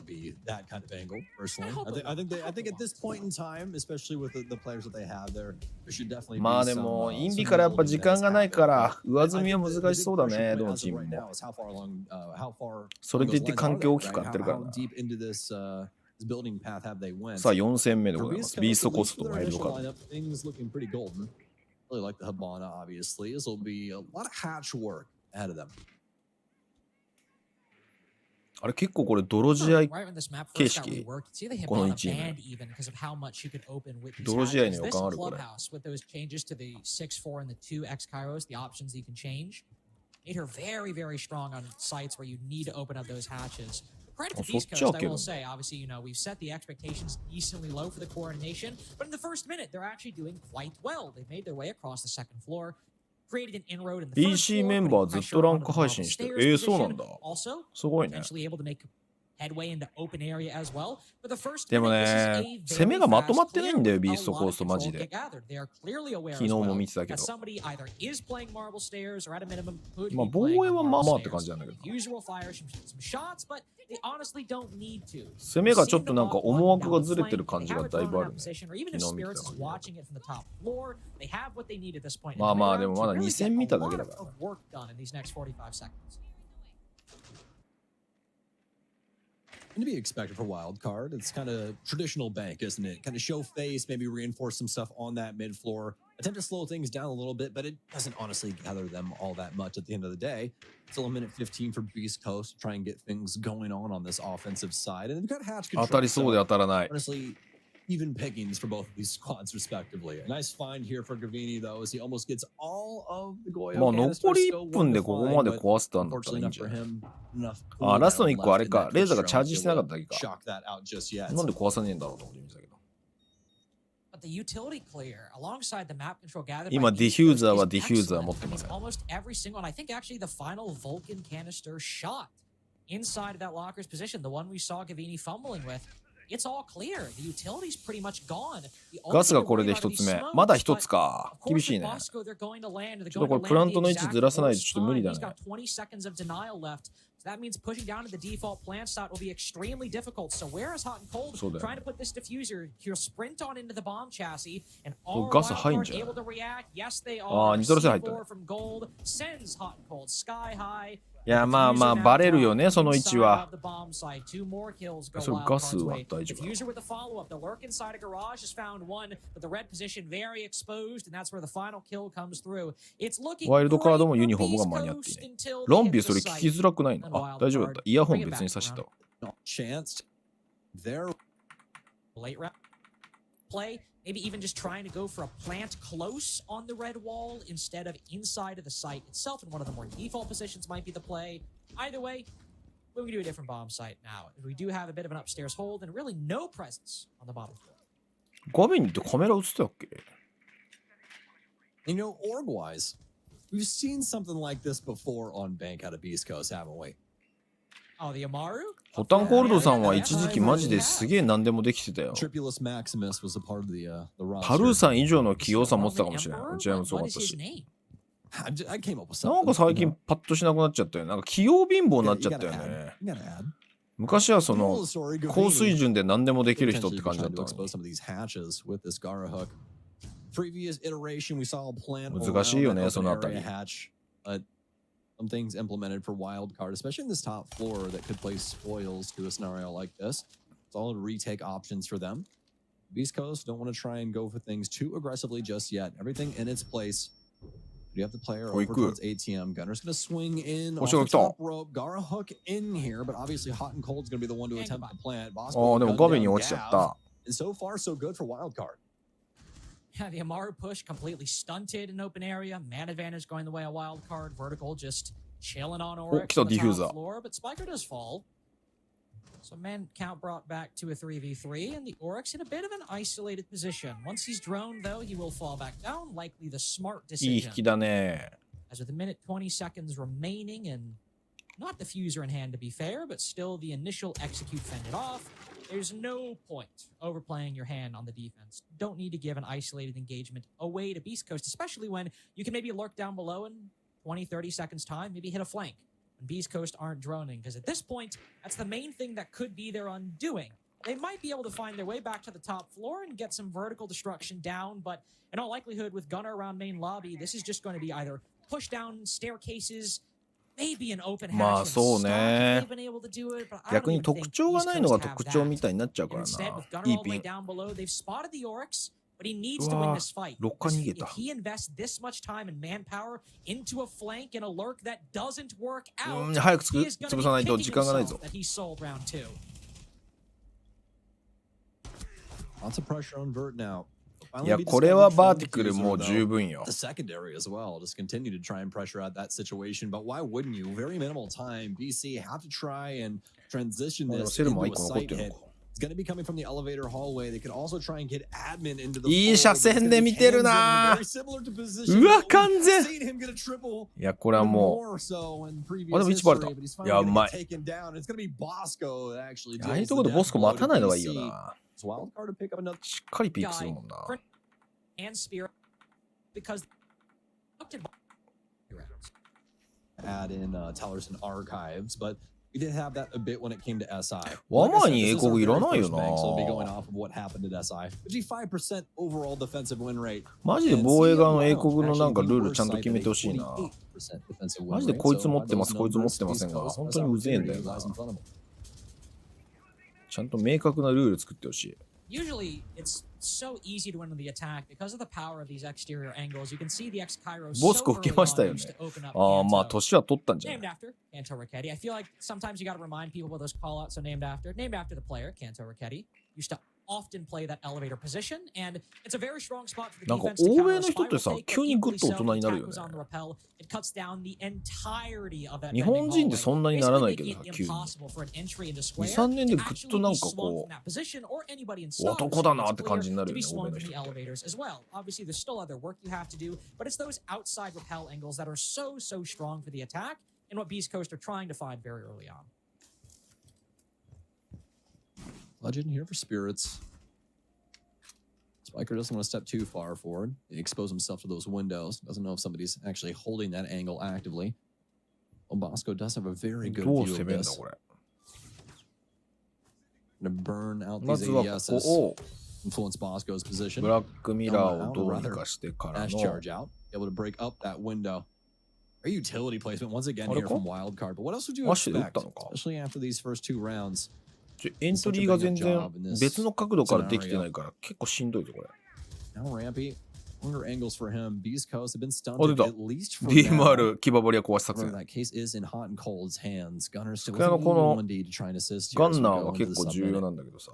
be that kind of angle personally. I think at this point in time, especially with the players that they have there should definitely be まあでもインビからやっぱ時間がないから上積みは難しそうだねどのチームも。それでいって環境大きく変わってるからな。さあ4戦目でございます。ビーストコーストとワイルドカード。Really like the Habana, obviously. This will be a lot of hatch work ahead of them. あれ結構これ泥試合形式この1年泥試合の予感あるこれ。Credit to beastcoast, I will say. Obviously, you know, we've set the expectations decently low for the coronation, but in the first minute, they're actually doing quite well. They've made their way across the second floor, created an inroad in the first BC メンバーずっとランク配信してる。そうなんだ。すごいね。でもね、攻めがまとまってないんだよ、ビーストコーストマジで。昨日も見てたけど。まあ防衛はまあまあって感じなんだけど。攻めがちょっとなんか思惑がずれてる感じがだいぶあるね。昨日見てた感じ。まあまあでもまだ2戦見ただけだから。To be expected for Wildcard. It's kind of traditional bank, isn't it? Kind of show face, maybe reinforce some stuff on that mid floor. Attempt to slow things down a little bit, but it doesn't honestly gather them all that much at the end of the day. Still a minute 15 for Beast Coast to try and get things going on this offensive side. And they've got hatch control. 当たりそうで当たらない。 Honestly, even pickings for both of these squads respectively. A nice find here for Gavini though, as he almost gets all of the Goyo. まあ残り1分でここまで壊せたんだったらいいんじゃない。あ、ラストの1個あれか。レーザーがチャージしてなかっただけか。なんで壊さねえんだろうと思って見てたけど。今ディフューザーはディフューザー持ってません。Inside of that locker's position, the one we saw Gavini fumbling with, it's all clear. The utility's pretty much gone. ガスがこれで1つ目。まだ1つか。厳しいね。ちょっとこれプラントの位置ずらさないとちょっと無理だね。So that means pushing down to the default plant slot will be extremely difficult. So where is Hot and Cold trying to put this diffuser? He'll sprint on into the bomb chassis, and all Wildcard able to react. Yes, they are. C4 from Gold sends Hot and Cold sky high. いやまあまあバレるよねその位置は。それガスは大丈夫。ワイルドカードもユニフォームが間に合っていない。ロンビーそれ聞きづらくないの？あ、大丈夫だった。イヤホン別にさしてた。Maybe even just trying to go for a plant close on the red wall instead of inside of the site itself in one of the more default positions might be the play. Either way, we're going to do a different bomb site now. We do have a bit of an upstairs hold and really no presence on the bottom floor. 画面にカメラ映ってたっけ? You know, org-wise, we've seen something like this before on Bank out of Beast Coast, haven't we? Oh, the Amaru? ホタンコールドさんは一時期マジですげえ何でもできてたよ。Tripulus Maximus was a part of the roster. パルーさん以上の器用さ持ってたかもしれない。うちはもすごかったし。なんか最近パッとしなくなっちゃったよ。なんか器用貧乏になっちゃったよね。昔はその高水準で何でもできる人って感じだったのに。難しいよね、そのあたり。Some things implemented for Wildcard, especially in this top floor that could play spoils to a scenario like this. Solid retake options for them. Beast Coast don't want to try and go for things too aggressively just yet. Everything in its place. You have the player over towards ATM. Gunner's going to swing in off the top rope. Gara hook in here, but obviously Hot and Cold's going to be the one to attempt the plant. And so far, so good for Wildcard. Yeah, the Amaru push completely stunted in open area. Man advantage going the way of Wildcard. Vertical just chilling on Oryx on the top floor, but Spiker does fall. So man count brought back to a 3v3, and the Oryx in a bit of an isolated position. Once he's droned, though, he will fall back down. Likely the smart decision. As with a minute 20 seconds remaining, and not the fuser in hand to be fair, but still the initial execute fended off. There's no point overplaying your hand on the defense. Don't need to give an isolated engagement away to Beast Coast, especially when you can maybe lurk down below in 20, 30 seconds time, maybe hit a flank when Beast Coast aren't droning. Because at this point, that's the main thing that could be their undoing. They might be able to find their way back to the top floor and get some vertical destruction down, but in all likelihood, with Gunner around main lobby, this is just going to be either push down staircases,まあそうね。逆に特徴がないのが特徴みたいになっちゃうからな。いいピン。うわぁ、6回逃げた。早く潰さないと時間がないぞ。いや、これはバーティクルもう十分よ。The secondary as well. Just continue to try and pressure out that situation. But why wouldn't you? Very minimal time. BC have to try and transition this into a site hit. It's going to be coming from the elevator hallway. They could also try and get admin into the. いい車線で見てるな。うわ、完全。いや、これはもう。あ、でも1バレた。いや、うまい。ああいうところでボスコ待たないのがいいよな。しっかりピークするもんな。Add in tellers and archives, but we did have that a bit when it came to SI. ワマに英国いらないよな。マジで防衛側の英国のなんかルールちゃんと決めてほしいな。マジでこいつ持ってます、こいつ持ってませんが、本当にうぜえんだよな。ちゃんと明確なルール作ってほしい。Usually, it's so easy to win the attack because of the power of these exterior angles. You can see the X-Cairo so early on to open up. ああ、まあ年は取ったんじゃない。 Named after Kanto Raketti. I feel like sometimes you got to remind people what those callouts are named after. Named after the player, Kanto Raketti. Used to often play that elevator position, and it's a very strong spot for the defense to counter a spiral fake. Equally so, the attack was on the rappel. It cuts down the entirety of that bending hallway. 日本人ってそんなにならないけどさ、急に。2、3年でぐっとなんかこう、男だなって感じになるよね、欧米の人。Obviously, there's still other work you have to do, but it's those outside rappel angles that are so strong for the attack, and what Beast Coast are trying to find very early on. Legend here for Spirits. Spiker doesn't want to step too far forward. He expose himself to those windows. Doesn't know if somebody's actually holding that angle actively. Bosco does have a very good どう view 攻 of めんだ this. これ。 To burn out ま these ずはこ AESs, こを influence Bosco's position. ブラックミラーをどうにかしてからの Dash charge out, able to break up that window. Our utility placement once again here from Wildcard. But what else would you マッシュで打っ expect, たのか。 especially after these first two rounds? エントリーが全然別の角度からできてないから結構しんどいぞこれ。 Now Rampy, longer angles for him. Beastcoast have been あ、出 stunted た。 at least for now. DMR 騎馬張りは壊し作 Remember 戦。 that case is in Hot and Cold's hands. Gunner still これ with のこの indeed to try and assist ガ here as ン we ナー go は into 結 the 構重要 sub-minute. なんだけどさ。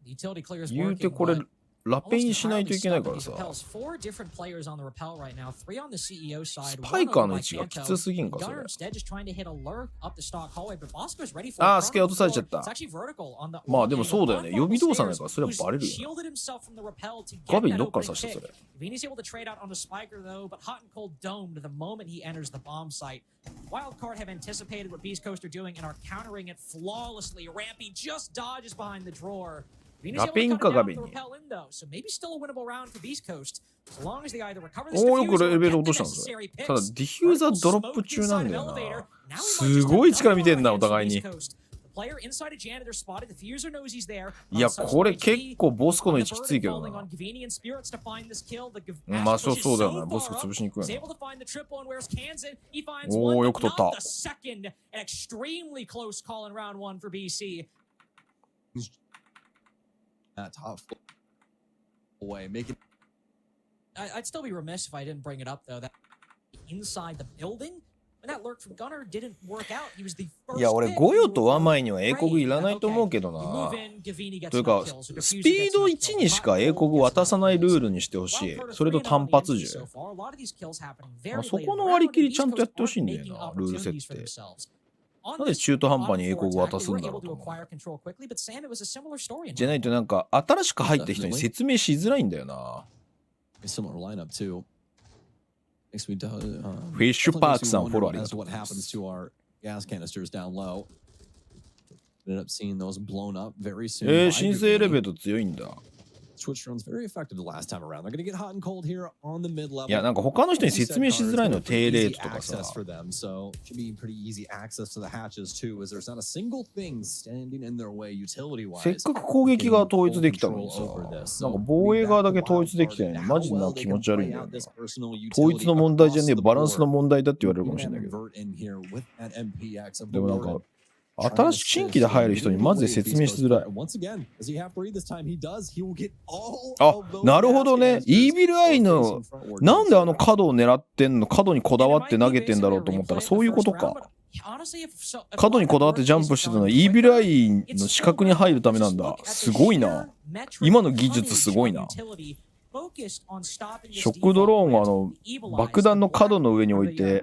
Utility clear is 言うて working, これ but ラペインしないといけないから He さ。 repels 4 different players on the repel right now, 3 on the CEO ス side, パイ 1カー over の by 位置がき Kanto. つすぎんかそ Gunner れ。 instead just trying to hit a lurk up the stock hallway, but Bosco's ready for あー it. スケ落とされちゃった。 It's actually vertical on the まあでもそうだよね。予備動作ないからそれは who's バレるよね。 shielded himself from the repel to ガ get ビに that どっから opening 刺してそ pick. れ。 Vini's able to trade out on a spiker though, but Hot and Cold domed the moment he enters the bomb site. Wildcard have anticipated what Beast Coast are doing and are countering it flawlessly. Rampy just dodges behind the drawer. Vini's able to cut it down with the repel in though, so maybe still a winnable round for Beast Coast. As long as they either recover this おおよく diffuser レ or ベル get 落と the したんですよ。 necessary ただ picks. ディフューザードロップ中なんだよな。すごい力見てんなお互いに。いやこれ結構ボスコの位置きついけどな。まあそうだよな。ボスコ潰しに行くよな。おおよく取った。I'd still be remiss if I didn't bring it up though. That inside the building, when that lurk from Gunner didn't work out, he was the first. いや俺ゴヨとワマイには英国いらないと思うけどな。というかスピード1にしか英国渡さないルールにしてほしい。それと単発銃。そこの割り切りちゃんとやってほしいんだよな、ルール設定。なんで中途半端に英国渡すんだろうと思う。じゃないとなんか新しく入った人に説明しづらいんだよな。Similar lineup too. Makes me フィッシュパークさんフォローありがとうございます。 What happens to our gas canisters down low? Ended up seeing those blown up very soon. 新生エレベート強いんだ。Switch runs very effective the last time around. They're going to get hot and cold here on the mid level. いやなんか他の人に説明しづらいの低レートとかさ。 for them, so should be pretty easy access to the hatches too, as there's not a single thing standing in their way utility wise. せっかく攻撃が統一できたのにさ、なんか防衛側だけ統一できてないのマジな気持ち悪いんだよな。統一の問題じゃねえ、バランスの問題だって言われるかもしれないけど。でもなんか新しく新規で入る人にマジで説明しづらい。あ、なるほどね。イービルアイのなんであの角を狙ってんの、角にこだわって投げてんだろうと思ったらそういうことか。角にこだわってジャンプしてたのはイービルアイの視覚に入るためなんだ。すごいな。今の技術すごいな。ショックドローンを爆弾の角の上に置いて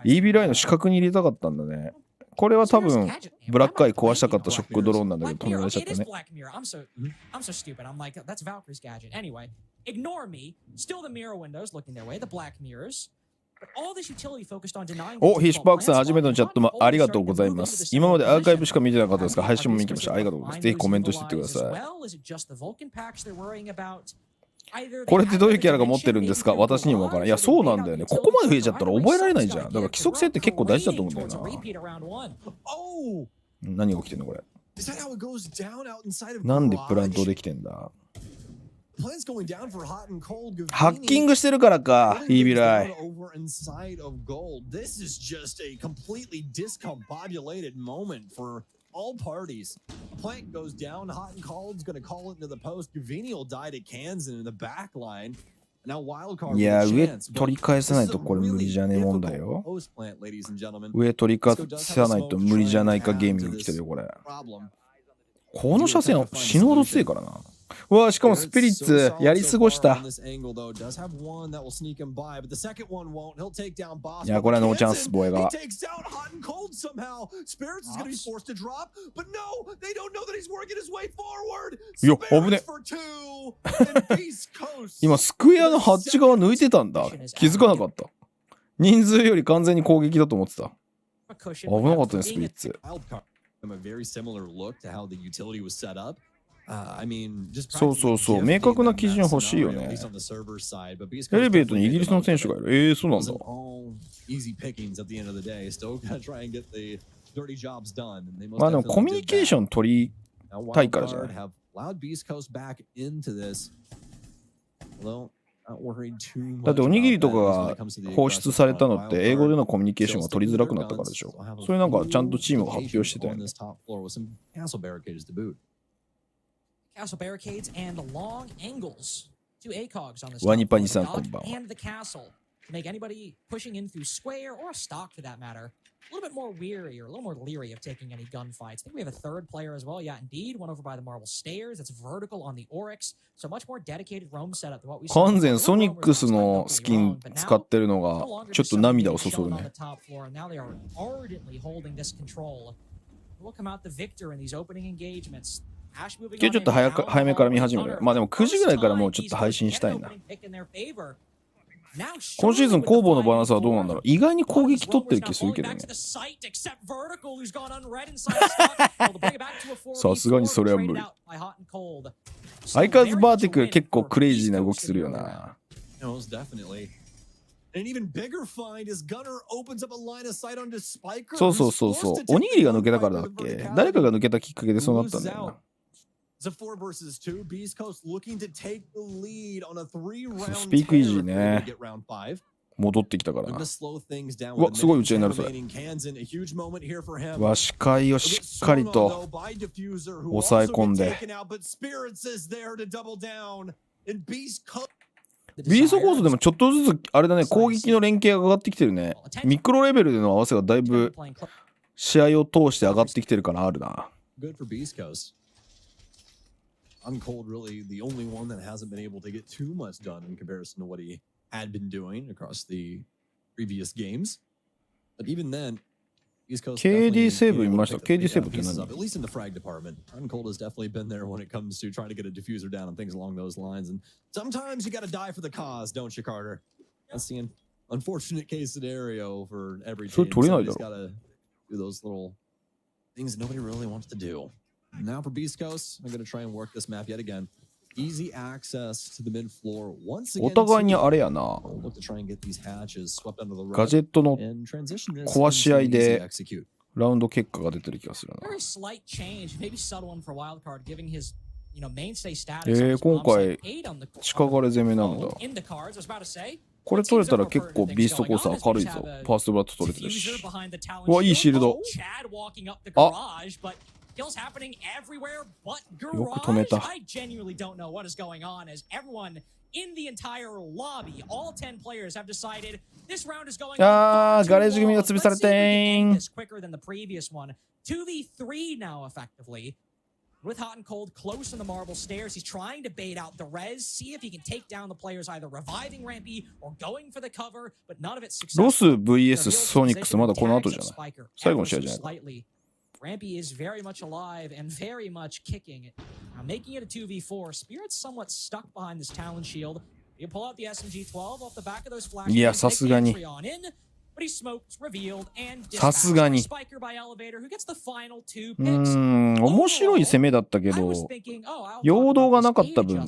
イービルアイの視覚に入れたかったんだね。これは多分ブラックアイ壊したかったショックドローンなんだけど止められちゃったね。お、ヒッシュパークさん初めてのチャットもありがとうございます。今までアーカイブしか見てなかったですが配信も見てきました。ありがとうございます。ぜひコメントしていってください。これってどういうキャラが持ってるんですか？私にもわからない。いや、そうなんだよね。ここまで増えちゃったら覚えられないじゃん。だから規則性って結構大事だと思うんだよな。何が起きてんのこれ。なんでプラントできてんだ？ハッキングしてるからか、イービルアイ。All parties. Plank goes down. Hot and Cold's going to call it into the post. Gavini will die to Kansan in the back line. Now Wildcard. いや、上取り返さないとこれ無理じゃねえ問題よ。上取り返さないと無理じゃないかゲーミング来てるよ、これ。この車線死ぬほど強いからな。うわ、しかもスピリッツやり過ごした。いや、これはノーチャンス、防衛側。いや、危ね。今、スクエアのハッチ側抜いてたんだ。気づかなかった。人数より完全に攻撃だと思ってた。危なかったね、スピリッツ。そうそうそう、明確な基準欲しいよね。エレベートにイギリスの選手がいる。そうなんだ。まあでもコミュニケーション取りたいからじゃない。だっておにぎりとかが放出されたのって英語でのコミュニケーションが取りづらくなったからでしょ。それなんかちゃんとチームが発表してたよね。Castle barricades and long angles to ACOGs on this ワニパニさんこんばんは。 and the castle to make anybody pushing in through square or a stock for that matter a little bit more weary or a little more leery of taking any gunfights. I think we have a third player as well. Yeah, indeed, one over by the marble stairs. It's vertical on the Oryx, so much more dedicated roam setup than what we saw. 完全ソニックスのスキン使ってるのがちょっと涙をそそるね。 Now they are ardently holding this control. We'll come out the victor in these opening engagements. 今日ちょっと早めから見始める。まあでも9時ぐらいからもうちょっと配信したいな。今シーズン攻防のバランスはどうなんだろう。意外に攻撃取ってる気するけどね。さすがにそれは無理。相変わらずバーティク結構クレイジーな動きするよな。そうそうそうそう。おにぎりが抜けたからだっけ。誰かが抜けたきっかけでそうなったんだよな。It's a 4 versus 2. Beast Coast looking to take the lead on a 3-round スピークイージーね。 get round 5. 戻ってきたからな。うわ、すごい打ち合いになるそれ。うわ、視界をしっかりと抑え込んで。ビーストコースでもちょっとずつあれだね、攻撃の連携が上がってきてるね。ミクロレベルでの合わせがだいぶ試合を通して上がってきてるからあるな。Uncold really the only one that hasn't been able to get too much done in comparison to what he had been doing across the previous games. But even then, East Coast KD セーブ見ました。KD セーブって何？ At least in the frag department, Uncold has definitely been there when it comes to trying to get a diffuser down and things along those lines. And sometimes you got to die for the cause, don't you, Carter? That's the unfortunate case scenario for every team. Somebody's got to do those little things nobody really wants to do. Now for Beast Coast, I'm going to try and work this map yet again. Easy access to the mid floor once again. お互いにあれやな。Look to try and get these hatches swept under the rug. ガジェットの壊し合いでラウンド結果が出てる気がするな。Very slight change, maybe subtle one for Wildcard, giving his mainstay status. 今回近がれ攻めなんだ。これ取れたら結構ビーストコース明るいぞ。ファーストブラッド取れてるし。うわ、いいシールド。あ、Kills happening everywhere but よく止め Garage. た。 I genuinely don't know what is going on as everyone in the entire lobby, all 10 players have decided this round is going ガレージ組が潰されてーん。 this quicker than the previous one. 2v3 now effectively. With Hot and Cold close on the marble stairs, he's trying to bait out the res, see if he can take down the players either reviving Rampy or going for the cover, but none of it successful. ロス vs ソニックスまだこの後じゃない。最後の試合じゃない。Rampy is very much alive and very much kicking it. Now making it a 2v4. Spirit's somewhat stuck behind this Talon shield. You pull out the SMG-12 off the back of those flashes. いや、さすがに。But he's smoked, revealed, and さすがに。Spiker by Elevator, who gets the final 2 picks. 面白い攻めだったけど、陽動がなかった分、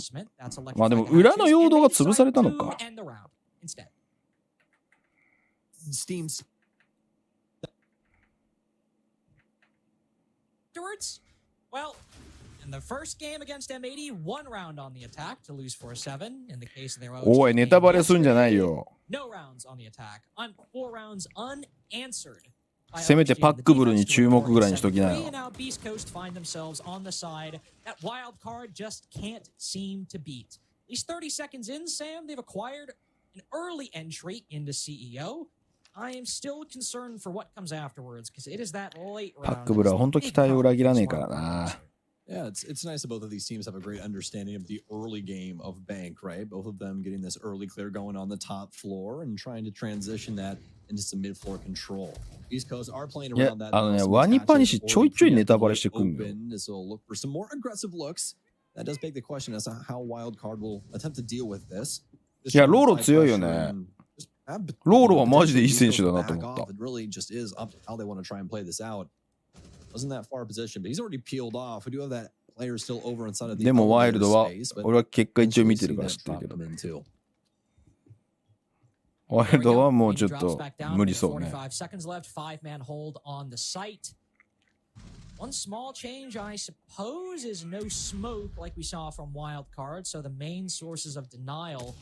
まあでも裏の陽動が潰されたのか。Steam's afterwards? Well, in the first game against M80, 1 round on the attack to lose 4-7. In the case of their own, おい、ネタバレするんじゃないよ。No rounds on the attack. 4 rounds unanswered. せめてパックブルに注目ぐらいにしときなよ。Now Beast Coast find themselves on the side that Wildcard just can't seem to beat. At least 30 seconds in, Sam, they've acquired an early entry into CEO. I am still concerned for what comes afterwards because it is that late round. パックブルは本当期待を裏切らねえからな。Yeah, it's nice that both of these teams have a great understanding of the early game of Bank, right? Both of them getting this early clear going on the top floor and trying to transition that into some mid-floor control. East Coast are playing around that. ワニパニシちょいちょいネタバレしてくんのよ。So look for some more aggressive looks. That does beg the question as to how Wildcard will attempt to deal with this. いや、ローロ強いよね。ローロはマジでいい選手だなと思った。 It really just is up to how they want to try and play this out. Wasn't that far position, but he's already peeled off. We do have that でもワイルドは俺は結果一応見てるから知ってるけど、ワイルドはもうちょっと無理そうね。One small change, I suppose, is no smoke like we saw from Wildcard. So the main sources of denial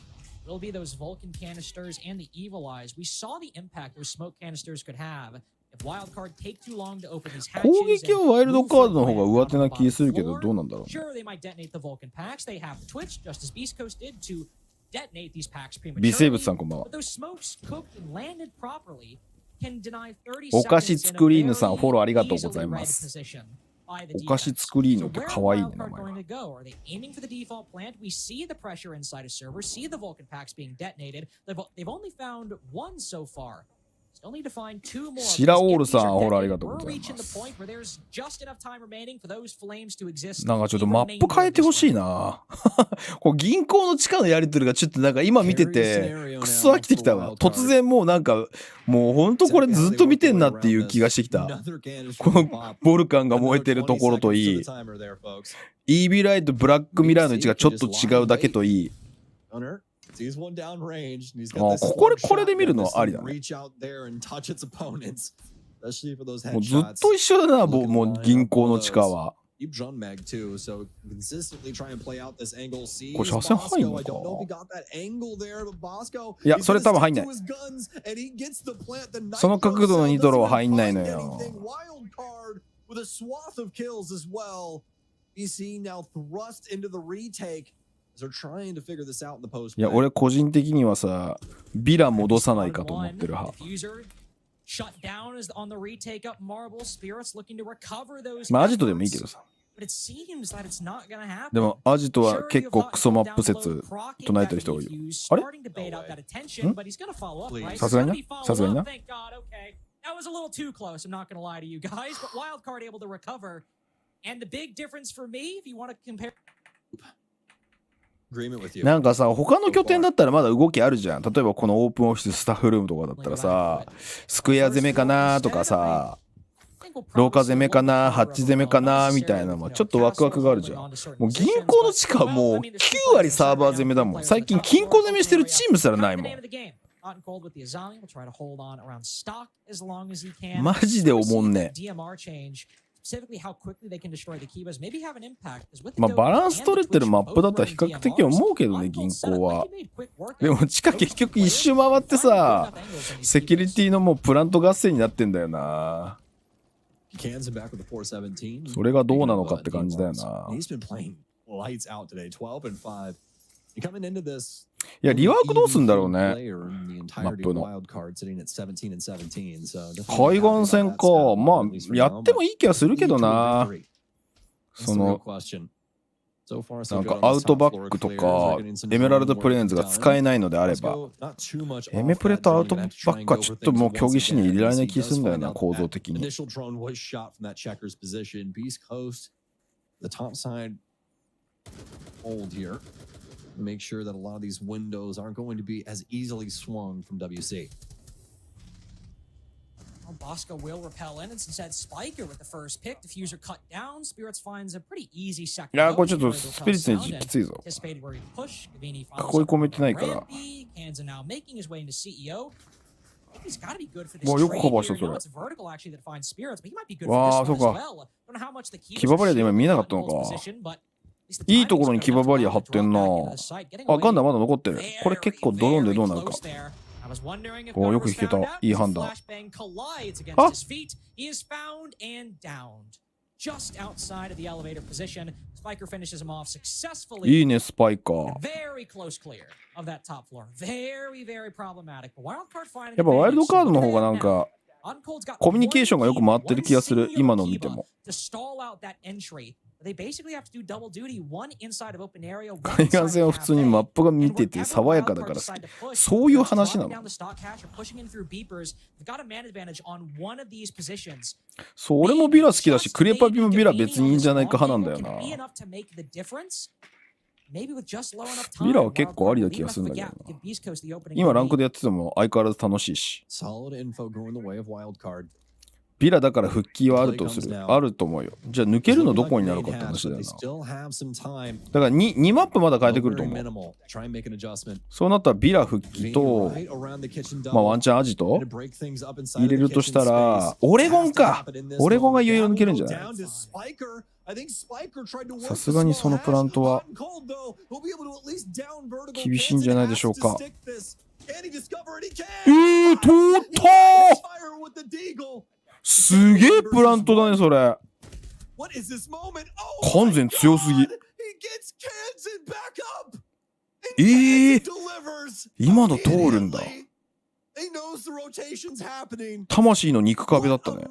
will be those Vulcan canisters and the Evil Eyes. We saw the impact those smoke canisters could have if Wildcard take too long to open these hatches. 攻撃はワイルドカードの方が上手な気するけどどうなんだろうね。Sure, they might detonate the Vulcan packs. They have Twitch, just as beastcoast did, to detonate these packs 微生 prematurely. 物さんこんばんは。 But those smokes cooked and landed properly.お菓子作りーぬさんフォローありがとうございます。お菓子作りーぬって可愛いね名前は。シラオールさんフォローありがとうございます。なんかちょっとマップ変えてほしいな。こう銀行の地下のやり取りがちょっとなんか今見ててクソ飽きてきたわ。突然もうなんかもうほんとこれずっと見てんなっていう気がしてきた。このボルカンが燃えてるところといい、イービライトブラックミラーの位置がちょっと違うだけといい。これで見るのはありだね。もうずっと一緒だな、もう銀行の地下は。これ車線入んのか。いや、それ多分入んない。その角度のニトロは入んないのよ。いや、俺個人的にはさ、ビラ戻さないかと思ってる派。まあアジトでもいいけどさ。でもアジトは結構クソマップ説唱えてる人がいる。あれ？さすがにな？さすがにな？That was a little too close, I'm not going to lie to you guys, but Wildcard able to recover. And the big difference for me, if you want to compare... なんかさ、他の拠点だったらまだ動きあるじゃん。例えばこのオープンオフィススタッフルームとかだったらさ、スクエア攻めかなとかさ、廊下攻めかな、ハッチ攻めかなみたいなのもちょっとワクワクがあるじゃん。もう銀行の地下はもう9割サーバー攻めだもん。最近金庫攻めしてるチームすらないもん。マジでおもんね。まあバランス取れてるマップだったら比較的思うけどね、銀行は。でも地下結局一周回ってさ、セキュリティのもうプラント合戦になってんだよな。それがどうなのかって感じだよな。いや、リワークどうすんだろうね。マップの。海岸線か。まあ、やってもいい気はするけどな。その、なんかアウトバックとか、エメラルドプレーンズが使えないのであれば、エメプレとアウトバックはちょっともう競技史に入れられない気するんだよな、構造的に。Make sure that a lot of these windows aren't going to be as easily swung from WC. Bosco will repel in, and instead Spiker with the first pick. Diffuser cut down. Spirits finds a pretty easy second. いや、これちょっとスピリッツにきついぞ。囲い込めてないから。もうよくカバーしたそれ。わあ、そうか。キババリアで今見えなかったのか。いいところにキババリア張ってんな。あ、ガンダまだ残ってる。これ結構ドローンでどうなるか。お、よく引けた。いい判断。あ、いいね、スパイカー。やっぱワイルドカードの方がなんかコミュニケーションがよく回ってる気がする。今の見ても。海岸線は普通にマップが見てて爽やかだから好き。そういう話なの。そう、俺もビラ好きだし、クレパビもビラ別にいいんじゃないか派なんだよな。ビラは結構ありな気がするんだけどな。今ランクでやってても相変わらず楽しいし。ビラだから復帰はあるとする。あると思うよ。じゃあ抜けるのどこになるかって話だよな。だから 2マップまだ変えてくると思う。そうなったらビラ復帰と、まあワンチャンアジト入れるとしたら、オレゴンか。オレゴンがいろいろ抜けるんじゃない？さすがにそのプラントは厳しいんじゃないでしょうか。通ったー！すげえプラントだねそれ。完全強すぎ。今の通るんだ。魂の肉壁だったね。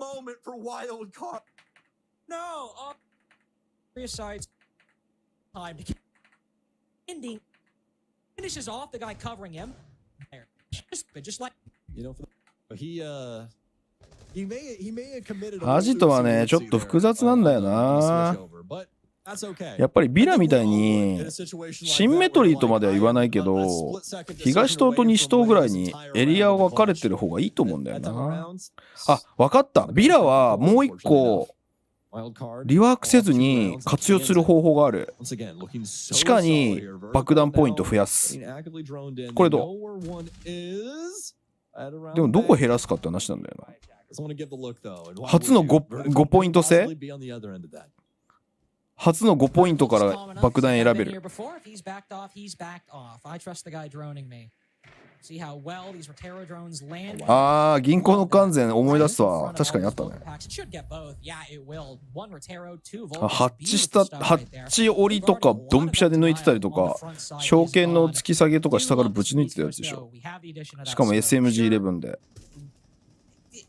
アジトはねちょっと複雑なんだよな。やっぱりビラみたいにシンメトリーとまでは言わないけど、東島と西島ぐらいにエリアを分かれてる方がいいと思うんだよな。あ、分かった。ビラはもう一個リワークせずに活用する方法がある。地下に爆弾ポイント増やす。これどう？でもどこ減らすかって話なんだよな。初の 5ポイント制？初の5ポイントから爆弾選べる。あー、銀行の完全思い出すわ。確かにあったね。ハッチ折りとかドンピシャで抜いてたりとか、証券の突き下げとか下からぶち抜いてたやつでしょ。しかも SMG11 で。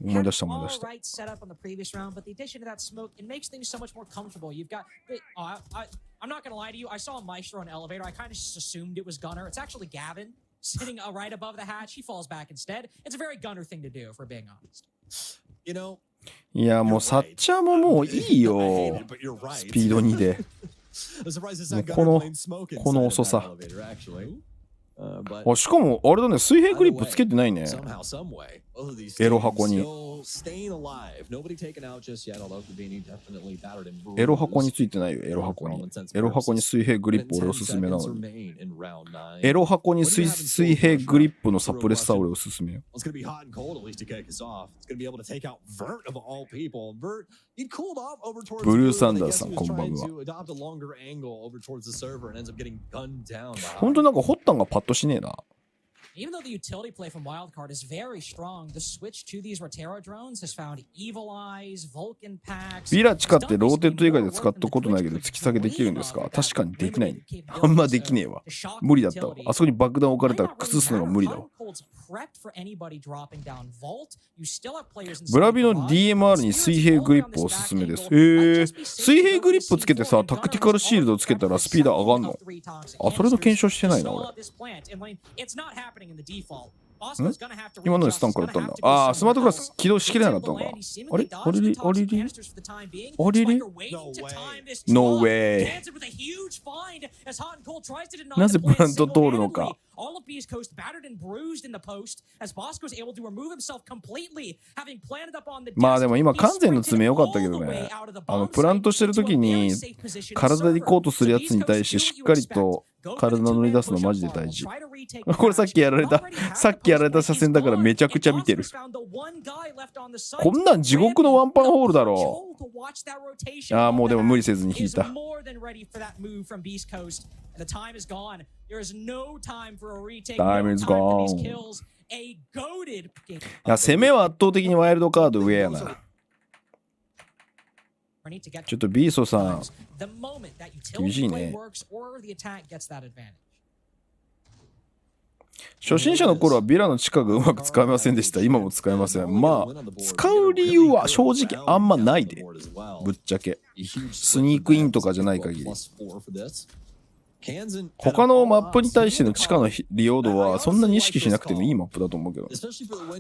思い出した。I'm not gonna lie to you. I saw a Maestro in an elevator. I kind of just assumed it was Gunner. It's actually Gavin sitting right above the hatch. He falls back instead. It's a very Gunner thing to do, if we're being honest. いやもうサッチャーももういいよ。スピード2で。この遅さ。あ、しかもあれだね、水平グリップつけてないね。エロ箱に。エロ箱についてないよ、エロ箱に。エロ箱に水平グリップ俺おすすめなのに。エロ箱に水平グリップのサプレッサー俺おすすめよ。ブルーサンダーさん、こんばんは。ほんとなんかホッタンがパッとしねえな。Even though the utility play from Wildcard is very strong, the switch to these Rotero drones has found Evil Eyes, Vulcan packs. ビラ地下ってローテッド以外で使ったことないけど突き下げできるんですか？確かにできない。あんまできねえわ。無理だったわ。あそこに爆弾置かれたら崩すのが無理だわ。ブラビの DMR に水平グリップおすすめです。水平グリップつけてさ、タクティカルシールドつけたらスピード上がんの？あ、それの検証してないな俺。今のでスタン食らったんだ。ああ、スマートクラス起動しきれなかったのか。あれNo way。なぜプラント通るのか。まあでも今完全の爪良かったけどね。プラントしてる時に体で行こうとするやつに対してしっかりと体乗り出すのマジで大事。これさっきやられた車線だからめちゃくちゃ見てる。こんなん地獄のワンパンホールだろう。ああ、もうでも無理せずに引いた。Time is gone。いや、攻めは圧倒的にワイルドカード上やな。ちょっとビーソさん厳しいね。初心者の頃はビラの地下がうまく使えませんでした。今も使えません。まあ使う理由は正直あんまないで、ぶっちゃけスニークインとかじゃない限り。他のマップに対しての地下の利用度はそんなに意識しなくてもいいマップだと思うけど、い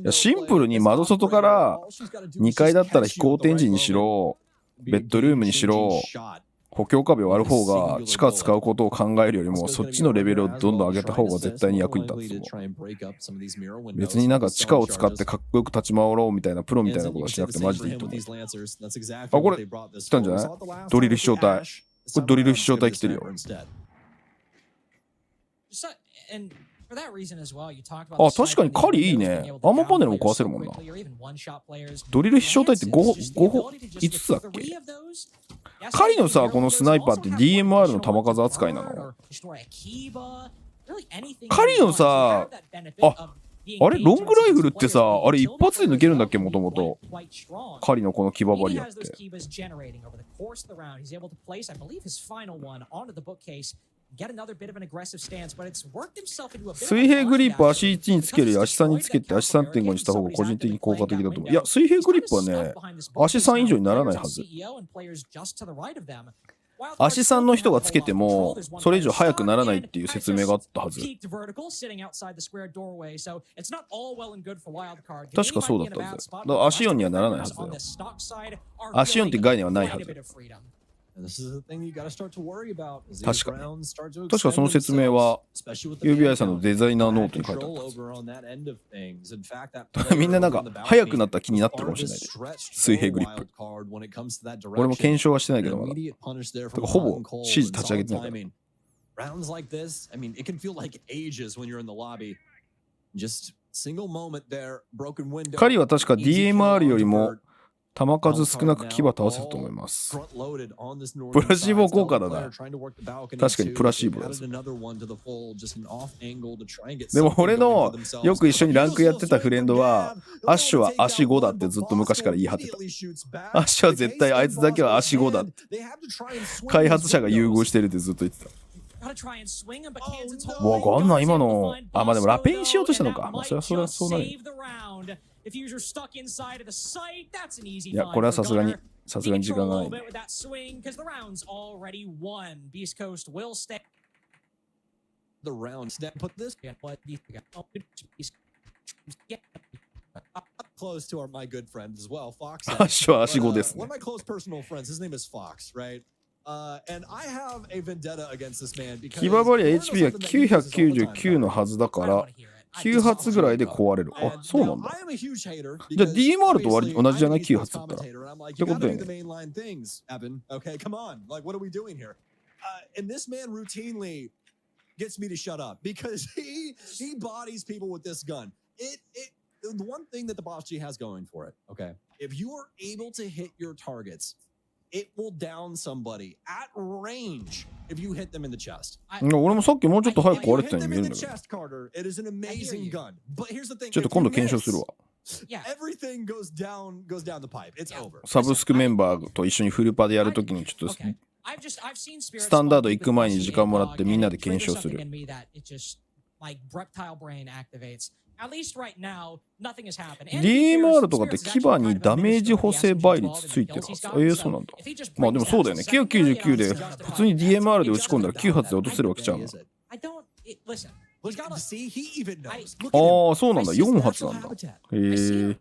やシンプルに窓外から2階だったら飛行展示にしろ、ベッドルームにしろ、補強壁を割る方が地下使うことを考えるよりもそっちのレベルをどんどん上げた方が絶対に役に立つと思う。別になんか地下を使ってかっこよく立ち回ろうみたいなプロみたいなことはしなくてマジでいいと思う。あ、これ来たんじゃない？ドリル飛翔体。これドリル飛翔体来てるよ。あ、確かに狩りいいね。アーマーパネルも壊せるもんな。ドリル飛翔体って5つだっけ？狩りのさ、このスナイパーって DMR の弾数扱いなの？狩りのさ、あれロングライフルってさ、あれ一発で抜けるんだっけ、もともと。狩りのこの牙バリアって。水平グリップ足1につけるより足3につけて足 3.5 にした方が個人的に効果的だと思う。いや、水平グリップはね、足3以上にならないはず。足3の人がつけてもそれ以上速くならないっていう説明があったはず。確かそうだったはず。だから足4にはならないはずだよ。足4って概念はないはず。確かその説明は UBI さんのデザイナーノートに書いてあった。みんななんか速くなった気になってるかもしれないで。水平グリップ。俺も検証はしてないけどまだ。だからほぼ指示立ち上げてないから。カリは確か DMR よりも弾数少なく牙倒せたと思います。プラシーボ効果だな。確かにプラシーボだ。でも俺のよく一緒にランクやってたフレンドはアッシュは足5だってずっと昔から言い張ってた。アッシュは絶対あいつだけは足5だって開発者が融合してるってずっと言ってた。わかんない今の。あ、まあでもラペにしようとしたのか。まあそれはそうなる。いや、これはさすがに時間がない、ね。足は足5ですね。騎馬バリア HP は999のはずだから9発ぐらいで壊れる。あ、そうなんだ。じゃあ DMR と同じじゃない？ 9 発だったら。ってことだよね。It will down somebody at range if you hit them in the chest. 俺もさっきもうちょっと早く壊れてたように見えるんだけど。ちょっと今度検証するわ。サブスクメンバーと一緒にフルパでやるときにちょっとスタンダード行く前に時間もらってみんなで検証する。DMR とかって牙にダメージ補正倍率ついてるはず。そうなんだ。まあでもそうだよね。999で普通に DMR で打ち込んだら9発で落とせるわけちゃうの。ああ、そうなんだ。4発なんだ。10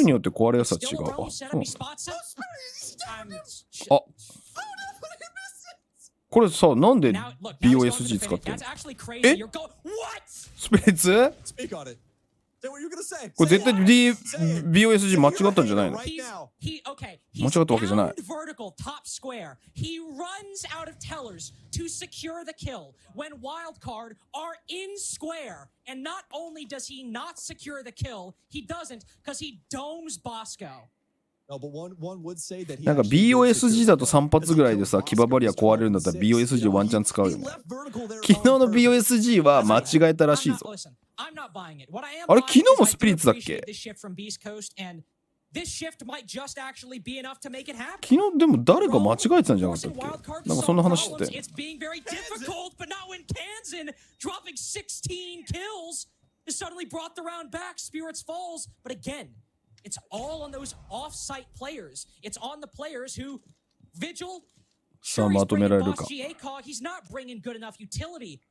によって壊れやすさ違う。あ、これさ、なんで BOSG 使ってるの？スピリッツ？これ絶対 BOSG 間違ったんじゃないの？間違ったわけじゃない。なんか BOSG だと3発ぐらいでさ、騎馬バリア壊れるんだったら BOSG ワンチャン使うよね。昨日の BOSG は間違えたらしいぞ。あれ、昨日もスピリッツだっけ？昨日でも誰か間違えてたんじゃなかったっけ？なんかそんな話して。It's all on those off-site players. It's on the players who Vigil. さあまとめられるか。He's not bringing good enough utility.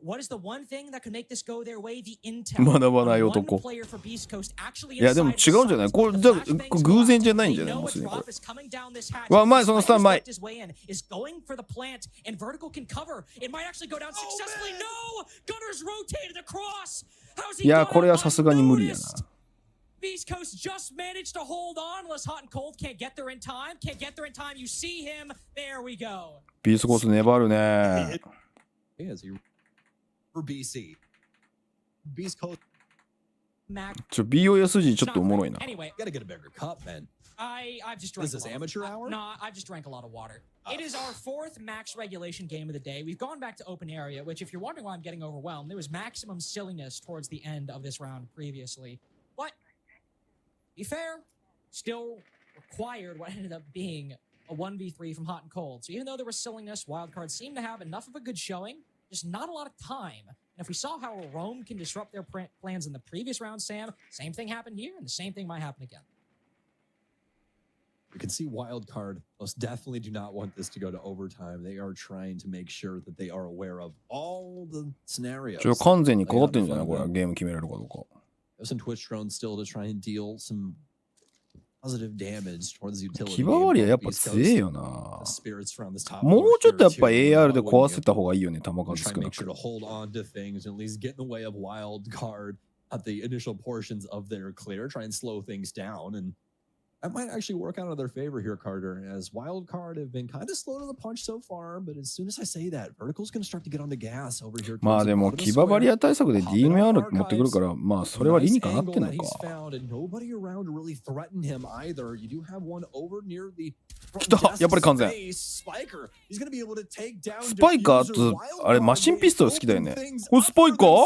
What is the one thing that could make this go their way? The intel. 学ばない男。 One player for Beast Coast actually いやでも違うんじゃない？これじゃあ偶然じゃないんじゃない？もうすでにこれ。わ、前そのスタン前。 is going for the plant and vertical can cover. It might actually go down successfully. No! Gunner's rotated across. How's he いやこれはさすがに無理やな。 Beast Coast just managed to hold on unless Hot and Cold can't get there in time. Can't get there in time. You see him. There we go. ビーストコース粘るね。For BC. Beast Coast. BOSG ちょっとおもろいな。 Anyway, gotta get a bigger cup, man. I've just drank. Is this amateur hour? No, I've just drank a lot of water. It is our 4th max regulation game of the day. We've gone back to open area, which, if you're wondering why I'm getting overwhelmed, there was maximum silliness towards the end of this round previously. But, to be fair, still required what ended up being a 1v3 from Hot and Cold. So even though there was silliness, Wildcard seemed to have enough of a good showing, just not a lot of time. And if we saw how Rome can disrupt their plans in the previous round, Sam, same thing happened here, and the same thing might happen again. You can see Wildcard most definitely do not want this to go to overtime. They are trying to make sure that they are aware of all the scenarios. 完全にかかってんじゃないこれゲーム決めれるかどうか。Some Twitch drones still to try and deal some positive damage towards the utility. 牙割りはやっぱ強えよな。もうちょっとやっぱ AR で壊せた方がいいよね、球数少なく。 to hold on to things and at least get in the way of Wildcard at the initial portions of their clear, try and slow things down, and that might actually work out in their favor here, Carter, as Wildcard have been kind of slow to the punch so far, but as soon as I say that, Vertical's going to start to get on the gas over here. まあでも牙バリア対策で DMR 持ってくるから、まあそれは理にかなってんのか。 Nobody around to really threaten him either. You do have one over near the 来た、やっぱり完全。スパイカーとあれマシンピストル好きだよね。これスパイカー？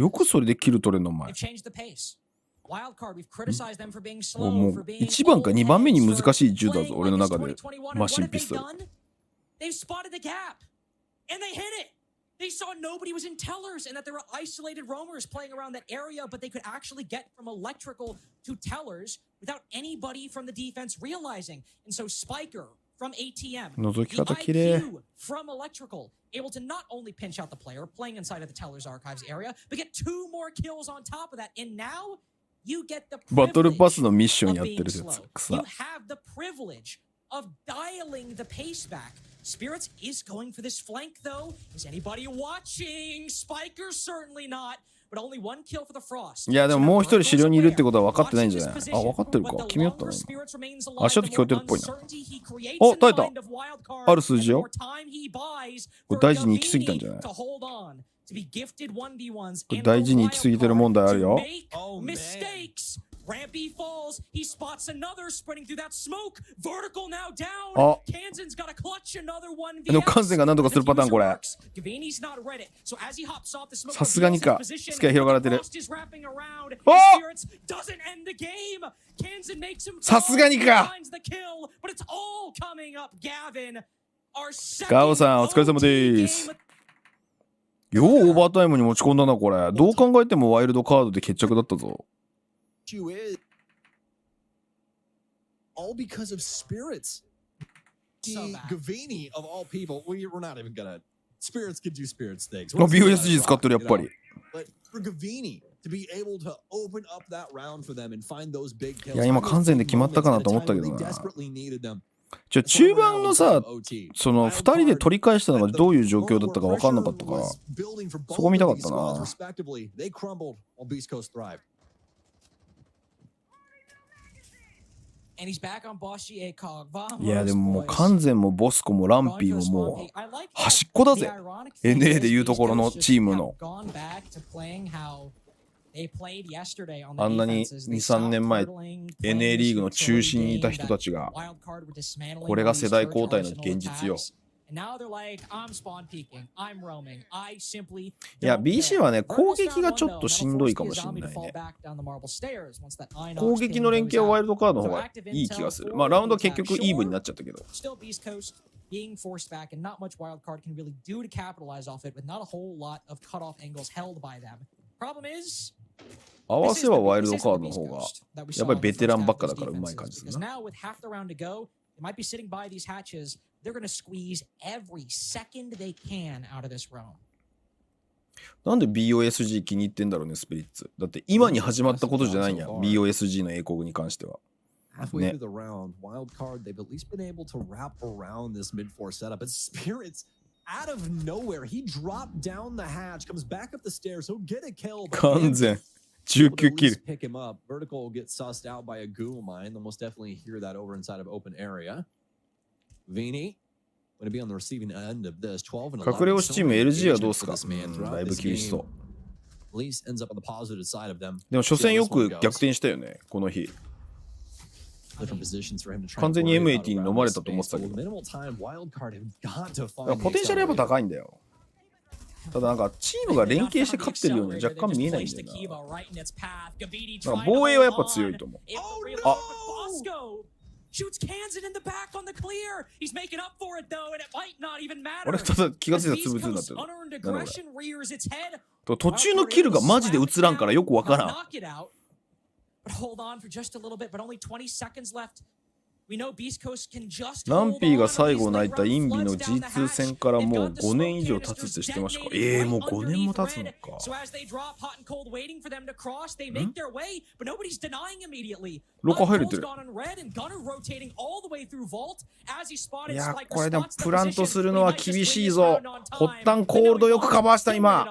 よくそれでキル取れんのお前。 Wildcard, we've criticized them for being も slow, う for being 1番か2番目に難しい銃だぞ俺の中でマシンピストル。 They've spotted the gap and they hit it. They saw nobody was in tellers and that there were isolated roamers playing around that area, but they could actually get from electrical to tellers without anybody from the defense realizing. And so Spiker from ATM, the IQ from electrical, able to not only pinch out the player playing inside of the tellers archives area, but get 2 more kills on top of that. And now you get the privilege of being slow. You have the privilege of dialing the pace back. Spirits is going for this flank though. Is anybody watching? Spiker certainly not. But only 1 kill for the Frost. いやでももう一人資料にいるってことは分かってないんじゃない？あ、分かってるか。決めよったな今。足音聞こえてるっぽいな。お、耐えた。ある数字よ。これ大事に行き過ぎたんじゃない？これ大事に行き過ぎてる問題あるよ。Rampy falls. He spots another sprinting through that smoke. Vertical now down. Kansan's got to clutch another 1v. でも完全が何とかするパターンこれ。さすがにか。スケア広がられてる。さすがにか。ガオさんお疲れ様です。ようオーバータイムに持ち込んだなこれ。どう考えてもワイルドカードで決着だったぞ。Is all because of spirits. Gavini of all people. We're not even gonna. Spirits can do spirits things. BOSG 使ってるやっぱり。But for Gavini to be able to open up that round for them and find those big kills. いや今完全で決まったかなと思ったけどな。中盤のさ、その2人で取り返したのがどういう状況だったか分かんなかったから、そこ見たかったな。いやでももう完全もボスコもランピーももう端っこだぜ。NA でいうところのチームの。あんなに 2,3 年前 NA リーグの中心にいた人たちがこれが世代交代の現実よ。いや BC はね攻撃がちょっとしんどいかもしれないね。攻撃の連携はワイルドカードの方がいい気がする。まあラウンドは結局イーブンになっちゃったけど。Being forced back and not much Wildcard can really do to capitalize off it with not a whole lot of cutoff angles held by them. Problem is 合わせはワイルドカードの方がやっぱりベテランばっかだからうまい感じするな。they're going to squeeze every second they can out of this roam. なんで BOSG 気に入ってんだろうね、スピリッツ。だって今に始まったことじゃないんや、BOSG の英国に関しては。Halfway through the round, Wildcard, they've at least been able to wrap around this mid-4 setup. But Spirits, out of nowhere, he dropped down the hatch, comes back up the stairs, he'll get a kill. 完全。19キル。Pick him up. Vertical will get sussed out by a ghoul mine. They'll most definitely hear that over inside of open area. Vini going to be on the receiving end of this. 12 and 11. 隠れ推しチーム LG はどうすか？だいぶ厳しそう。At least ends up on the positive side of them. でも初戦よく逆転したよね、この日。完全に M80 に飲まれたと思ってたけど。ポテンシャルやっぱ高いんだよ。ただなんかチームが連携して勝ってるように若干見えないんだよな。防衛はやっぱ強いと思う。あ、俺ただ気がついたらつぶつぶになってる。途中のキルがマジで映らんからよくわからん。ランピーが最後泣いたインビの G2 戦からもう5年以上経つって知ってましたか？もう5年も経つのか。廊下入れてる。いや、これでもプラントするのは厳しいぞ。発端コールドよくカバーした今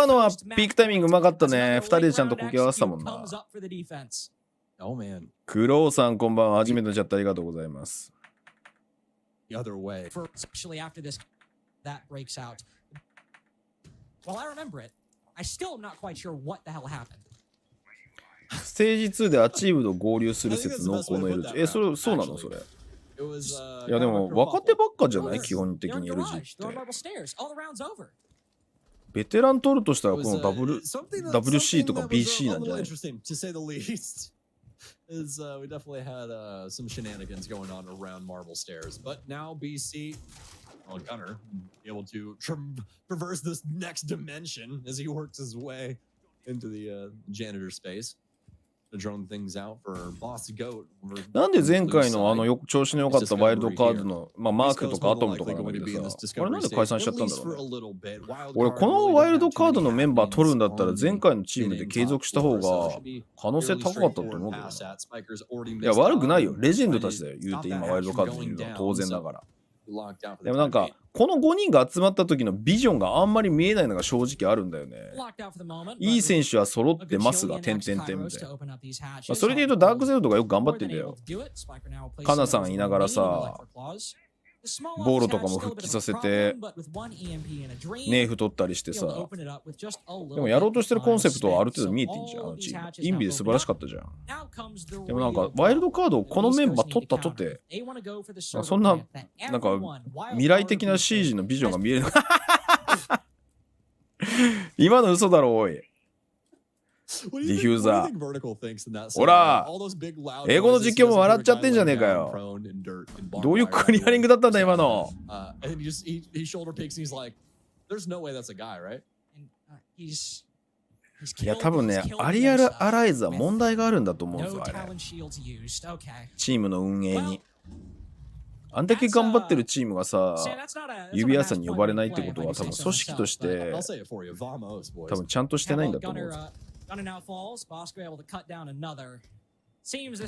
のはピークタイミングうまかったね。2人でちゃんとこけ合わせたもんな。クロウさんこんばんは。初めてのチャットありがとうございます。ステージ2でアチーブと合流する説濃厚の LG。そうなのそれ。いやでも若手ばっかじゃない基本的に LG って。ベテラン取るとしたらこのWC とか BC なんじゃない？We definitely had some shenanigans going on around Marble Stairs, but now BC, Gunner, be able to traverse this next dimension as he works his way into the janitor space. Drone things out for Boss Goat. なんで前回の調子の良かったワイルドカードのマークとかアトムとかなんだけどさ、これなんで解散しちゃったんだろうね。俺このワイルドカードのメンバー取るんだったら前回のチームで継続した方が可能性高かったと思うけどな。いや悪くないよ。レジェンドたちだよ。言うて今ワイルドカードにいるのは当然だから。でもなんかこの5人が集まった時のビジョンがあんまり見えないのが正直あるんだよね。いい選手は揃ってますが、点々点みたいな。それで言うとダークゼロとかよく頑張ってんだよ。カナさんいながらさ、ボーロとかも復帰させてネーフ取ったりしてさ。でもやろうとしてるコンセプトはある程度見えてんじゃん、あのチーム。インビで素晴らしかったじゃん。でもなんかワイルドカードをこのメンバー取ったとてそんななんか未来的な CG のビジョンが見える今の嘘だろおい。ディフューザー。ほら、英語の実況も笑っちゃってんじゃねえかよ。どういうクリアリングだったんだ今の。いや多分ね、アリアル・アライズは問題があるんだと思うんですよ、あれ。チームの運営に。あんだけ頑張ってるチームがさ、指輪さんに呼ばれないってことは多分組織として多分ちゃんとしてないんだと思う。Gunner now falls. Bosco able to cut down another. Seems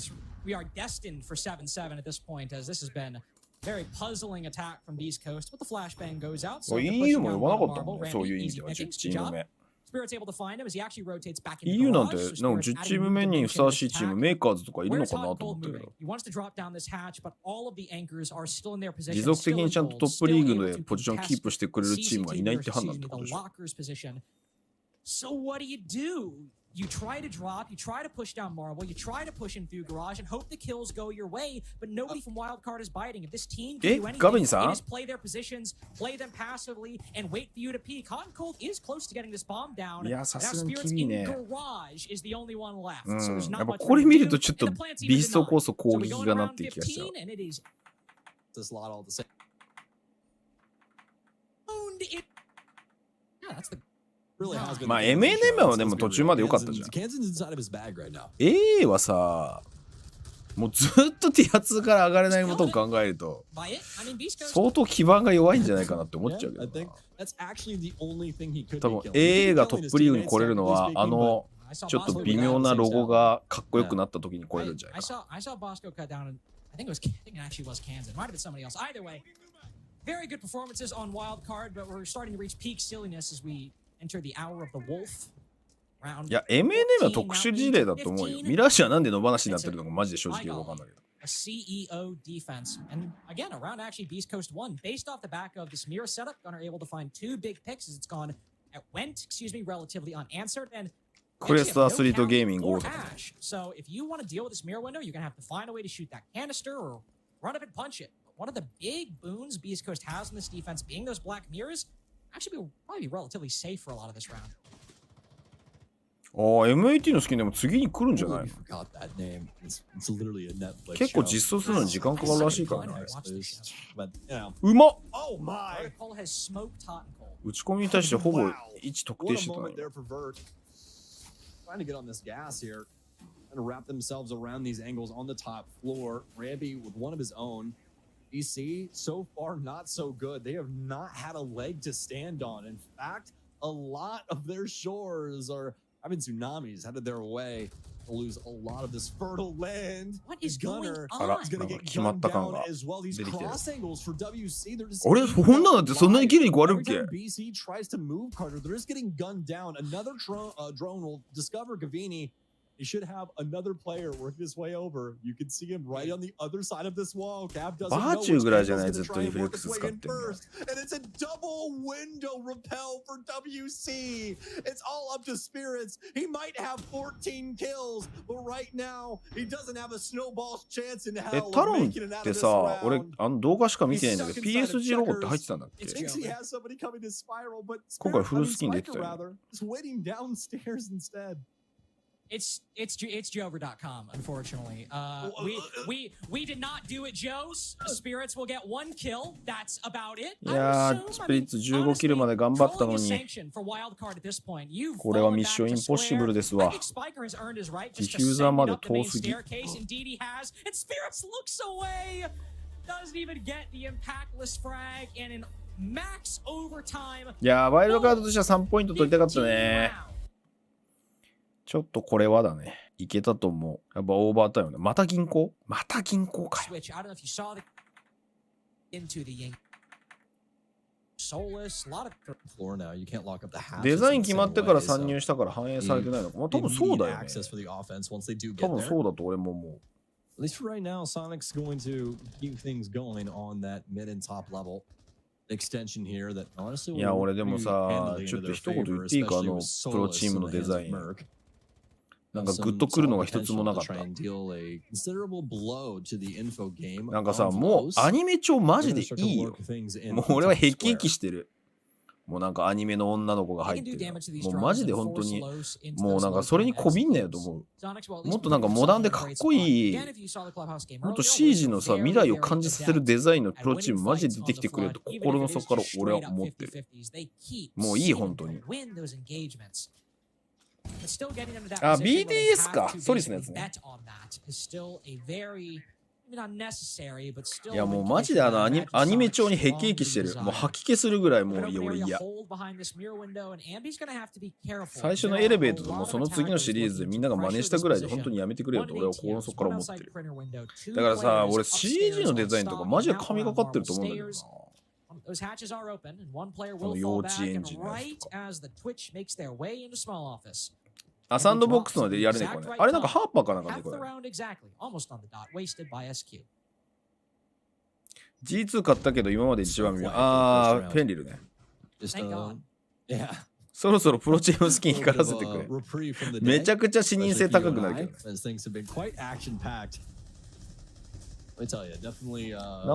we are destined for 7-7 at this point, as this has been a very puzzling attack from beastcoast. But the flashbang goes out. So EU も呼ばなかったもんね、そういう意味では10チーム目。Spirit's able to find him as he actually rotates back into EU なんてgarage. なんか10チーム目にふさわしいチーム、メーカーズとかいるのかなと思ったけど。He wants to drop down this hatch, but all of the anchors are still in their position. 持続的にちゃんとトップリーグでポジションキープしてくれるチームがいないって判断ってことでしょ。So what do? You try to drop, you try to push down Marble, you try to push in through Garage and hope the kills go your way, but nobody from Wildcard is biting. If this team can do anything, it is play their positions, play them passively, and wait for you to peek. Hot and Cold is close to getting this bomb down. Now Spirits in Garage is the only one left. So there's not much これ見るとちょっとビーストこそ攻撃がなって気がしちゃう。まあ MNM はでも途中まで良かったじゃん。A はさもうずっとティア2から上がれないことを考えると By it, I mean, Beast Coast. 相当基盤が弱いんじゃないかなって思っちゃうけ I ど think な。 that's actually the only thing he could 多 be 分 killing. AA He could が be ト killing ッ his プリーグに teammates, 来れるの technically は speaking, ちょっと微妙なロゴがかっこよくなった時に来れるんじゃないか I saw Bosco cut down, and I think it actually was Kansas. It might have been somebody else. Either way, very good performances on Wildcard, but we're starting to reach peak silliness as we enter the hour of the wolf. いや MNM は特殊事例だと思うよ。ミラーシュはなんで野放しになってるのかマジで正直よくわかんないけど。 A CEO defense. And again, around actually Beast Coast 1, based off the back of this mirror setup, Gunner able to find 2 big picks as it went, relatively unanswered. And クレストアスリートゲーミング or 大阪。 Ash. So if you want to deal with this mirror window, you're going to have to find a way to shoot that canister or run up and punch it. But one of the big boons Beast Coast has in this defense, being those black mirrors, actually will probably be relatively safe for a lot of this round. ああ MAT のスキンでも次に来るんじゃないの forgot that name. It's literally a Netflix 結構 show. 実装するのに時間かかるらしいからね。 But, you know, うまっ oh my! Protocol has smoked hot and cold. 打ち込みに対してほぼ位置特定 What し a てたの moment there for Vert. Trying to get on this gas here. Trying to wrap themselves around these angles on the top floor. Rampy with one of his own. BC, so far not so good. They have not had a leg to stand on. In fact, a lot of their shores are having tsunamis headed their way. To lose a lot of this fertile land. What is going Gunner on? is going to get 決まっ gunned た感 down が as well. These 出てきてる。 cross angles for WC, they're just あれこんなのってそんなに綺麗に壊れるっ Every け time BC tries to move Carter, they're just getting gunned down. Another drone will discover Gavini. He should have another player work his way over. You can see him right on the other side of this wall. Cav doesn't know バーチュー which ぐらいじゃ angle's ない gonna ずっと try リ and フレ work ック its ス way 使っ in てんの first. And it's a double window repel for WC. It's all up to Spirits. He might have 14 kills, but right now he doesn't have a snowball's chance in え hell タ of ロンっ making it out of て this さ俺 round. 動画しか見てないんだけど PSG ロゴって入ってたんだっけ Thinks he has somebody coming to spiral, but 今回 Spirit, フルスキンできた Spiker よ rather, is waiting downstairs instead. It's Jover.com, unfortunately. We did not do it, Joes. Spirits will get 1 kill. That's about it. いやースピリッツ15キルまで頑張ったのにこれはミッションインポッシブルですわ。ディフューザーまで遠すぎ。いやーワイルドカードとしては3ポイント取りたかったね。ちょっとこれはだね。いけたと思う。やっぱオーバータイムだ。また銀行かよ。デザイン決まってから参入したから反映されてないのか。まあ多分そうだよね。多分そうだと俺も思う。At least for right now, Soniqs going to keep things going on that mid and top level extension here that honestly いや俺でもさ、ちょっと一言言っていいかプロチームのデザイン。なんかグッとくるのが一つもなかった。なんかさ、もうアニメ調マジでいいよ。もう俺はヘキヘキしてる。もうなんかアニメの女の子が入ってる。もうマジで本当に、もうなんかそれにこびんなよと思う。もっとなんかモダンでかっこいい、もっと CG のさ、未来を感じさせるデザインのプロチームマジで出てきてくれると心の底から俺は思ってる。もういい本当に。あ、BDS か。ソリスのやつね。いやもうマジでアニメ調にヘキヘキしてる。もう吐き気するぐらいもう俺嫌。最初のエレベートともうその次のシリーズでみんなが真似したぐらいで本当にやめてくれよと俺は心の底から思ってる。だからさ、俺 CG のデザインとかマジで神がかってると思うんだけどな。この幼稚園児のやつとか。あ、サンドボックスのでやるねこれ。あれなんかハーパーかなんかねこれ。G2 買ったけど今まで一番見る。あー、フェンリルね。そろそろプロチームスキン光らせてくれ。めちゃくちゃ視認性高くなるけどね。なん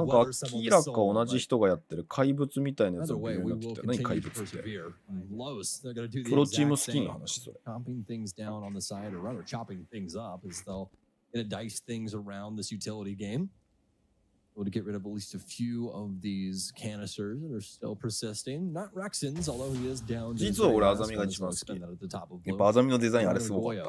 か明らか同じ人がやってる怪物みたいなやつが微妙になってきた。何怪物って。プロチームスキンの話それ。To get rid of at least a few of these canisters that are still persisting. Not Rexon's, although he is down. 実は俺アザミが一番好き。やっぱアザミのデザインあれすごかった。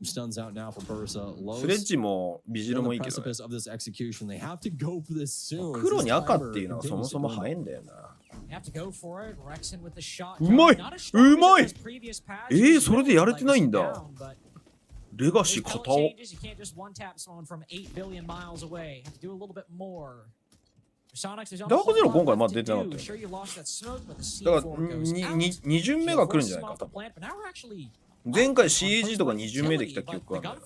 Stuns out now for Bursa. スレッジもビジルもいいけど、ね、 Precipice of this execution. They have to go for this soon. 黒に赤っていうのはそもそも早いんだよな。Have to go for it. Rexen with the shot. うまい、 Not as strong うまい。 as his previous patch. それでやれてないんだ。 But レガシー there's no 片を。 changes. You can't just one tap someone from 8 billion miles away. Have to do a little bit more. Soniqs is on ダークゼロ a 今 whole 回 lot ま to だ出てなか do. ったよ Sure, you lost that smoke, but the だから C4 goes out. 2巡目が来るんじゃないか多分。 But now we're actually 前回 CAG とか2巡目で来た記憶があるん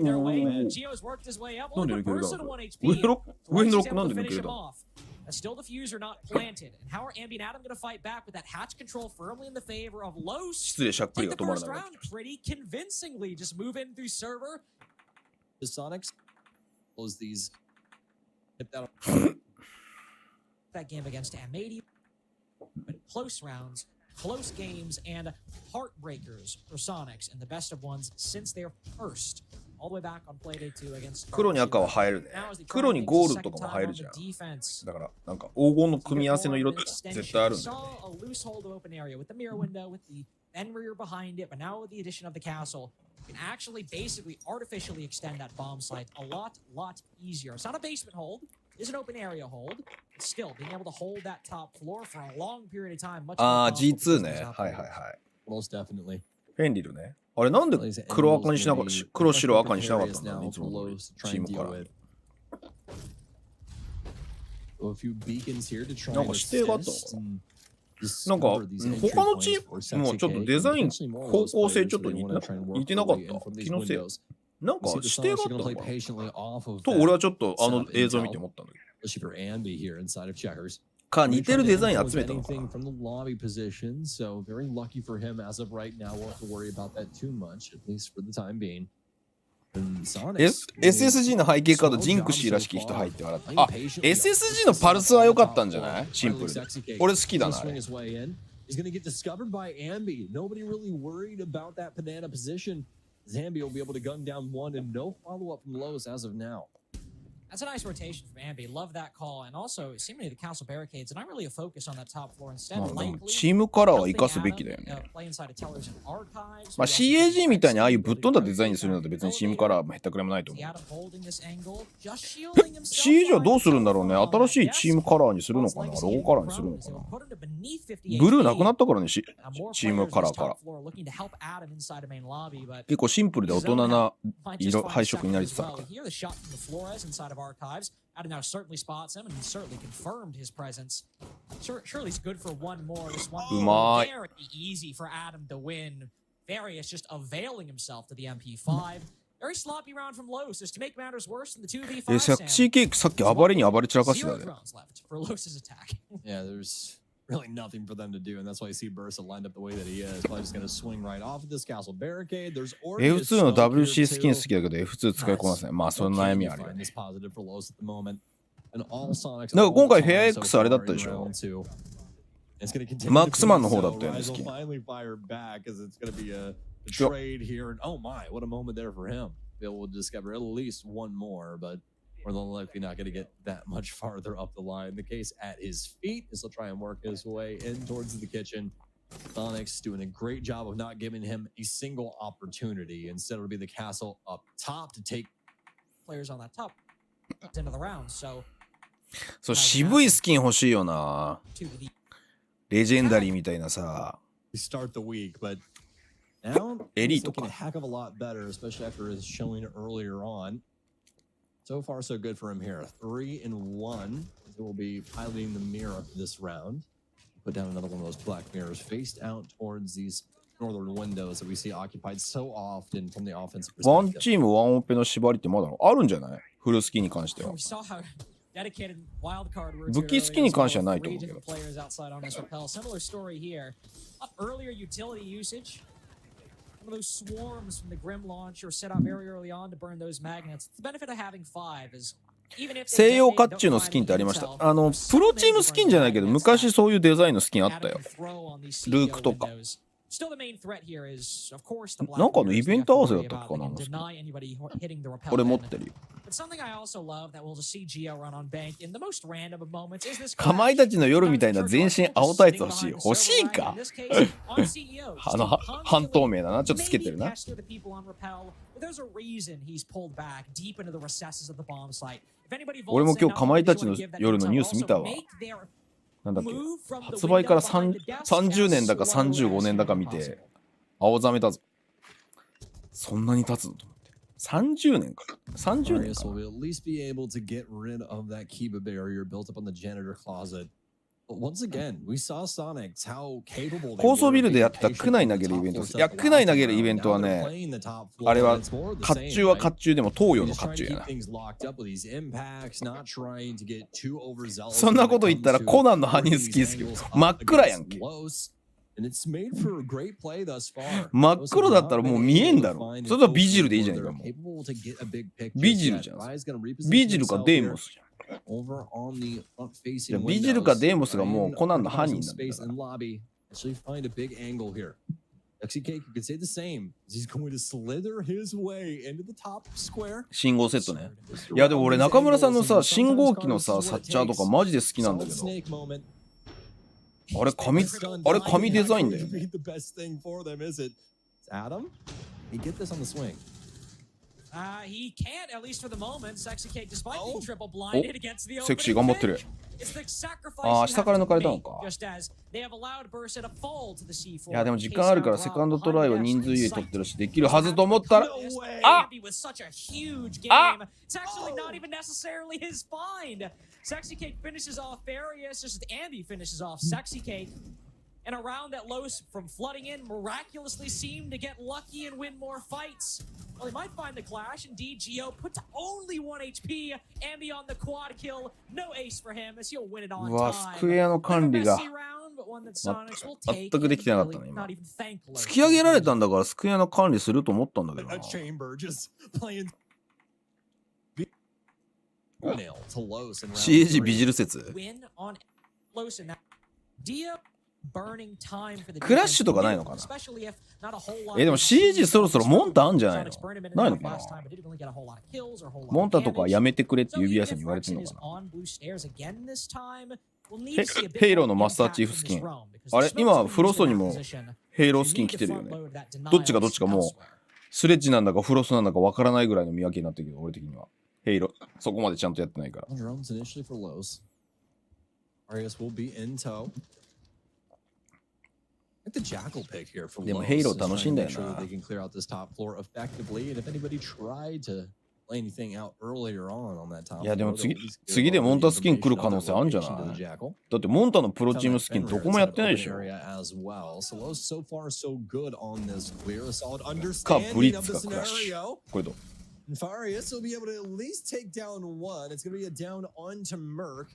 だよ。なんで抜けるだろう。上のロックなんで抜けるだろう。 Still the fuse are not planted. And how are Ambi and Adam going to fight back with that hatch control firmly in the favor of Los? 失礼、しゃっくり Take が the 止まら first ない。 round pretty convincingly. Just move in through server. The Soniqs close these. Hit that. That game against M80. But close rounds, close games, and heartbreakers for Soniqs, and the best of ones since their first. All the way back on play day 2 against 黒に赤は入るね。黒にゴールドとかも入るじゃん。だからなんか黄金の組み合わせの色って絶対あるんだよ。 A loose hold open area with the mirror window with the then rear behind it, but now with the addition of the castle, you can actually basically artificially extend that bomb site a lot easier. It's not a basement hold, it's an open area hold. But still, being able to hold that top floor for a long period of time. Much more G2 ね。はいはいはい。 Most definitely. フェンリルね。あれなんで黒赤にしなかった、黒白赤にしなかったんだろう、いつものチームから。なんか指定があったのかな。なんか他のチームもちょっとデザイン方向性ちょっと似てなかった。気のせい。なんか指定があったのかなと俺はちょっとあの映像見て思ったんだけど。か似てるデザイン集めたのかな。SSG の背景カードジンクシーらしき人入って笑った。あ、SSG のパルスは良かったんじゃない？シンプルで。俺好きだな。あれ He's going to get discovered by Ambi. Nobody really worried about that banana position. Zambi will be able to gun down one and no follow-up from Lowe's as of now. That's a nice rotation from Ambi. Love that call. And also, seemingly the castle barricades, not really a focus on that top floor. Instead, チームカラーは生かすべきだよね。まあ CAG みたいにああいうぶっ飛んだデザインにするのって別にチームカラーもへったくれもないと思う。CAG はどうするんだろうね。新しいチームカラーにするのかな、ロゴカラーにするのかな。ブルーなくなったからね、チームカラーから。結構シンプルで大人な色配色になりつつあるから。Archives. Adam now certainly spots him and certainly confirmed his presence. Surely he's good for one more. This one very easy for Adam to win. Various just availing himself to the MP5. Very sloppy round from Los. Just to make matters worse than the 2v5. シーケーキさっき暴れに暴れ散らかしてたね。 Zero drones left for Los's attack. Yeah, there's really nothing for them to do, and that's why you see Bursa lined up the way that he is. Probably just going to swing right off of this castle barricade. There's F2 の WC スキン好きだけど F2 使いこなせない。まあその悩みあるよね。なんか今回フェア X あれだったでしょ。マックスマンの方だったよね、スキン。Trade here, and oh my, what a moment there for him. Bill will discover at least one more, but more than likely not going to get that much farther up the line. The case at his feet is he'll try and work his way in towards the kitchen. Soniqs doing a great job of not giving him a single opportunity. Instead, it'll be the castle up top to take players on that top into the round. So, そう、渋いスキン欲しいよな。レジェンダリーみたいなさ。start the week, but now he's looking a heck of a lot better, especially after his showing earlier on. So far, so good for him here. 3-1. He will be piloting the mirror this round. Put down another one of those black mirrors faced out towards these northern windows that we see occupied so often from the offensive perspective. ワンチームワンオペの縛りってまだあるんじゃない？フルスキンに関しては。武器スキンに関してはないと思うけど。Similar story here. Earlier utility usage. One of those swarms from the Grim launcher set out very early on to burn those magnets. The benefit of having 5 is 西洋甲冑のスキンってありました。プロチームスキンじゃないけど昔そういうデザインのスキンあったよ。ルークとか。なんかのイベント合わせだったかな。俺持ってるよ。かまいたちの夜みたいな全身青タイツ欲しい。欲しいか半透明だな。ちょっとつけてるな。There's a reason he's pulled back deep into the recesses of the bomb site. If anybody 俺も今日かまいたちの夜のニュース見たわ。なんだっけ、発売から30年だか35年だか見て青ざめたぞ。そんなに経つのと思って。30年か。30年か。Will at least be able to get rid of that Kiba barrier built up on the janitor closet. But once again, we saw Soniqs how capable. 高層ビルでやってた区内投げるイベントです。いや、区内投げるイベントはね、あれは甲冑は甲冑でも東洋の甲冑やな。そんなこと言ったらコナンのハニー好きですけど、真っ暗やんけ。真っ黒だったらもう見えんだろ。それとはビジルでいいじゃないかもう。ビジルじゃん。ビジルかデーモスじゃん。いやビジルかデーモスがもうコナンの犯人なんだから。信号セットね。いやでも俺中村さんのさ信号機のさサッチャーとかマジで好きなんだけど。あれ紙デザインだよね。He can't, at least for the moment. Sexy Cake, despite being triple blinded against the セクシー頑張ってる。ああ、下から抜かれたのか。いやでも時間あるからセカンドトライは人数優位取ってるしできるはずと思ったら、あSexy Cake finishes off Farius, just as Ambi finishes off Sexy Cake. In a round that Los, from flooding in, miraculously seemed to get lucky and win more fights. Well, he might find the clash. Indeed, Geo puts only 1 HP. Ambi on the quad kill. No ace for him as he'll win it on time. うわ、スクエアの管理が全くできてなかったね今。突き上げられたんだからスクエアの管理すると思ったんだけどな。CAG ビジル説。クラッシュとかないのかな。でも CAG そろそろモンタあんじゃないの。ないのかな。モンタとかやめてくれって指輪さんに言われてるのかな。ヘイローのマスターチーフスキン。あれ今フロストにもヘイロースキン来てるよね。どっちがどっちかもうスレッジなんだかフロストなんだかわからないぐらいの見分けになってるけど俺的には。ヘイローそこまでちゃんとやってないから。でもヘイロー楽しいんだよな。いやでも次でモンタスキン来る可能性あるんじゃない。だってモンタのプロチームスキンどこもやってないでしょ。かブリッツかクラッシュ。これどうFarius will be able to at least take down one. It's going to be a down onto Merc.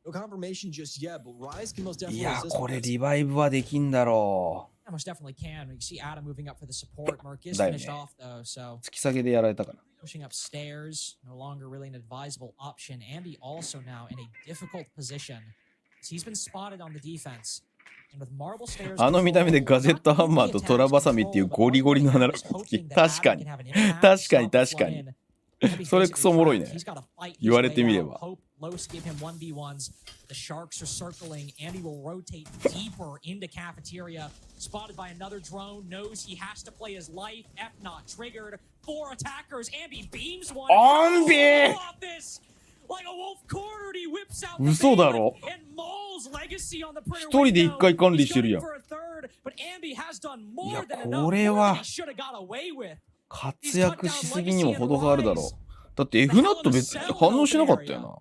No confirmation just yet, but Rise can most definitely. いや、これリバイブはできんだろう。Most definitely can. You see Adam moving up for the support. Merc is finished off though, so. 突き下げでやられたかな。Pushing upstairs, no longer really an advisable option. Ambi also now in a difficult position. He's been spotted on the defense. あの見た目でガジェットハンマーとトラバサミっていうゴリゴリのアナログ好き。確かに確かに確かにそれクソおもろいね言われてみれば。嘘だろ。一人で一回管理してるやん。いやこれは活躍しすぎにも程があるだろう。だって F ナット別に反応しなかったよな。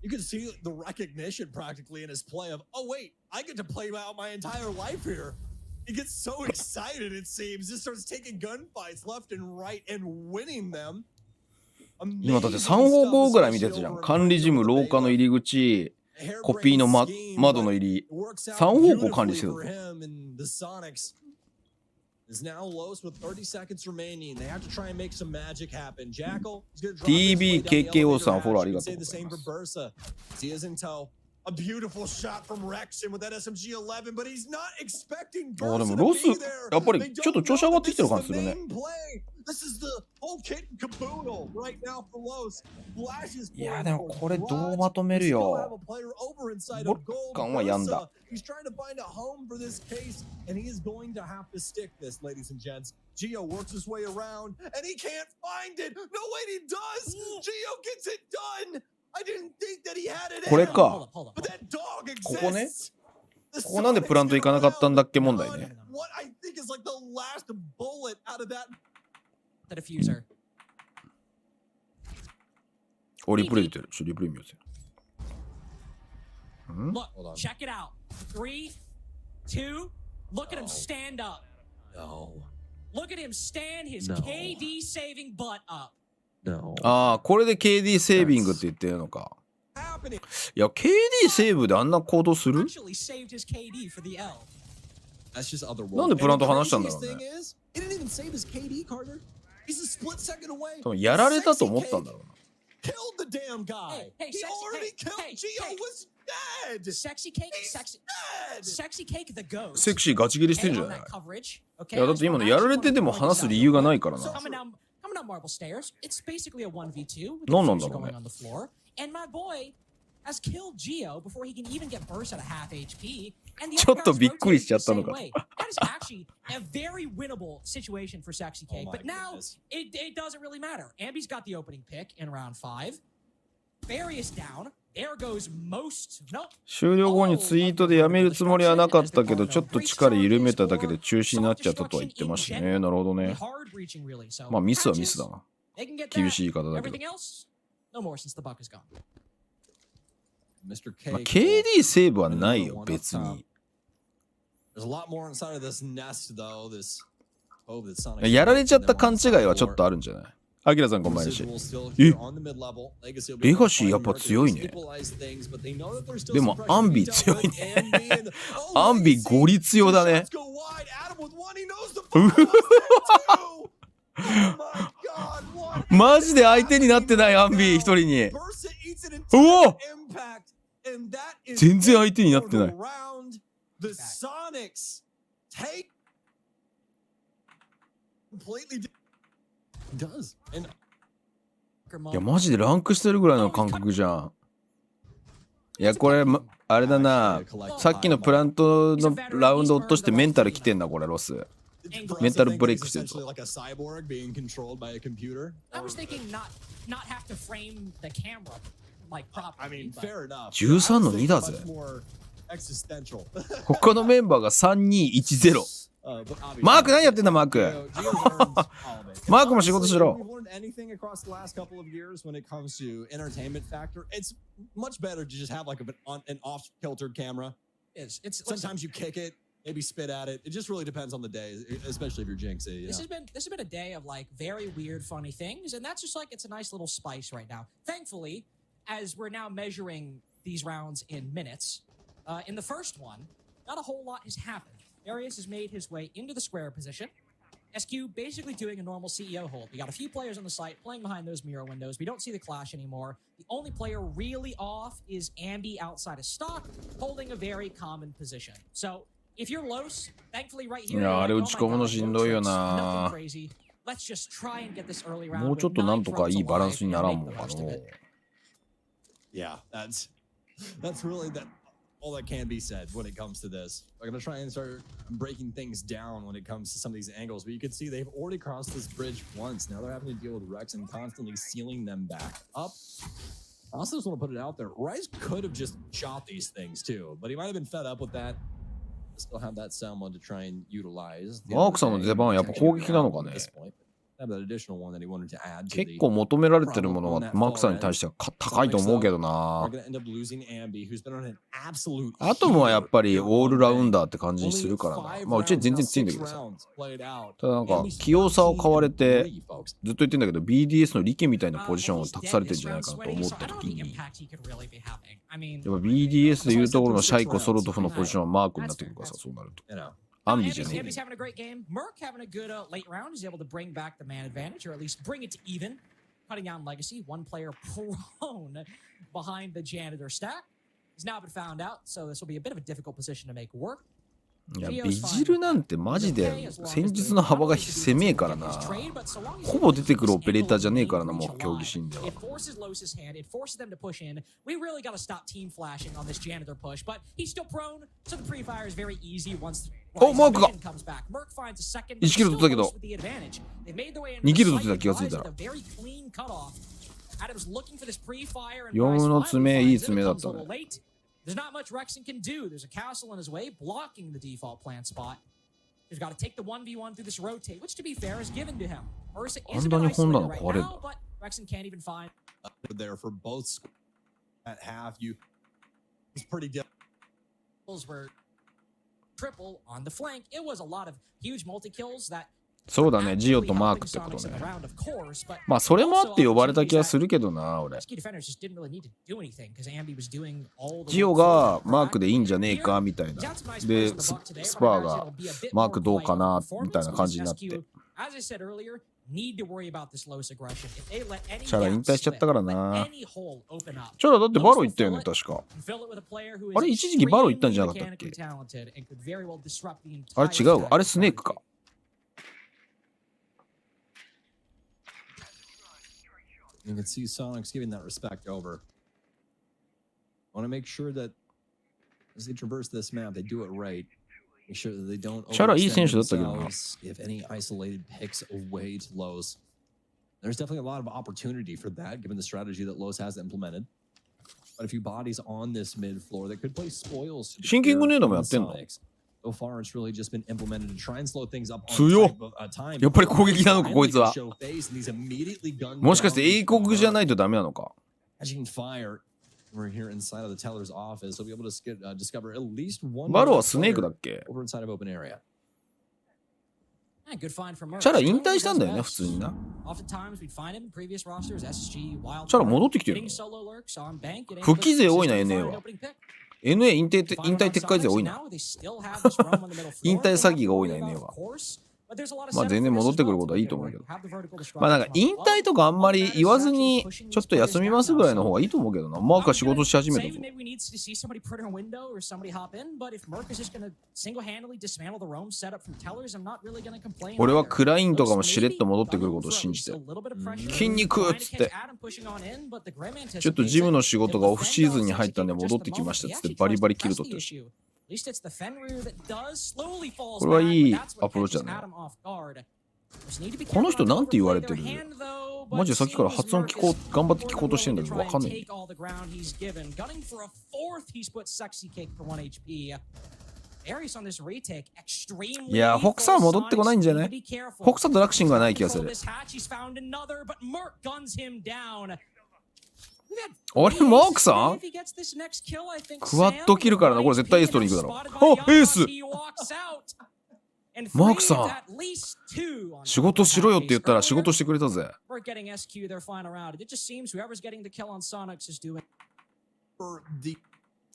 You can see the recognition practically in his play of, oh wait, I get to play out my entire life here. He gets so excited it seems, just starts taking gunfights left and right and winning them. 今だって3方向ぐらい見てたじゃん。管理事務、廊下の入り口、コピーの、窓の入り、3方向管理してたぞ。TB KKO さんフォローありがとうございます。A beautiful shot from Rexon with that SMG11, but he's not expecting でもロスやっぱりちょっと調子上がってきてる感じするね。This is the whole kit and caboodle right now for Los. Flashes いやでもこれどうまとめるよ。ボルカンは病んだ。 He's trying to find a home for this case, and he is going to have to stick this, ladies and gents. Geo works his way around, and he can't find it. No, wait, he does. Geo gets it done. I didn't think that he had it. これか。 But that dog exists. ここね。ここなんでプラント行かなかったんだっけ問題ね。 What I think is like the last bullet out of that. The diffuser. お、リプレイ出てる。リプレイ見ようぜ。Look, check it out. 3, 2, look at him stand up. No. Look at him stand his KD saving butt up. No. ああ、これで KD セービングって言ってるのか。いや、KD セーブであんな行動する？ Actually saved his KD for the L. That's just otherworldly. なんでプラント話したんだろうね。 He didn't even save his KD, Carter. He's a split second away. 多分やられたと思ったんだろうな。 Killed the damn guy. Hey, He already killed. Geo was dead. Sexy cake, He's dead. sexy cake the ghost. セクシーガチ切りしてんじゃ On ない？ that coverage. いやだって今のやられてでも話す理由がないからな。 Coming down marble stairs. It's basically a 1v2 with the 何なんだろう diffuser ね。 going on the floor. And my boy has killed Geo before he can even get burst at a half HP. And the ちょ other っと guys びっくりし rotate ちゃっ the たの same か。 way. That is actually a very winnable situation for Sexy Cake. Oh my But now goodness. it doesn't really matter. Ambi's got the opening pick in round 5. Barry is down. There goes most. Nope. 終了後にツイートでやめるつもりはなかったけど、ちょっと力緩めただけで中止になっちゃったとは言ってましたね。なるほどね。 Hard reaching really. So まあミスはミスだな。 they can get 厳 that. しい言い方だけど。 Everything else, no more since the buck is gone. Mr. まあ K. KD セーブはないよ、別に。 There's a lot more inside of this nest, though. This hope that Sonic. やられちゃった勘違いはちょっとあるんじゃない？アキラさんこんばんはし。レガシーやっぱ強いね。でもアンビ強いね。アンビゴリ強だね。マジで相手になってないアンビ一人に。うお！全然相手になってない。The Soniqs take completely does. いやマジでランクしてるぐらいの感覚じゃん。いやこれあれだな。さっきのプラントのラウンド落としてメンタル来てんなこれロス。メンタルブレイクしてるぞ。I was thinking not have to frame the camera like properly. I mean, fair enough. 13の2だぜ。他のメンバーが3210。マーク何やってんだマーク。マークも仕事しろ。Anything across the last couple of years when it comes to entertainment factor, it's much better to just have like an off-kiltered camera. It's Sometimes you kick it, maybe spit at it. It just really depends on the day, especially if you're jinxy. You This know? has been a day of like very weird, funny things, and that's just like it's a nice little spice right now. Thankfully, as we're now measuring these rounds in minutes, in the first one, not a whole lot has happened. Darius has made his way into the square position. SQ basically doing a normal CEO hold. We got a few players on the site playing behind those mirror windows. We don't see the clash anymore. The only player really off is Ambi outside of stock, holding a very common position. So if you're Los, thankfully right here, いやあれ打ち込むのしんどいよ nothing な。 crazy. Let's just try and get this early round. もうちょっとなんとかいいバランスにならんもんかの。 Yeah, that's really all that can be said when it comes to this. I'm gonna try and start breaking things down when it comes to some of these angles, but you can see they've already crossed this bridge once. Now they're having to deal with Rex and constantly sealing them back up. I also just want to put it out there. Rice could have just shot these things too, but he might have been fed up with that. Still have that someone to try and utilize. マークさんの出番はやっぱ攻撃なのかね。 Have that additional one that he wanted to add to 結構求められてるものはマークさんに対しては高いと思うけどな。アトムはやっぱりオールラウンダーって感じにするからな。まあうちは全然強いんだけどさ。ただなんか器用さを買われてずっと言ってんだけど BDS の力みたいなポジションを託されてるんじゃないかなと思った時にやっぱ BDS でいうところのシャイコ・ソロトフのポジションはマークになってくるからさそうなると。アンビじゃねえ。 Ambi's having a great game. Merc having a good late round. He's able to bring back the man advantage, or at least bring it to even. Cutting down Legacy. One player prone behind the janitor stack. He's now been found out, so this will be a bit of a difficult position to make work. いや、ビジルなんてマジで戦術の幅が狭えからな。ほぼ出てくるオペレーターじゃねえからな、もう競技シーンでは。お、マークが1キロ取ったけど2キロ取ってた気がついたら。4の爪、いい爪だったね。There's not much Rexon can do. There's a castle in his way, blocking the default plant spot. He's got to take the 1v1 through this rotate, which to be fair is given to him. Ursa is a bit isolated right now, but Rexon can't even find there for both at half. It's pretty difficult. Were triple on the flank. It was a lot of huge multi-kills thatそうだね、ジオとマークってことね。まあそれもあって呼ばれた気がするけどな、俺。ジオがマークでいいんじゃねえかみたいな。で、スパーがマークどうかなみたいな感じになって。チャラ引退しちゃったからな。チャラだってバロ行ったよね、確か。あれ、一時期バロ行ったんじゃなかったっけ？あれ違うわ。あれスネークか。You can see Soniqs giving that respect over. I want to make sure that as they traverse this map, they do it right. Make sure that they don't overextend themselves, give any isolated picks away to Lowe's. There's definitely a lot of opportunity for that, given the strategy that Lowe's has implemented. But a few bodies on this mid floor that could play spoils. So far, it's really just been implemented to try and slow things up. 強っ。やっぱり攻撃なのかこいつは。もしかして英国じゃないとダメなのか。We're here inside of the teller's office, so we'll be able to discover at least one. バロはスネークだっけ？ over inside of open area. チャラ引退したんだよね、普通にな。チャラ戻ってきてるの？復帰勢多いな、NA は。NA 引退撤回勢多いな。引退詐欺が多いな、NA は。まあ全然戻ってくることはいいと思うけど。まあなんか引退とかあんまり言わずにちょっと休みますぐらいの方がいいと思うけどな。マークは仕事し始めたぞ。俺はクラインとかもしれっと戻ってくることを信じて。筋肉っつって。ちょっとジムの仕事がオフシーズンに入ったんで戻ってきましたっつってバリバリキル取ってるし。これはいいアプローチだね。この人なんて言われてる？マジでさっきから発音聞こう、頑張って聞こうとしてんだけどわかんない。いや、フォクサー戻ってこないんじゃない？フォクサーとラクシングはない気がする。あれ、マークさんクワッドキルからな。これ絶対エース取りに行くだろ。あ、エースマークさん仕事しろよって言ったら仕事してくれたぜ。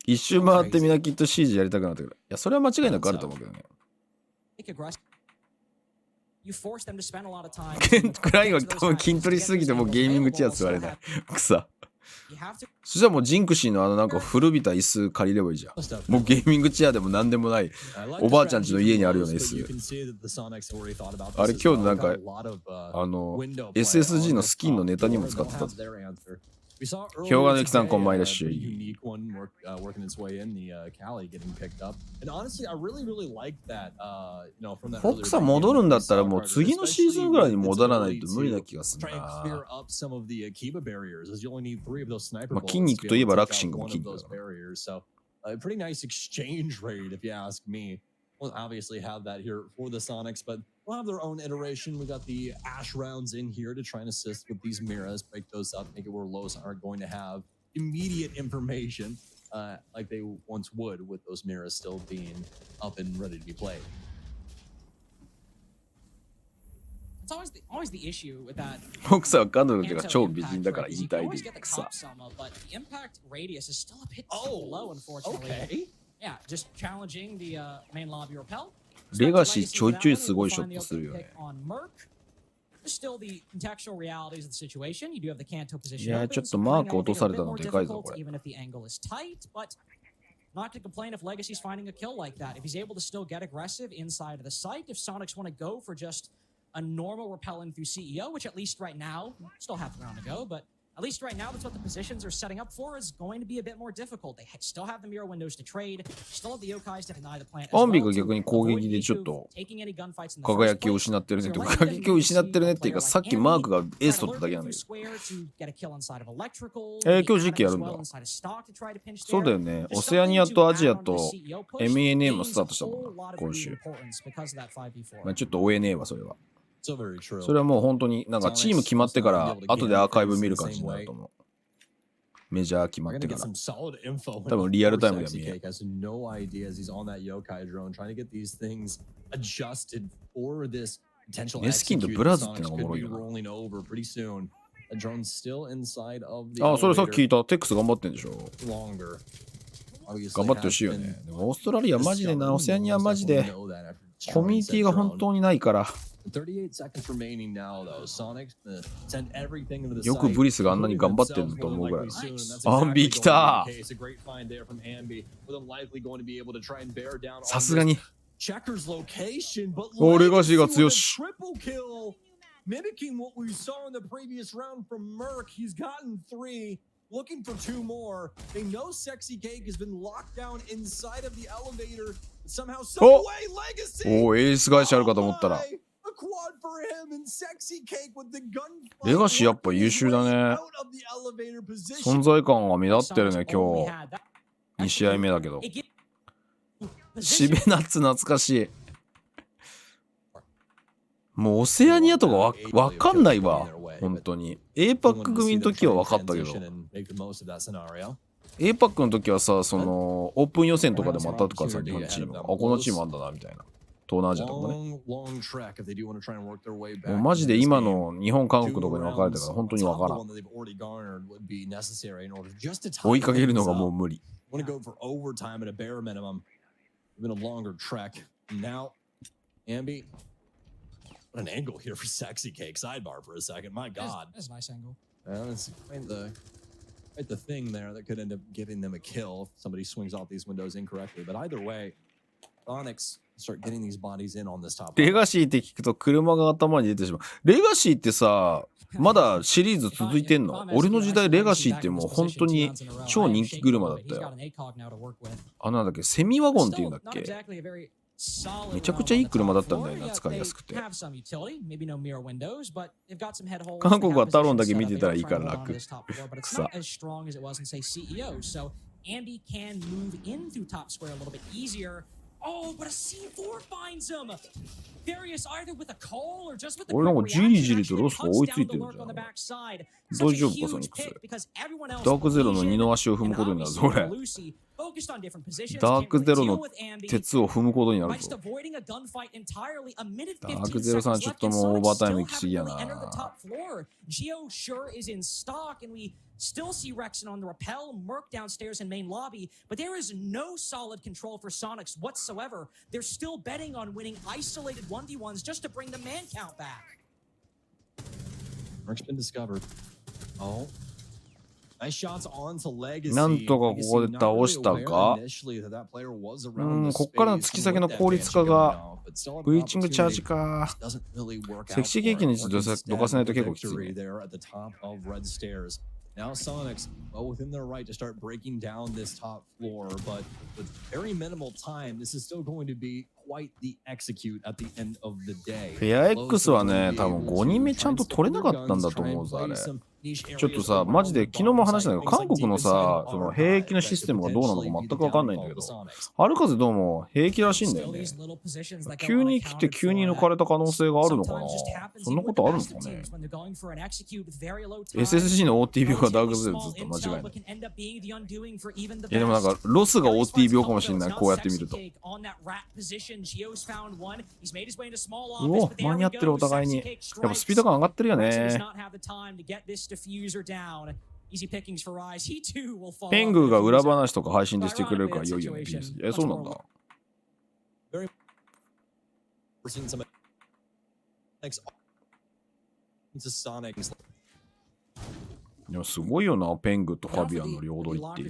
一周回ってみんなきっと CG やりたくなってくる。いや、それは間違いなくあると思うけどね。クラインは多分筋トレしすぎてもうゲーミングチェア座れない。草。そしたらもうジンクシーのなんか古びた椅子借りればいいじゃん。もうゲーミングチェアでも何でもないおばあちゃんちの家にあるような椅子。あれ今日なんかSSG のスキンのネタにも使ってた。氷河のゆきさんこんばんいらっしゃい。フォックさん戻るんだったらもう次のシーズンぐらいに戻らないと無理な気がするな。まあ筋肉といえばラクシングも筋肉だから。Pretty nice exchange rate, if you ask me. We'll obviously have that here for the Soniqs, but we'll have their own iteration. We got the Ash rounds in here to try and assist with these mirrors, break those up, make it where Lowe's aren't going to have immediate information like they once would with those mirrors still being up and ready to be played. It's always the issue with that. フォックさんは彼女が超美人だから引退で草。But the impact radius is still a bit too low, unfortunately. Yeah, just challenging the main lobby repel. レガシーちょいちょいすごいショットするよね。Still the contextual realities of the situation. You do have the Kanto position. いや、ちょっとマーク落とされたのでかいぞこれ。not going to complain if Legacy's finding a kill like that. If he's able to still get aggressive inside of the site, if Soniqs want to go for just a normal repelling through CEO, which at least right now, still half a round to go, but at least right now, that's what the positions are setting up for, is going to be a bit more difficult. They still have the mirror windows to trade, still have the yokais to deny the plant as well. アンビが逆に攻撃でちょっと輝きを失ってるね。輝きを失ってるねっていうか、さっきマークがエース取っただけなんだけど。今日時期やるんだ。そうだよね。オセアニアとアジアと MENA もスタートしたもんな、今週。まあちょっと追えねえわ、それは。それはもう本当になんかチーム決まってから後でアーカイブ見る感じになると思う。メジャー決まってから。多分リアルタイムでは見える。ネスキンとブラズってのがおもろいよな。あ、それさっき聞いた。テックス頑張ってんでしょ。頑張ってほしいよね。でもオーストラリアマジでな、オセアニアマジでコミュニティが本当にないから。よくブリスがあんなに頑張ってると思うぐらい。アンビ来た。さすがに。お、レガシーが強し。Looking for two more. They know Sexy Cake has been locked down inside of the elevator. Somehow, some way, Legacy. お、エース返しあるかと思ったら。レガシーやっぱ優秀だね。存在感が目立ってるね、今日。2試合目だけど。シベナッツ懐かしい。もうオセアニアとかわかんないわ。本当に。APAC 組の時は分かったけど。APAC の時はさ、その、オープン予選とかでもあったとかさ、日本チームが。あ、このチームあんだな、みたいな。東南アジアとかね。もうマジで今の日本、韓国とかに分かれてから本当に分からん。追いかけるのがもう無理。What an angle here for Sexy Cake. Sidebar for a second. My God. That's a nice angle. That's quite the thing there that could end up giving them a kill if somebody swings off these windows incorrectly. But either way, Soniqs start getting these bodies in on this top. レガシーって聞くと車が頭に出てしまう。レガシーってさ、まだシリーズ続いてんの？俺の時代レガシーってもう本当に超人気車だったよ。あ、なんだっけ、セミワゴンっていうんだっけ？めちゃくちゃいい車だったんだよな、使いやすくて。韓国はタロンだけ見てたらいいから楽。草。俺なんかじりじりとロスが追いついてるじゃん。大丈夫か、ソニックス。ダークゼロの二の足を踏むことになるぞ、俺。ダークゼロの鉄を踏むことになるぞ。ダークゼロさんちょっともうオーバータイム行き過ぎやな。Still see Rexon on the rappel, Merc downstairs in main lobby, but there is no solid control for Soniqs whatsoever. They're still betting on winning isolated 1v1s just to bring the man count back. Merc's been discovered. Oh. Nice shots onto Legacy. なんとかここで倒したか。こっからの突き先の効率化がブリーチングチャージか。セクシーケーキにどかせないと結構きついね。Now Soniqs, well, within their right to start breaking down this top floor, but with very minimal time, this is still going to be quite the execute at the end of the day. フェア X はね、多分5人目ちゃんと取れなかったんだと思うぞ、あれ。ちょっとさ、マジで昨日も話したんだけど、韓国のさ、その兵役のシステムがどうなのか全く分かんないんだけど、春風どうも兵役らしいんだよね。急に来て急に抜かれた可能性があるのかな。そんなことあるのかね。SSG の OT 病がダークゼロずっと間違いない。いやでもなんかロスが OT 病かもしれない、こうやって見ると。うお、間に合ってるお互いに。やっぱスピード感上がってるよね。ペングが裏話とか配信でしてくれるから良いよね、PS。そうなんだ。いや、すごいよな、ペングとファビアンの両取りっていう。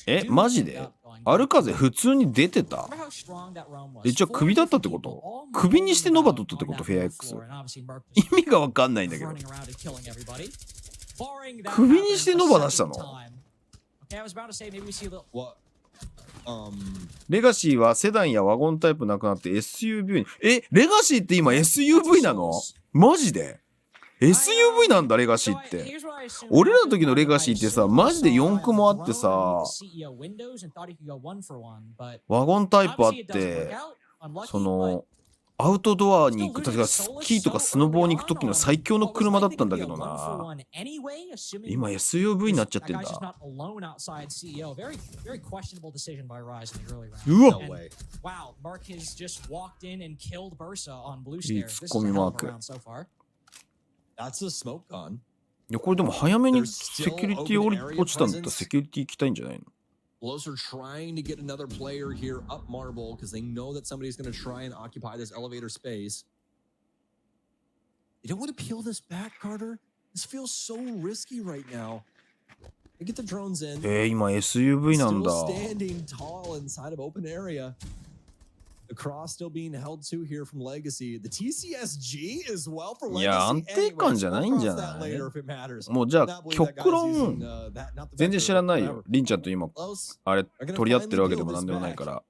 え、マジでアルカゼ普通に出てた？え、じゃあクビだったってこと？クビにしてノバ取ったってこと？フェア X 意味がわかんないんだけど。クビにしてノバ出したの？レガシーはセダンやワゴンタイプなくなって SUV に。え、レガシーって今 SUV なの？マジで？ SUV なんだレガシーって。俺らの時のレガシーってさ、マジで4駆もあってさ、ワゴンタイプあって、そのアウトドアに行く、例えばスキーとかスノボーに行く時の最強の車だったんだけどな。今 SUV になっちゃってんだ。うわっ、いいツッコミマーク。いや、これでも早めにセキュリティ落ちたんだったらセキュリティ行きたいんじゃないの？Los are trying to get another player here up Marble because they know that somebody's going to try and occupy this elevator space. You don't want to peel this back, Carter. This feels so risky right now. They get the drones in. 今 SUV なんだ。 Still standing tall inside of open area. The cross still being held to here from Legacy. The TCSG as well for Legacy. いや、安定感じゃないんじゃない？もうじゃあ極論全然知らないよ。リンちゃんと今あれ取り合ってるわけでもなんでもないから。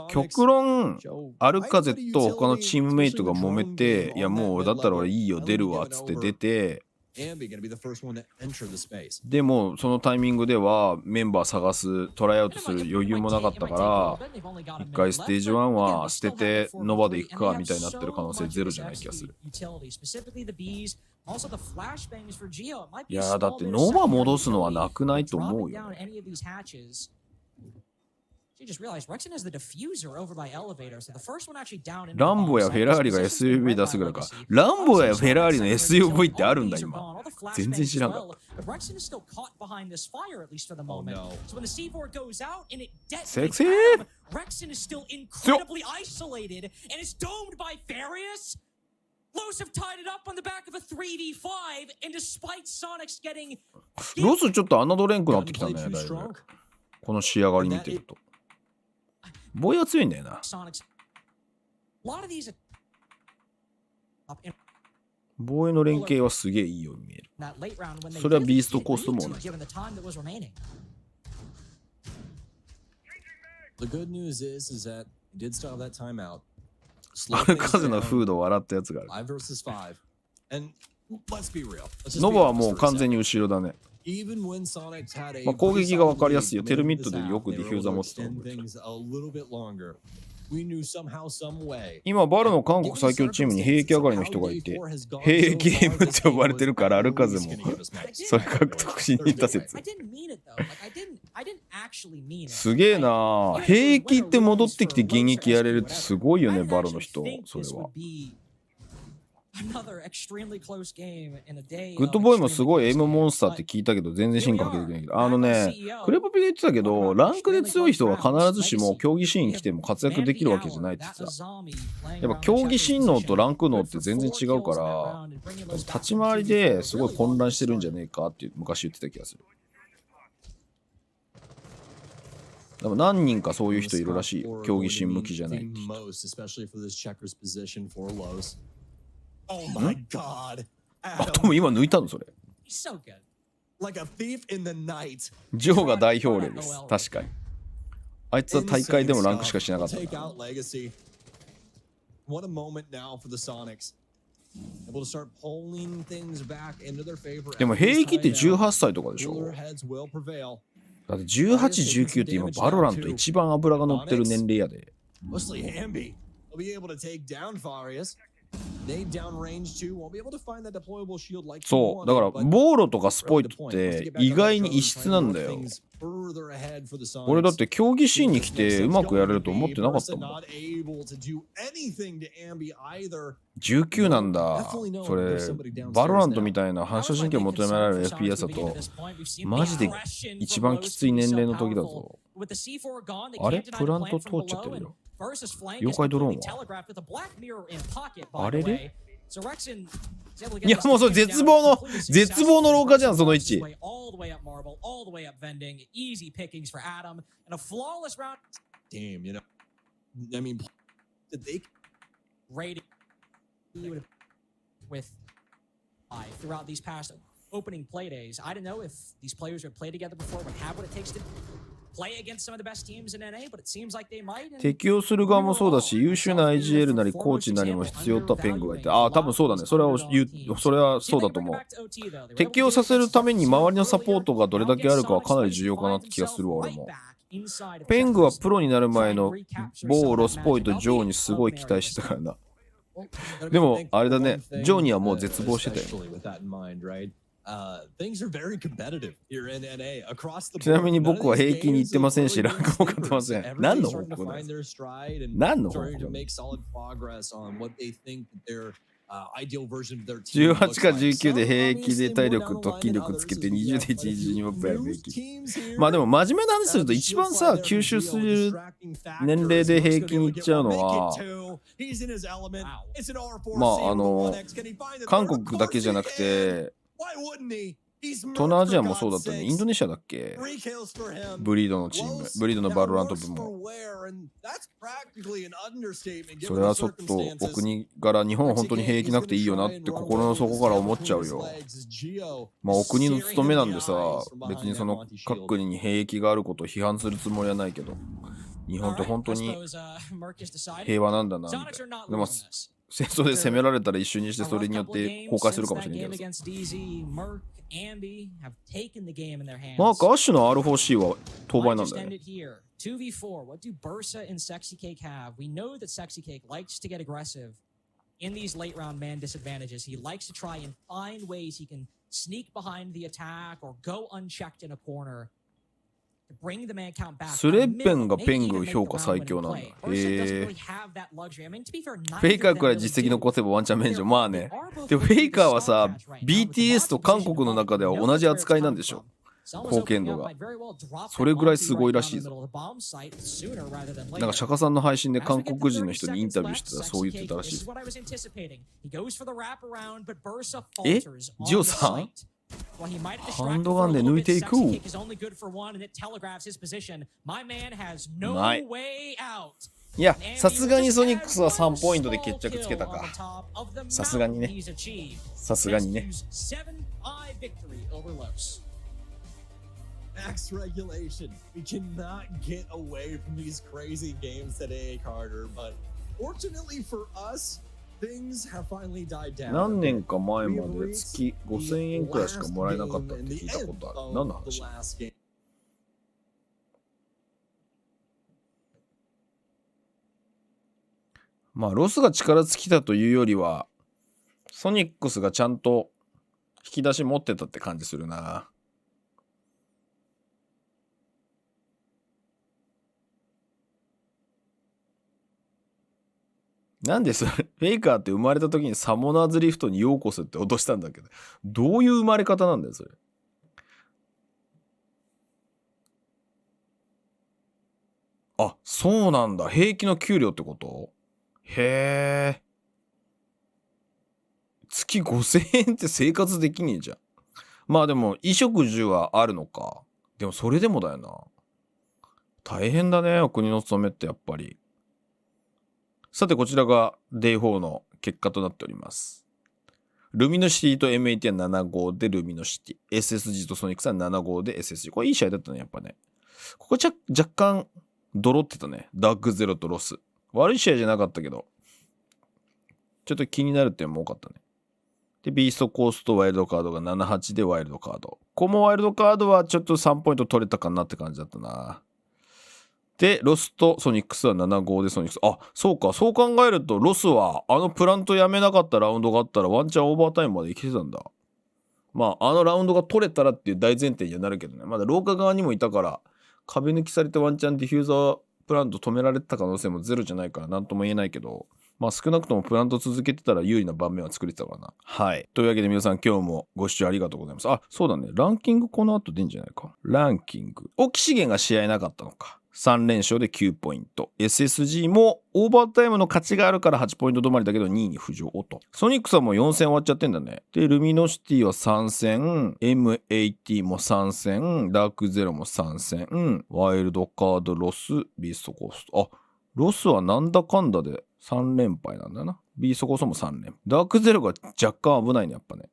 極論アルカゼと他のチームメイトが揉めて、いやもうだったら俺いいよ出るわっつって出て、でもそのタイミングではメンバー探すトライアウトする余裕もなかったから一回ステージ1は捨ててノバで行くかみたいになってる可能性ゼロじゃない気がする。いやだってノバ戻すのはなくないと思うよ。ランボやフェラーリが SUV 出すぐらいか。ランボやフェラーリの SUV ってあるんだ今。全然知らんかった。セクシー！ロスちょっと侮れんくなってきたね、だいぶ。この仕上がり見てると。防衛は強いんだよな。防衛の連携はすげえいいように見える。それはビーストコーストも同じ。アルカゼのフードを笑ったやつがある。ノバはもう完全に後ろだね。まあ攻撃が分かりやすいよ。テルミッドでよくディフューザー持ってたの。今バルの韓国最強チームに兵役上がりの人がいて、兵役ゲームって呼ばれてるからアルカゼもそれ獲得しに行った説。すげえな。兵役って戻ってきて現役やれるってすごいよね、バルの人。それは。グッドボーイもすごいエイムモンスターって聞いたけど全然進化できないけど、クレポピが言ってたけどランクで強い人は必ずしも競技シーン来ても活躍できるわけじゃないって言ってた。やっぱ競技心能とランク能って全然違うから立ち回りですごい混乱してるんじゃねえかって昔言ってた気がする。でも何人かそういう人いるらしいよ。競技心向きじゃないって人。Oh my god. あ、でも今抜いたのそれ。ジョーが代表例です。確かに。あいつは大会でもランクしかしなかったんだ。でも兵役って18歳とかでしょ。だって18、19って今バロラント一番脂が乗ってる年齢やで。そうだからボーロとかスポイトって意外に異質なんだよ。俺だって競技シーンに来てうまくやれると思ってなかったもん。19なんだ。それバロラントみたいな反射神経を求められる FPS だとマジで一番きつい年齢の時だぞ。あれプラント通っちゃってるよ。妖怪ドローンはあれれ So Rexon is able to いや get this もうそれ game 絶 down 望の completely 絶望の廊下じゃんその位 successfully. 置。 All the way up Marble, all the way up Vending, easy pickings for Adam, and a flawless round. Damn, you know. I mean, did they Rating with throughout these past opening play days. I don't know if these players would play together before, would have what it takes to play against some of the best teams in NA, but it seems like they might. And 適用する側もそうだし、優秀な IGL なりコーチなりも必要とペングがいて、ああ、多分そうだね。それはそうだと思う。適用させるために周りのサポートがどれだけあるかはかなり重要かなって気がするわ、俺も。ペングはプロになる前の某ロスポイントジョーにすごい期待してたからな。でも、あれだね、ジョーにはもう絶望してたよ。ちなみに僕は平均に行ってませんし、ランクも勝ってません。何の報告だよ。何の報告だよ。18か19で平気で体力と筋力つけて20で1、22マップやるべき。まあでも真面目な話すると一番さ、吸収する年齢で平均いっちゃうのは、まあ韓国だけじゃなくて、東南アジアもそうだったね。インドネシアだっけ？ブリードのチーム、ブリードのバロラント部門。それはちょっとお国から日本は本当に兵役なくていいよなって心の底から思っちゃうよ。まあお国の務めなんでさ、別にその各国に兵役があることを批判するつもりはないけど、日本って本当に平和なんだなみたいな。でも戦争で攻められたら一瞬にしてそれによって崩壊するかもしれないけどさ。マーク・アッシュの R4C は当倍なんだよね。2v4, what do Bursa and Sexy Cake have? We know that Sexy Cake likes to get aggressive in these late round man disadvantages. He likes to try and find ways he can sneak behind the attack or go unchecked in a corner to bring the man count back. スレッペンがペングを評価最強なんだ。へえ。フェイカーから実績残せばワンチャン免除。まあね。でもフェイカーはさ、BTS と韓国の中では同じ扱いなんでしょ。貢献度がそれぐらいすごいらしいぞ。なんか釈迦さんの配信で韓国人の人にインタビューしてたらそう言ってたらしい。え？ジオさん？ハンドガンで抜いていく。うまい。いや、さすがにソニックスは3ポイントで決着つけたか。さすがにね。さすがにね。Max regulation. We cannot get away from these crazy games today, Carter. But fortunately for us, things have finally died down. 何年か前まで月5000円くらいしかもらえなかったって聞いたことある。何の話？まあロスが力尽きたというよりは、ソニックスがちゃんと引き出し持ってたって感じするな。なんでそれ、フェイカーって生まれた時にサモナーズリフトにようこそって脅したんだけど、どういう生まれ方なんだよ、それ。あ、そうなんだ。兵役の給料ってこと？へえ。月5000円って生活できねえじゃん。まあでも、衣食住はあるのか。でもそれでもだよな。大変だね、お国の務めってやっぱり。さてこちらが Day4 の結果となっております。ルミノシティと MAT は7-5でルミノシティ。SSG とソニックスは7-5で SSG。これいい試合だったね、やっぱね。ここ若干ドロってたね。ダークゼロとロス。悪い試合じゃなかったけど、ちょっと気になる点も多かったね。で、ビーストコーストワイルドカードが 7-8 でワイルドカード。このワイルドカードはちょっと3ポイント取れたかなって感じだったな。で、ロスとソニックスは 7-5 でソニックス。あ、そうか。そう考えると、ロスはあのプラントやめなかったラウンドがあったらワンチャンオーバータイムまでいけてたんだ。まあ、あのラウンドが取れたらっていう大前提にはなるけどね。まだ廊下側にもいたから、壁抜きされてワンチャンディフューザープラント止められてた可能性もゼロじゃないから何とも言えないけど、まあ少なくともプラント続けてたら有利な盤面は作れてたからな。はい。というわけで皆さん今日もご視聴ありがとうございます。あ、そうだね。ランキングこの後出んじゃないか。ランキング。キシゲンが試合なかったのか。3連勝で9ポイント。SSG もオーバータイムの勝ちがあるから8ポイント止まりだけど2位に浮上と。ソニックスはもう4戦終わっちゃってんだね。で、ルミノシティは3戦、M80 も3戦、ダークゼロも3戦、ワイルドカード、ロス、ビーストコースト。あ、ロスはなんだかんだで3連敗なんだな。ビーストコーストも3連。ダークゼロが若干危ないね、やっぱね。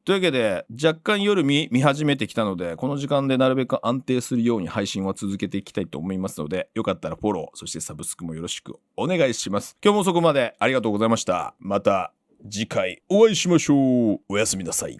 というわけで若干夜見始めてきたので、この時間でなるべく安定するように配信は続けていきたいと思いますので、よかったらフォローそしてサブスクもよろしくお願いします。今日もそこまでありがとうございました。また次回お会いしましょう。おやすみなさい。